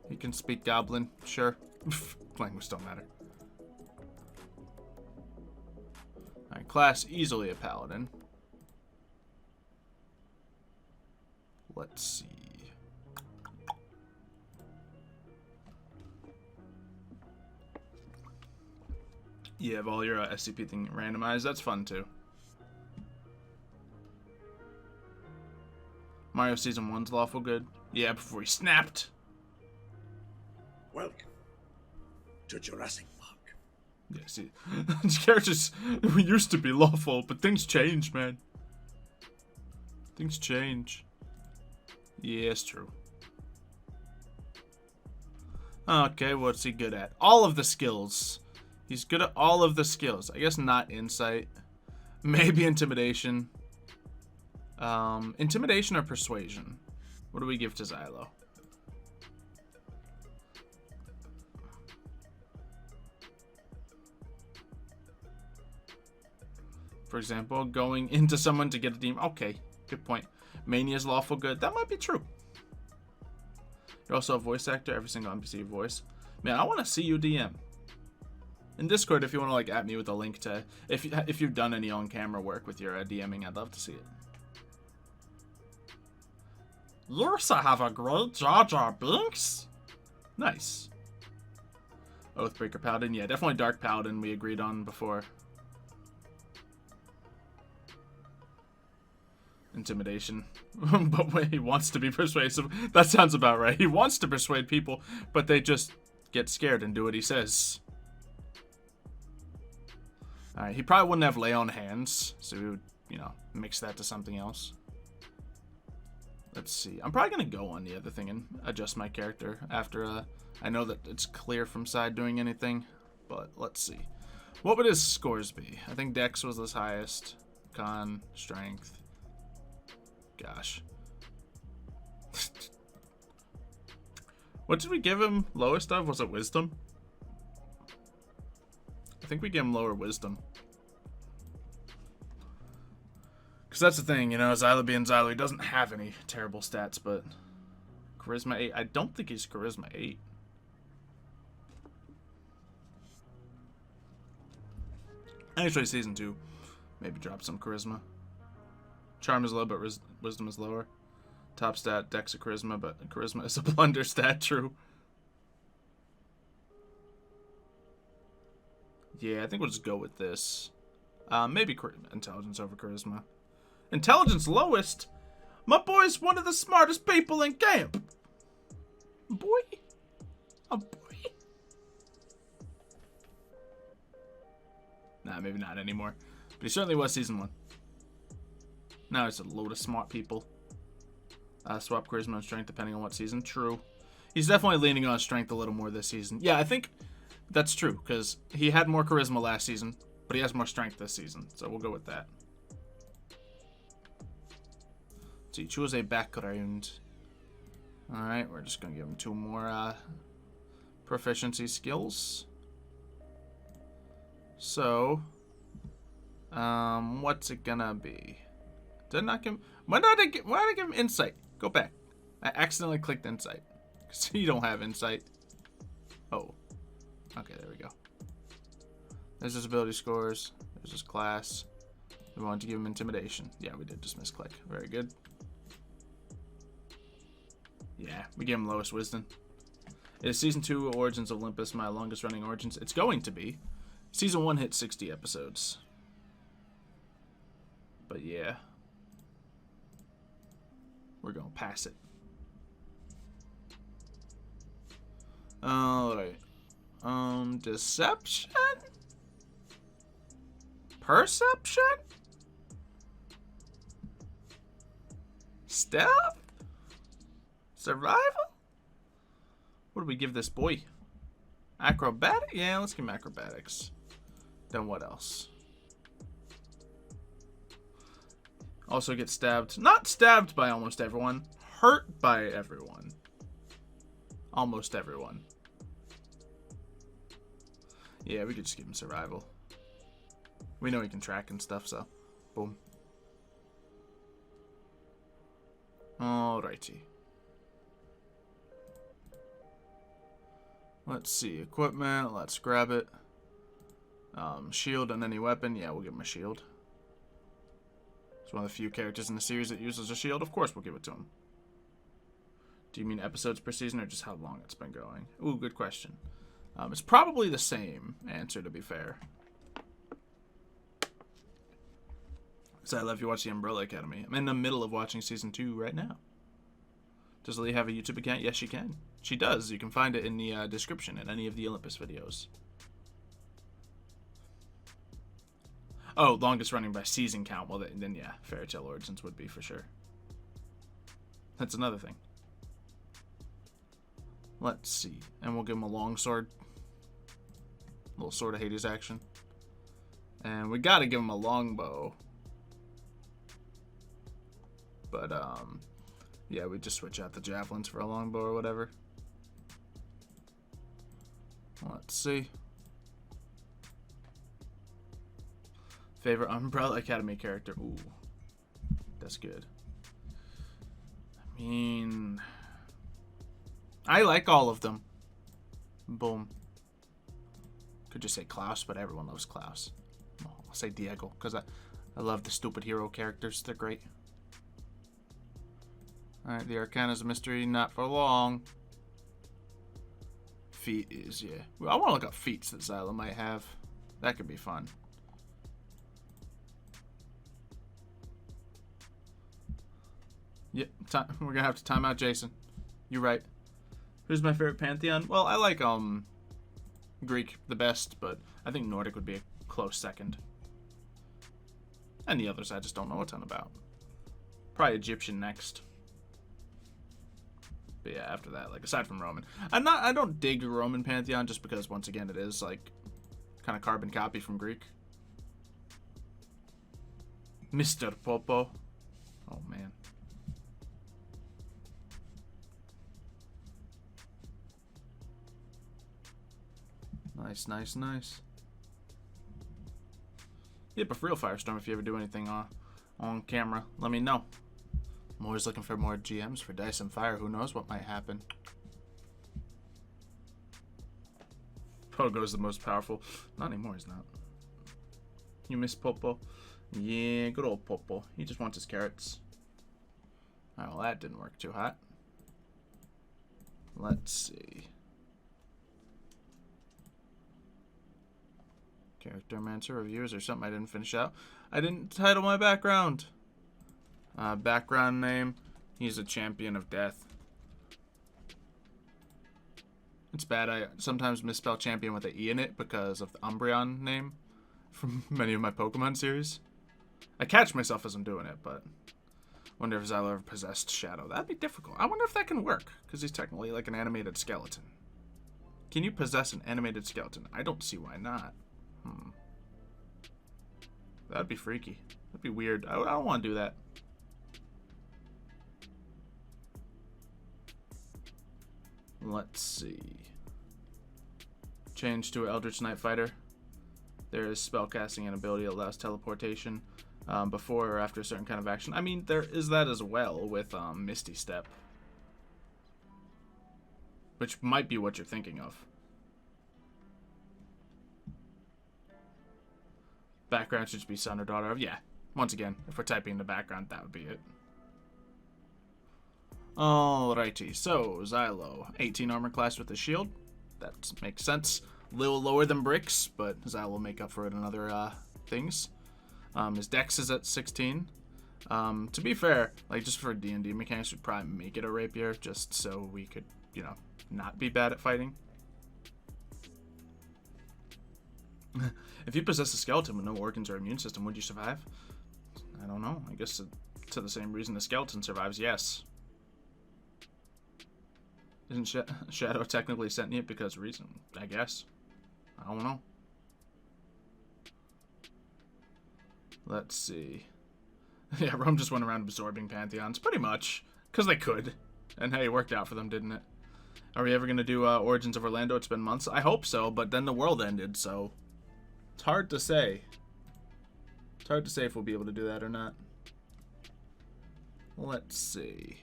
He can speak Goblin, sure. Language don't matter. Alright, class easily a Paladin. Let's see. You have all your SCP thing randomized. That's fun too. Mario Season 1's lawful good. Yeah, before he snapped. Welcome to Jurassic Park. Yeah, see. These characters used to be lawful, but things change, man. Things change. Yeah, it's true. Okay, what's he good at? All of the skills. He's good at all of the skills. I guess not insight. Maybe intimidation. Intimidation or persuasion? What do we give to Xylo? For example, going into someone to get a demon. Okay, good point. Mania's lawful good. That might be true. You're also a voice actor. Every single NPC voice. Man, I want to see you DM. In Discord, if you want to like at me with a link to if you've done any on-camera work with your DMing, I'd love to see it. Yes, I have a great Jar Jar Binks. Nice. Oathbreaker Paladin, yeah, definitely Dark Paladin. We agreed on before. Intimidation, but wait, he wants to be persuasive. That sounds about right. He wants to persuade people, but they just get scared and do what he says. Alright, he probably wouldn't have lay on hands, so we would, you know, mix that to something else. Let's see. I'm probably going to go on the other thing and adjust my character after I know that it's clear from side doing anything, but let's see. What would his scores be? I think Dex was his highest. Con, Strength. gosh. What did we give him lowest of? Was it wisdom? I think we gave him lower wisdom. Because that's the thing, you know, Xylo being Xylo, he doesn't have any terrible stats, but Charisma 8. I don't think he's Charisma 8. Actually, Season 2. Maybe drop some Charisma. Charm is low, but Wisdom is lower. Top stat, Dex of Charisma, but Charisma is a blunder stat, true. Yeah, I think we'll just go with this. Maybe Intelligence over Charisma. Intelligence lowest? My boy's one of the smartest people in camp. Boy? A boy? Nah, maybe not anymore. But he certainly was Season 1. Now it's a load of smart people. Swap Charisma and Strength depending on what season. True. He's definitely leaning on Strength a little more this season. Yeah, I think that's true, because he had more Charisma last season, but he has more Strength this season. So we'll go with that. So you choose a background. Alright, we're just going to give him 2 more proficiency skills. So, what's it gonna be? Did I not give him... Why did I give him Insight? Go back. I accidentally clicked Insight. Because you don't have Insight. Oh. Okay, there we go. There's his ability scores. There's his class. We wanted to give him Intimidation. Yeah, we did just misclick. Very good. Yeah, we gave him lowest Wisdom. It is Season 2 Origins of Olympus, my longest running Origins. It's going to be. Season 1 hit 60 episodes. But yeah. We're going to pass it. Alright. Deception? Perception? Stealth? Survival? What do we give this boy? Acrobatic? Yeah, let's give him acrobatics. Then what else? Also get stabbed. Not stabbed by almost everyone. Hurt by everyone. Almost everyone. Yeah, we could just give him survival. We know he can track and stuff, so boom. Alrighty. Let's see. Equipment. Let's grab it. Shield and any weapon. Yeah, we'll give him a shield. He's one of the few characters in the series that uses a shield. Of course we'll give it to him. Do you mean episodes per season or just how long it's been going? Ooh, good question. It's probably the same answer, to be fair. So I love you watch the Umbrella Academy. I'm in the middle of watching Season 2 right now. Does Lee have a YouTube account? Yes, she can. She does. You can find it in the description in any of the Olympus videos. Oh, longest running by season count. Well, then yeah, Fairy Tail Origins would be for sure. That's another thing. Let's see. And we'll give him a longsword. Little Sword of Hades action. And we gotta give him a longbow. But, yeah, we just switch out the javelins for a longbow or whatever. Let's see. Favorite Umbrella Academy character. Ooh. That's good. I mean... I like all of them. Boom. Could just say Klaus, but everyone loves Klaus. I'll say Diego, because I love the stupid hero characters. They're great. Alright, the Arcana's a mystery. Not for long. Feat is, yeah. Well, I want to look up feats that Xylo might have. That could be fun. Yep, we're gonna have to time out Jason. You're right. Who's my favorite pantheon? Well, I like Greek the best, but I think Nordic would be a close second. And the others I just don't know a ton about. Probably Egyptian next. But yeah, after that, like aside from Roman, I don't dig Roman pantheon just because once again it is like kind of carbon copy from Greek. Mr. Popo. Oh man. Nice, nice, nice. Yep, a for real Firestorm, if you ever do anything on camera, let me know. I'm always looking for more GMs for Dice and Fire. Who knows what might happen. Pogo's the most powerful. Not anymore, he's not. You miss Popo? Yeah, good old Popo. He just wants his carrots. Oh, well, that didn't work too hot. Let's see. Charactermancer reviews or something I didn't finish out. I didn't title my background. Background name. He's a champion of death. It's bad. I sometimes misspell champion with an E in it because of the Umbreon name from many of my Pokemon series. I catch myself as I'm doing it, but wonder if Xylo ever possessed Shadow. That'd be difficult. I wonder if that can work, because he's technically like an animated skeleton. Can you possess an animated skeleton? I don't see why not. That'd be freaky. That'd be weird. I don't want to do that. Let's see. Change to an Eldritch Knight Fighter. There is spellcasting and ability that allows teleportation before or after a certain kind of action. I mean, there is that as well with Misty Step. Which might be what you're thinking of. Background should be son or daughter of. Yeah, once again, if we're typing in the background, that would be it. Alrighty, so Xylo, 18 armor class with a shield. That makes sense. A little lower than Bricks, but Xylo will make up for it in other things. His dex is at 16. To be fair, like just for D&D mechanics, we'd probably make it a rapier just so we could, you know, not be bad at fighting. If you possess a skeleton with no organs or immune system, would you survive? I don't know. I guess to the same reason the skeleton survives, yes. Isn't Shadow technically sentient because reason? I guess. I don't know. Let's see. Yeah, Rome just went around absorbing pantheons, pretty much. Because they could. And hey, it worked out for them, didn't it? Are we ever going to do Origins of Orlando? It's been months. I hope so, but then the world ended, so... It's hard to say. It's hard to say if we'll be able to do that or not. Let's see.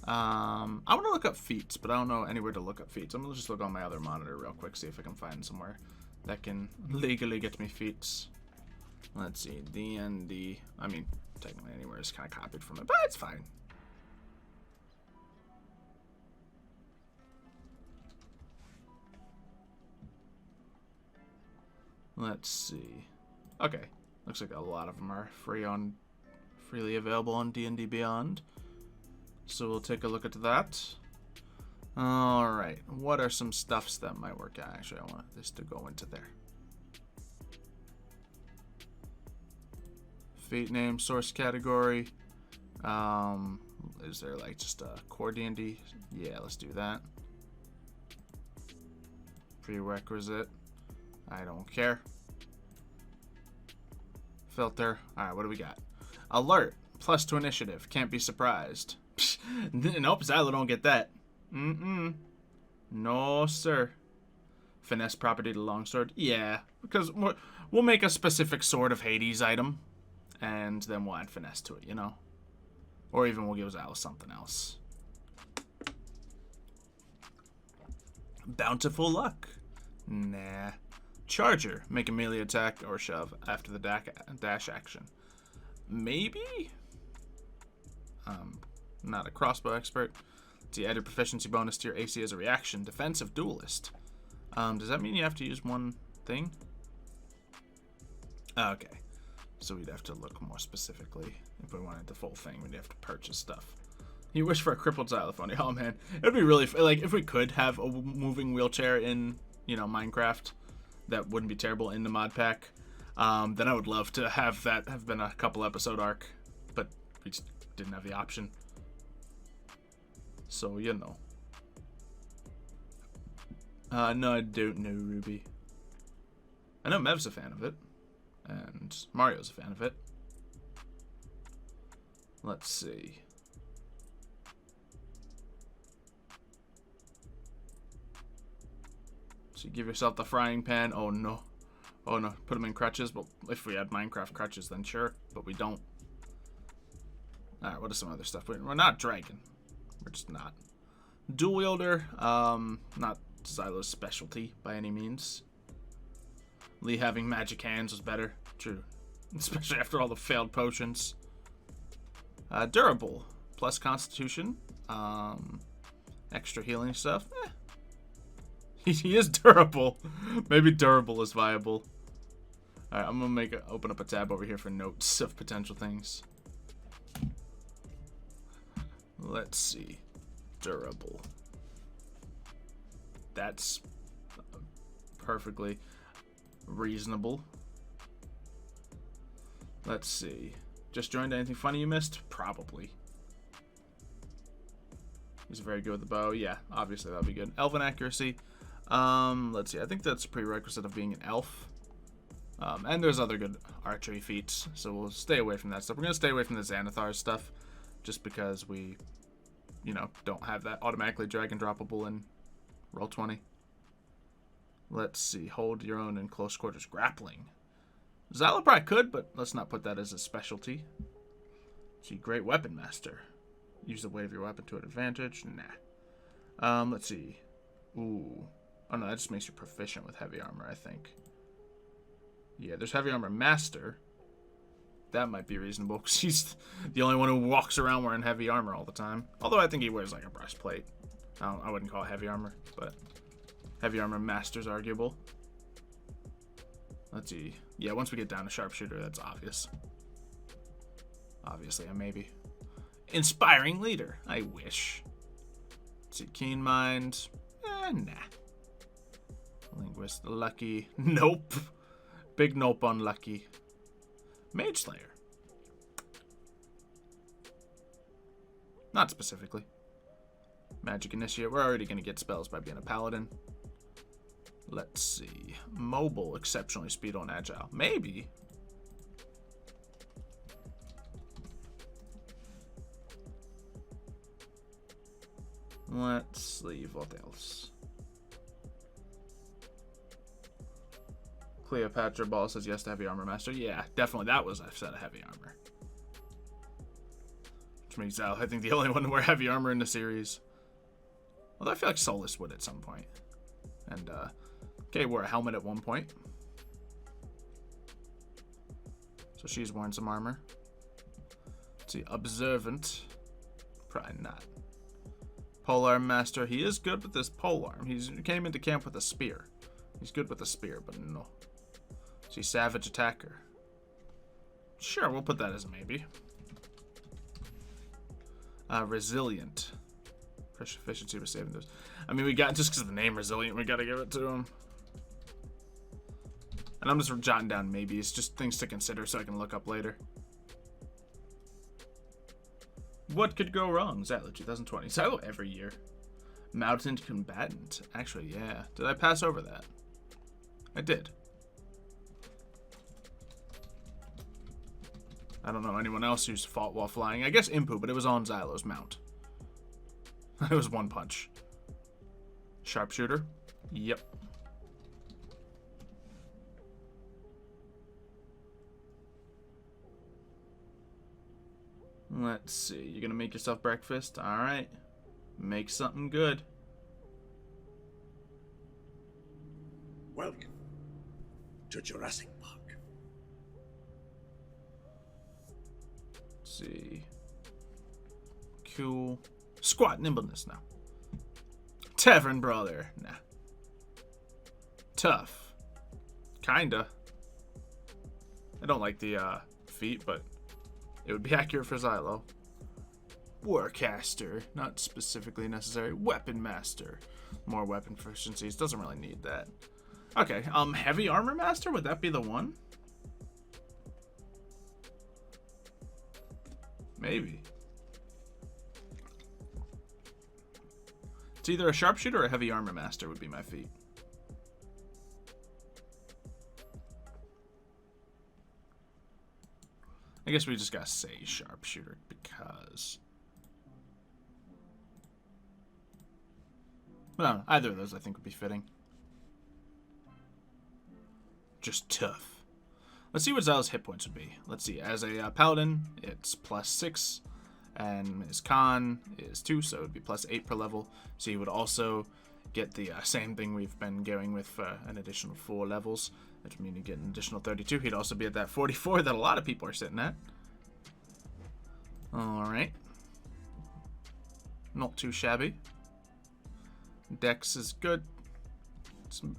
I want to look up feats, but I don't know anywhere to look up feats. I'm going to just look on my other monitor real quick, see if I can find somewhere that can legally get me feats. Let's see. D&D. I mean, technically anywhere is kind of copied from it, but it's fine. Let's see. Okay. Looks like a lot of them are freely available on D&D Beyond. So we'll take a look at that. Alright. What are some stuffs that might work out? Actually, I want this to go into there. Feat name, source category. Is there like just a core D&D? Yeah, let's do that. Prerequisite. I don't care. Filter. Alright, what do we got? Alert. Plus to initiative. Can't be surprised. Nope, Xylo don't get that. No, sir. Finesse property to longsword. Yeah, because we'll make a specific sword of Hades item. And then we'll add finesse to it, you know? Or even we'll give Xylo something else. Bountiful luck. Nah. Charger. Make a melee attack or shove after the dash action. Maybe? Not a crossbow expert. It's the added proficiency bonus to your AC as a reaction. Defensive duelist. Does that mean you have to use one thing? Okay. So we'd have to look more specifically. If we wanted the full thing, we'd have to purchase stuff. You wish for a crippled Xylophoney. Oh man, it'd be really like if we could have a moving wheelchair in, you know, Minecraft. That wouldn't be terrible in the mod pack. Then I would love to have that have been a couple episode arc, but we just didn't have the option. So you know. No, I don't know Ruby. I know Mev's a fan of it. And Mario's a fan of it. Let's see. So you give yourself the frying pan. Oh no. Oh no. Put them in crutches. Well, if we had Minecraft crutches, then sure. But we don't. Alright, what is some other stuff? We're not dragon. We're just not. Dual wielder. Not Xylo's specialty by any means. Lee having magic hands was better. True. Especially after all the failed potions. Durable. Plus constitution. Extra healing stuff. He is durable. Maybe durable is viable. Alright, I'm gonna open up a tab over here for notes of potential things. Let's see. Durable. That's perfectly reasonable. Let's see. Just joined. Anything funny you missed? Probably. He's very good with the bow. Yeah, obviously that'll be good. Elven accuracy. Let's see. I think that's a prerequisite of being an elf. And there's other good archery feats, so we'll stay away from that stuff. We're gonna stay away from the Xanathar stuff, just because we, you know, don't have that automatically drag and droppable in Roll20. Let's see. Hold your own in close quarters. Grappling. Xylo probably could, but let's not put that as a specialty. See, great weapon master. Use the weight of your weapon to an advantage. Nah. Let's see. Ooh. Oh no, that just makes you proficient with heavy armor, I think. Yeah, there's heavy armor master. That might be reasonable, because he's the only one who walks around wearing heavy armor all the time. Although I think he wears like a breastplate. I wouldn't call it heavy armor, but heavy armor master's arguable. Let's see. Yeah, once we get down to sharpshooter, that's obvious. Obviously, a maybe. Inspiring leader. I wish. Let's see. Keen mind. Nah. Linguist. Lucky. Nope. Big nope on lucky. Mage Slayer. Not specifically. Magic Initiate. We're already going to get spells by being a paladin. Let's see. Mobile. Exceptionally speed and agile. Maybe. Let's see. What else? Cleopatra Ball says yes to heavy armor master. Yeah, definitely. That was a set of heavy armor. Which makes Al, I think, the only one to wear heavy armor in the series. Although I feel like Solus would at some point. And, Kay wore a helmet at one point. So she's wearing some armor. Let's see. Observant. Probably not. Polearm master. He is good with this polearm. He came into camp with a spear. He's good with a spear, but no. See, savage attacker. Sure, we'll put that as a maybe. Resilient. Proficiency with saving those. I mean, we got, just because of the name resilient, we got to give it to him. And I'm just jotting down maybe. It's just things to consider so I can look up later. What could go wrong? Xylo 2020. Xylo every year. Mountain combatant. Actually, yeah. Did I pass over that? I did. I don't know anyone else who's fought while flying. I guess Impu, but it was on Xylo's mount. It was one punch. Sharpshooter? Yep. Let's see. You're gonna make yourself breakfast? Alright. Make something good. Welcome to Jurassic Park. Let's see. Cool. Squat nimbleness now. Tavern brawler. Nah. Tough. Kinda. I don't like the feat, but it would be accurate for Xylo. Warcaster. Not specifically necessary. Weapon master. More weapon proficiencies. Doesn't really need that. Okay. Heavy armor master. Would that be the one? Maybe. It's either a sharpshooter or a heavy armor master would be my feat. I guess we just gotta say sharpshooter because... Well, either of those I think would be fitting. just tough. Let's see what Xylo's hit points would be. Let's see. As a paladin, it's +6, and his con is 2, so it would be +8 per level. So he would also get the same thing we've been going with for an additional 4 levels, which would mean he'd get an additional 32. He'd also be at that 44 that a lot of people are sitting at. Alright. Not too shabby. Dex is good.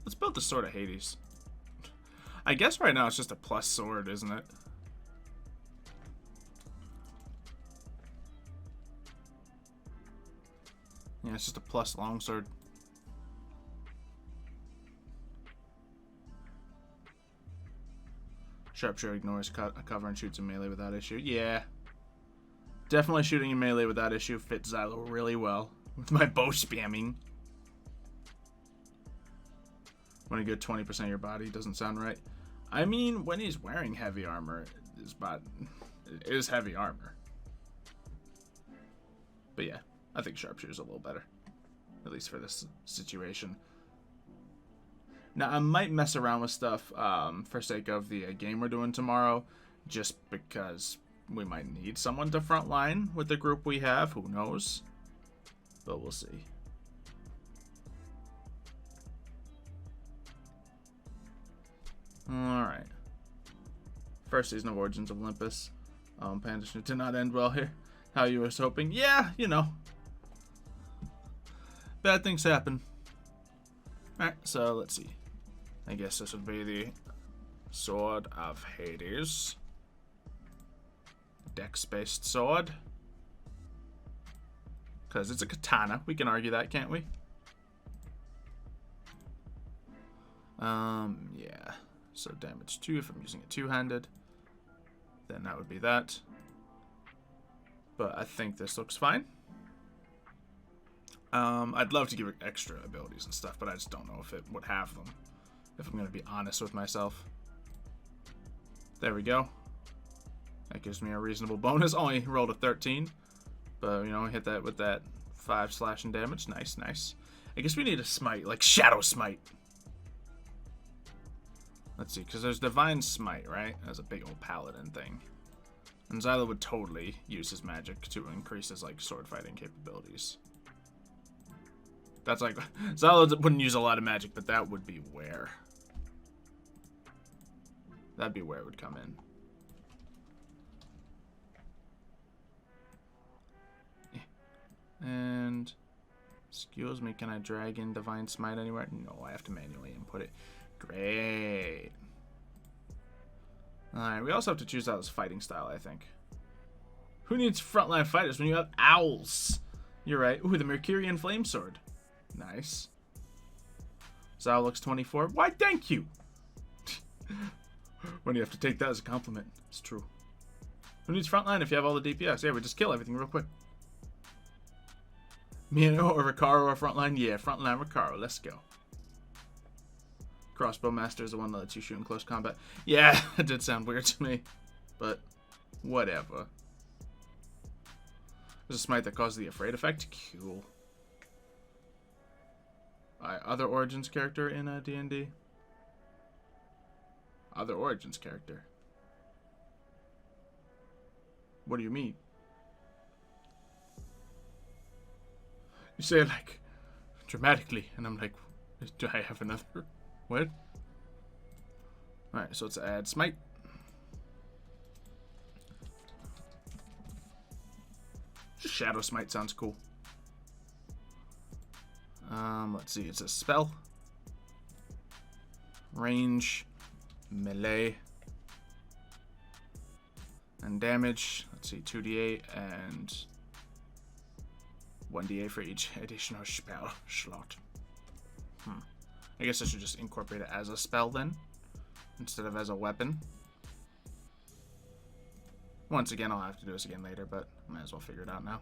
Let's build the Sword of Hades. I guess right now it's just a plus sword, isn't it? Yeah, it's just a plus longsword. Sharpshooter ignores cover and shoots in melee without issue. Yeah. Definitely shooting in melee without issue fits Xylo really well. With my bow spamming. When you get 20% of your body, doesn't sound right. I mean, when he's wearing heavy armor, it is heavy armor. But yeah, I think Sharpshooter's a little better. At least for this situation. Now, I might mess around with stuff for sake of the game we're doing tomorrow. Just because we might need someone to frontline with the group we have. Who knows? But we'll see. Alright. First season of Origins of Olympus. Pandish did not end well here. How you was hoping. Yeah, you know. Bad things happen. Alright, so let's see. I guess this would be the Sword of Hades. Dex-based sword. Because it's a katana. We can argue that, can't we? Yeah. So damage 2 if I'm using it two-handed. Then that would be that. But I think this looks fine. I'd love to give it extra abilities and stuff, but I just don't know if it would have them. If I'm going to be honest with myself. There we go. That gives me a reasonable bonus. Only rolled a 13. But, you know, hit that with that 5 slashing damage. Nice, nice. I guess we need a smite, like Shadow Smite. Let's see, because there's Divine Smite, right? As a big old paladin thing. And Xylo would totally use his magic to increase his, like, sword fighting capabilities. That's like, Xylo wouldn't use a lot of magic, but that would be where. That'd be where it would come in. And, excuse me, can I drag in Divine Smite anywhere? No, I have to manually input it. Great. Alright, we also have to choose out his fighting style, I think. Who needs frontline fighters when you have owls? You're right. Ooh, the Mercurian Flame Sword. Nice. Xylo looks 24. Why, thank you. When you have to take that as a compliment. It's true. Who needs frontline if you have all the DPS? Yeah, we just kill everything real quick. Mino or Ricaro or frontline? Yeah, frontline Ricaro. Let's go. Crossbow Master is the one that lets you shoot in close combat. Yeah, it did sound weird to me. But, whatever. There's a smite that causes the Afraid effect. Cool. Other Origins character in D&D? Other Origins character? What do you mean? You say it like dramatically, and I'm like, do I have another? What? Alright, so let's add Smite. Just Shadow Smite sounds cool. Let's see, it's a spell. Range, melee, and damage. Let's see, 2d8 and 1d8 for each additional spell slot. I guess I should just incorporate it as a spell then, instead of as a weapon. Once again, I'll have to do this again later, but I might as well figure it out now.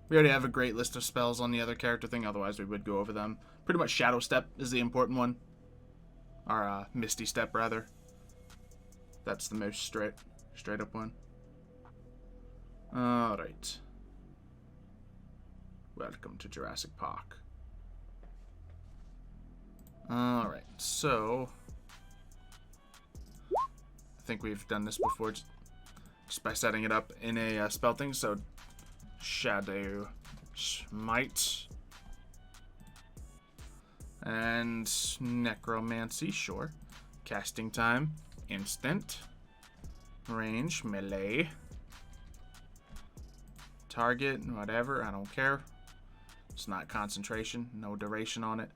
We already have a great list of spells on the other character thing, otherwise we would go over them. Pretty much Shadow Step is the important one. Or Misty Step, rather. That's the most straight up one. Alright. Welcome to Jurassic Park. Alright, so think we've done this before just by setting it up in a spell thing. So, Shadow Smite. And Necromancy, sure. Casting time, instant. Range, melee. Target, whatever, I don't care. It's not concentration, no duration on it.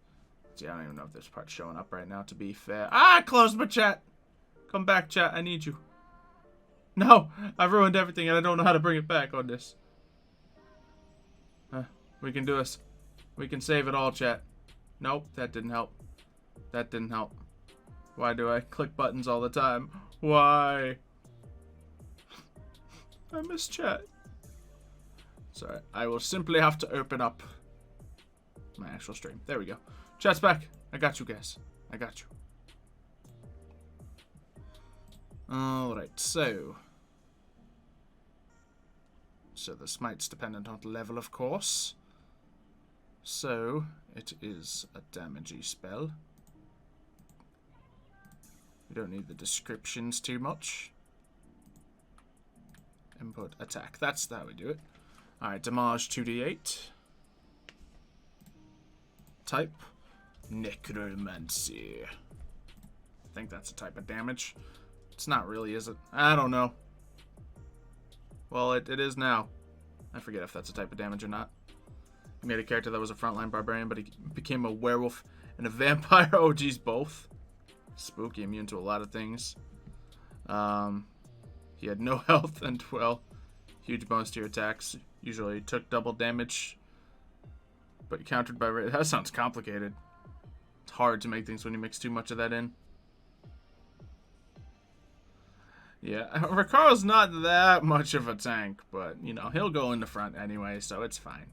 See, I don't even know if this part's showing up right now, to be fair. Ah, I closed my chat! Come back, chat, I need you. No, I've ruined everything and I don't know how to bring it back on this. We can do this. We can save it all, chat. Nope, that didn't help. That didn't help. Why do I click buttons all the time? Why? I miss chat. Sorry, I will simply have to open up my actual stream. There we go. Chat's back. I got you guys. I got you. Alright, so the smite's dependent on the level, of course. So, it is a damagey spell. We don't need the descriptions too much. Input attack. That's how we do it. Alright, damage 2d8. Type Necromancy. I think that's a type of damage. It's not really, is it? I don't know. Well, it is now. I forget if that's a type of damage or not. He made a character that was a frontline barbarian, but he became a werewolf and a vampire. Oh, geez, both. Spooky, immune to a lot of things. He had no health and, well, huge bonus to your attacks. Usually took double damage, but countered by... That sounds complicated. It's hard to make things when you mix too much of that in. Yeah, Ricardo's not that much of a tank, but, you know, he'll go in the front anyway, so it's fine.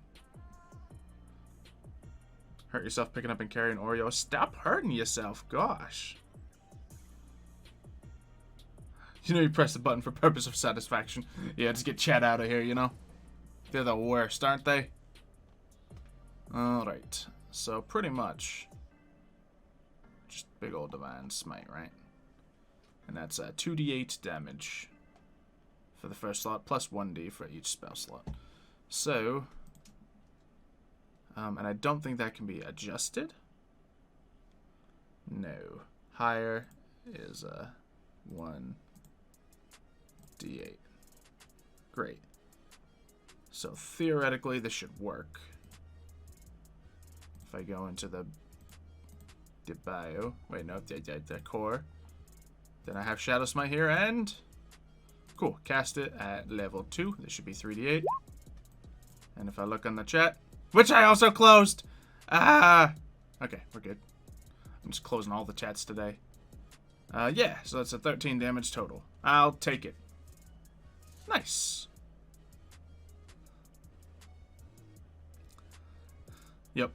Hurt yourself picking up and carrying Oreo. Stop hurting yourself, gosh. You know you press the button for purpose of satisfaction. Yeah, just get chat out of here, you know? They're the worst, aren't they? Alright, so pretty much just big old Divine Smite, right? And that's 2d8 damage for the first slot, plus 1d for each spell slot. So, and I don't think that can be adjusted. No. Higher is 1d8. Great. So theoretically, this should work. If I go into the bio, wait, no, the core. Then I have Shadow Smite here, and cool, cast it at level 2. This should be 3d8. And if I look on the chat, which I also closed, okay, we're good. I'm just closing all the chats today. Yeah, so that's a 13 damage total. I'll take it. Nice. Yep.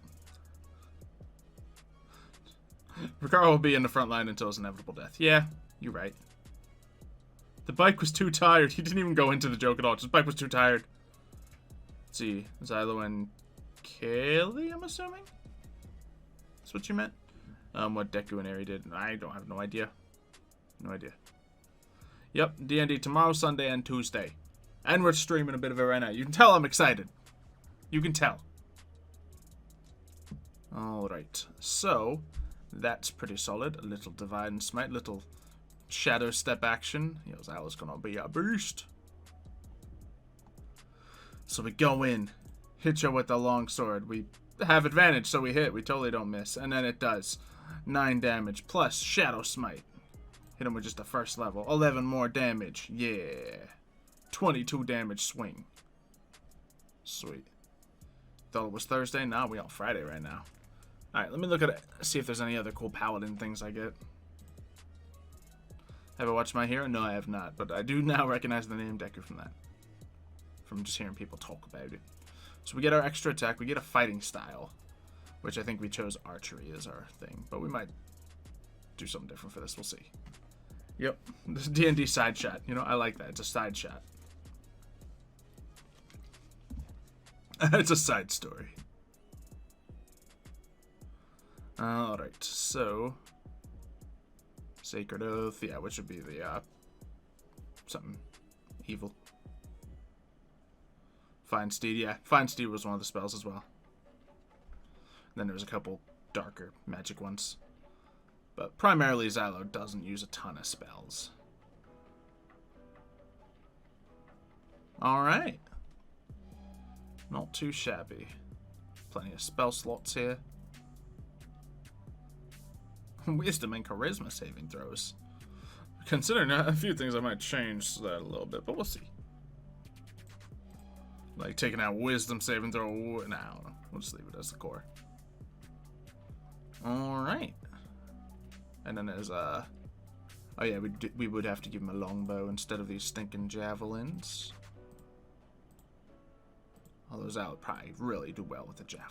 Ricardo will be in the front line until his inevitable death. Yeah, you're right. The bike was too tired. He didn't even go into the joke at all. Just the bike was too tired. Let's see. Xylo and Kaylee, I'm assuming? That's what you meant? What Deku and Eri did. I don't have no idea. No idea. Yep, D&D tomorrow, Sunday, and Tuesday. And we're streaming a bit of it right now. You can tell I'm excited. You can tell. Alright, so that's pretty solid. A little Divine Smite, little Shadow Step action. Yo, Xylo's gonna be a beast. So we go in, hit you with the long sword. We have advantage, so we hit. We totally don't miss. And then it does 9 damage plus Shadow Smite. Hit him with just the first level. 11 more damage. Yeah. 22 damage swing. Sweet. Thought it was Thursday. Nah, we on Friday right now. Alright, let me look at it. See if there's any other cool paladin things I get. Have I watched My Hero? No, I have not. But I do now recognize the name Deku from that. From just hearing people talk about it. So we get our extra attack. We get a fighting style. Which I think we chose archery as our thing. But we might do something different for this. We'll see. Yep. This is D&D side shot. You know, I like that. It's a side shot. It's a side story. Alright, so Sacred Oath, yeah, which would be the something evil. Find Steed, yeah. Find Steed was one of the spells as well. Then there was a couple darker magic ones. But primarily Xylo doesn't use a ton of spells. Alright. Not too shabby. Plenty of spell slots here. Wisdom and charisma saving throws. Considering a few things, I might change that a little bit, but we'll see. Like taking out wisdom saving throw. Nah, we'll just leave it as the core. Alright. And then there's oh yeah, we would have to give him a longbow instead of these stinking javelins. Although Xylo would probably really do well with a javelin.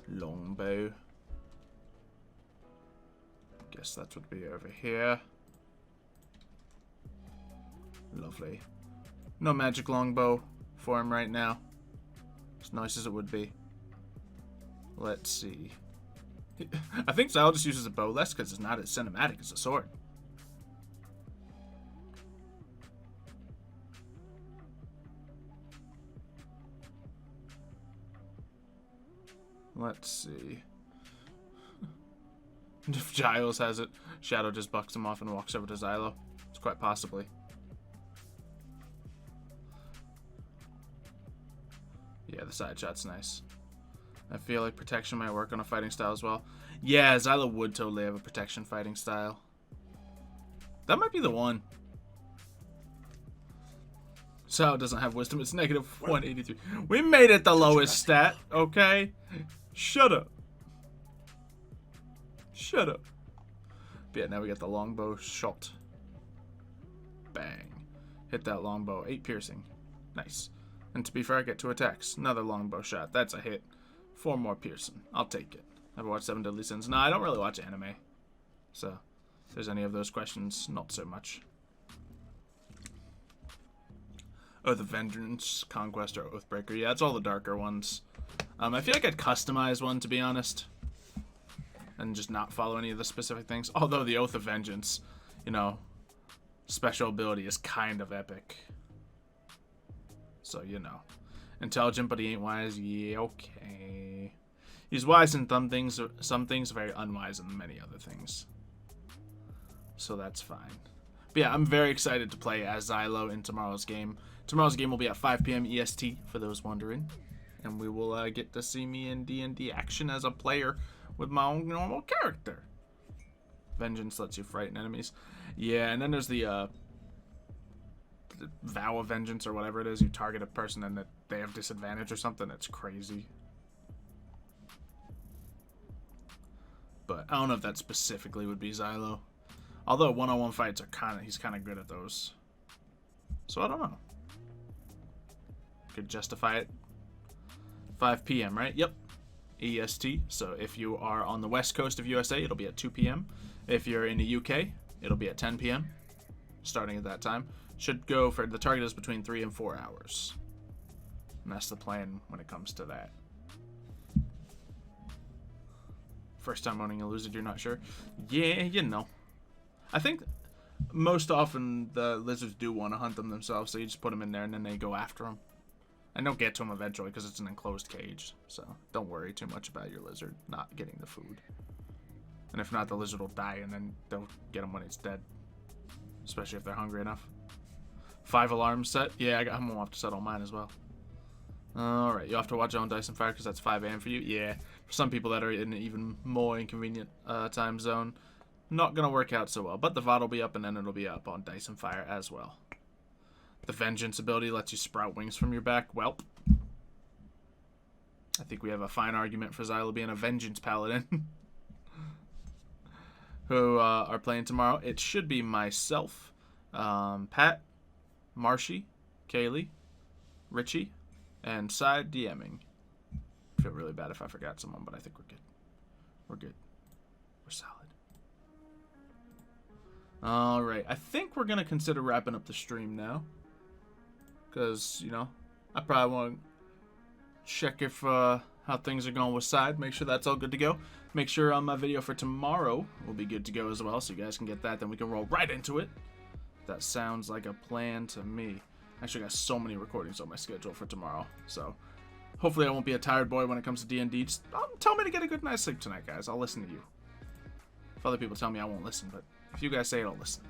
Longbow. Guess that would be over here. Lovely. No magic longbow for him right now. As nice as it would be. Let's see. I think Xylo just uses a bow less because it's not as cinematic as a sword. Let's see. If Giles has it, Shadow just bucks him off and walks over to Xylo. It's quite possibly. Yeah, the side shot's nice. I feel like protection might work on a fighting style as well. Yeah, Xylo would totally have a protection fighting style. That might be the one. Xylo doesn't have wisdom. It's negative 183. We made it the lowest stat, okay? Shut up. Shut up. But yeah, now we get the longbow shot. Bang. Hit that longbow. 8 piercing. Nice. And to be fair, I get 2 attacks. Another longbow shot. That's a hit. 4 more piercing. I'll take it. Ever watched 7 Deadly Sins? No, I don't really watch anime. So, if there's any of those questions, not so much. Oath of Vengeance, Conquest, or Oathbreaker. Yeah, it's all the darker ones. I feel like I'd customize one, to be honest. And just not follow any of the specific things. Although the Oath of Vengeance, you know, special ability is kind of epic. So, you know. Intelligent, but he ain't wise. Yeah, okay. He's wise in some things, very unwise in many other things. So that's fine. But yeah, I'm very excited to play as Xylo in tomorrow's game. Tomorrow's game will be at 5 p.m. EST, for those wondering. And we will get to see me in D&D action as a player with my own normal character. Vengeance lets you frighten enemies. Yeah, and then there's the Vow of Vengeance or whatever it is. You target a person and that they have disadvantage or something. That's crazy. But I don't know if that specifically would be Xylo. Although one-on-one fights are he's kind of good at those. So I don't know. Could justify it. 5 p.m., right? Yep. EST. So if you are on the west coast of USA, it'll be at 2 p.m. If you're in the UK, it'll be at 10 p.m. Starting at that time. Should go for the target is between 3 and 4 hours. And that's the plan when it comes to that. First time owning a lizard, you're not sure? Yeah, you know. I think most often the lizards do want to hunt them themselves, so you just put them in there and then they go after them. And they'll get to them eventually because it's an enclosed cage. So don't worry too much about your lizard not getting the food. And if not, the lizard will die and then they'll get them when it's dead. Especially if they're hungry enough. 5 alarms set? Yeah, I'm gonna have to set all mine as well. Alright, you have to watch your own Dice and Fire because that's 5 a.m. for you? Yeah. For some people that are in an even more inconvenient time zone, not gonna work out so well. But the VOD will be up and then it'll be up on Dice and Fire as well. The Vengeance ability lets you sprout wings from your back. Welp. I think we have a fine argument for Xylo being a Vengeance Paladin. Who are playing tomorrow. It should be myself, Pat, Marshy, Kaylee, Richie, and Side DMing. I feel really bad if I forgot someone, but I think we're good. We're good. We're solid. Alright, I think we're going to consider wrapping up the stream now. Because, you know, I probably want to check if how things are going with side. Make sure that's all good to go. Make sure my video for tomorrow will be good to go as well, so you guys can get that. Then we can roll right into it. That sounds like a plan to me. Actually, got so many recordings on my schedule for tomorrow, so hopefully I won't be a tired boy when it comes to D&D. Just tell me to get a good night's sleep tonight, guys. I'll listen to you. If other people tell me I won't listen, but if you guys say it, I'll listen.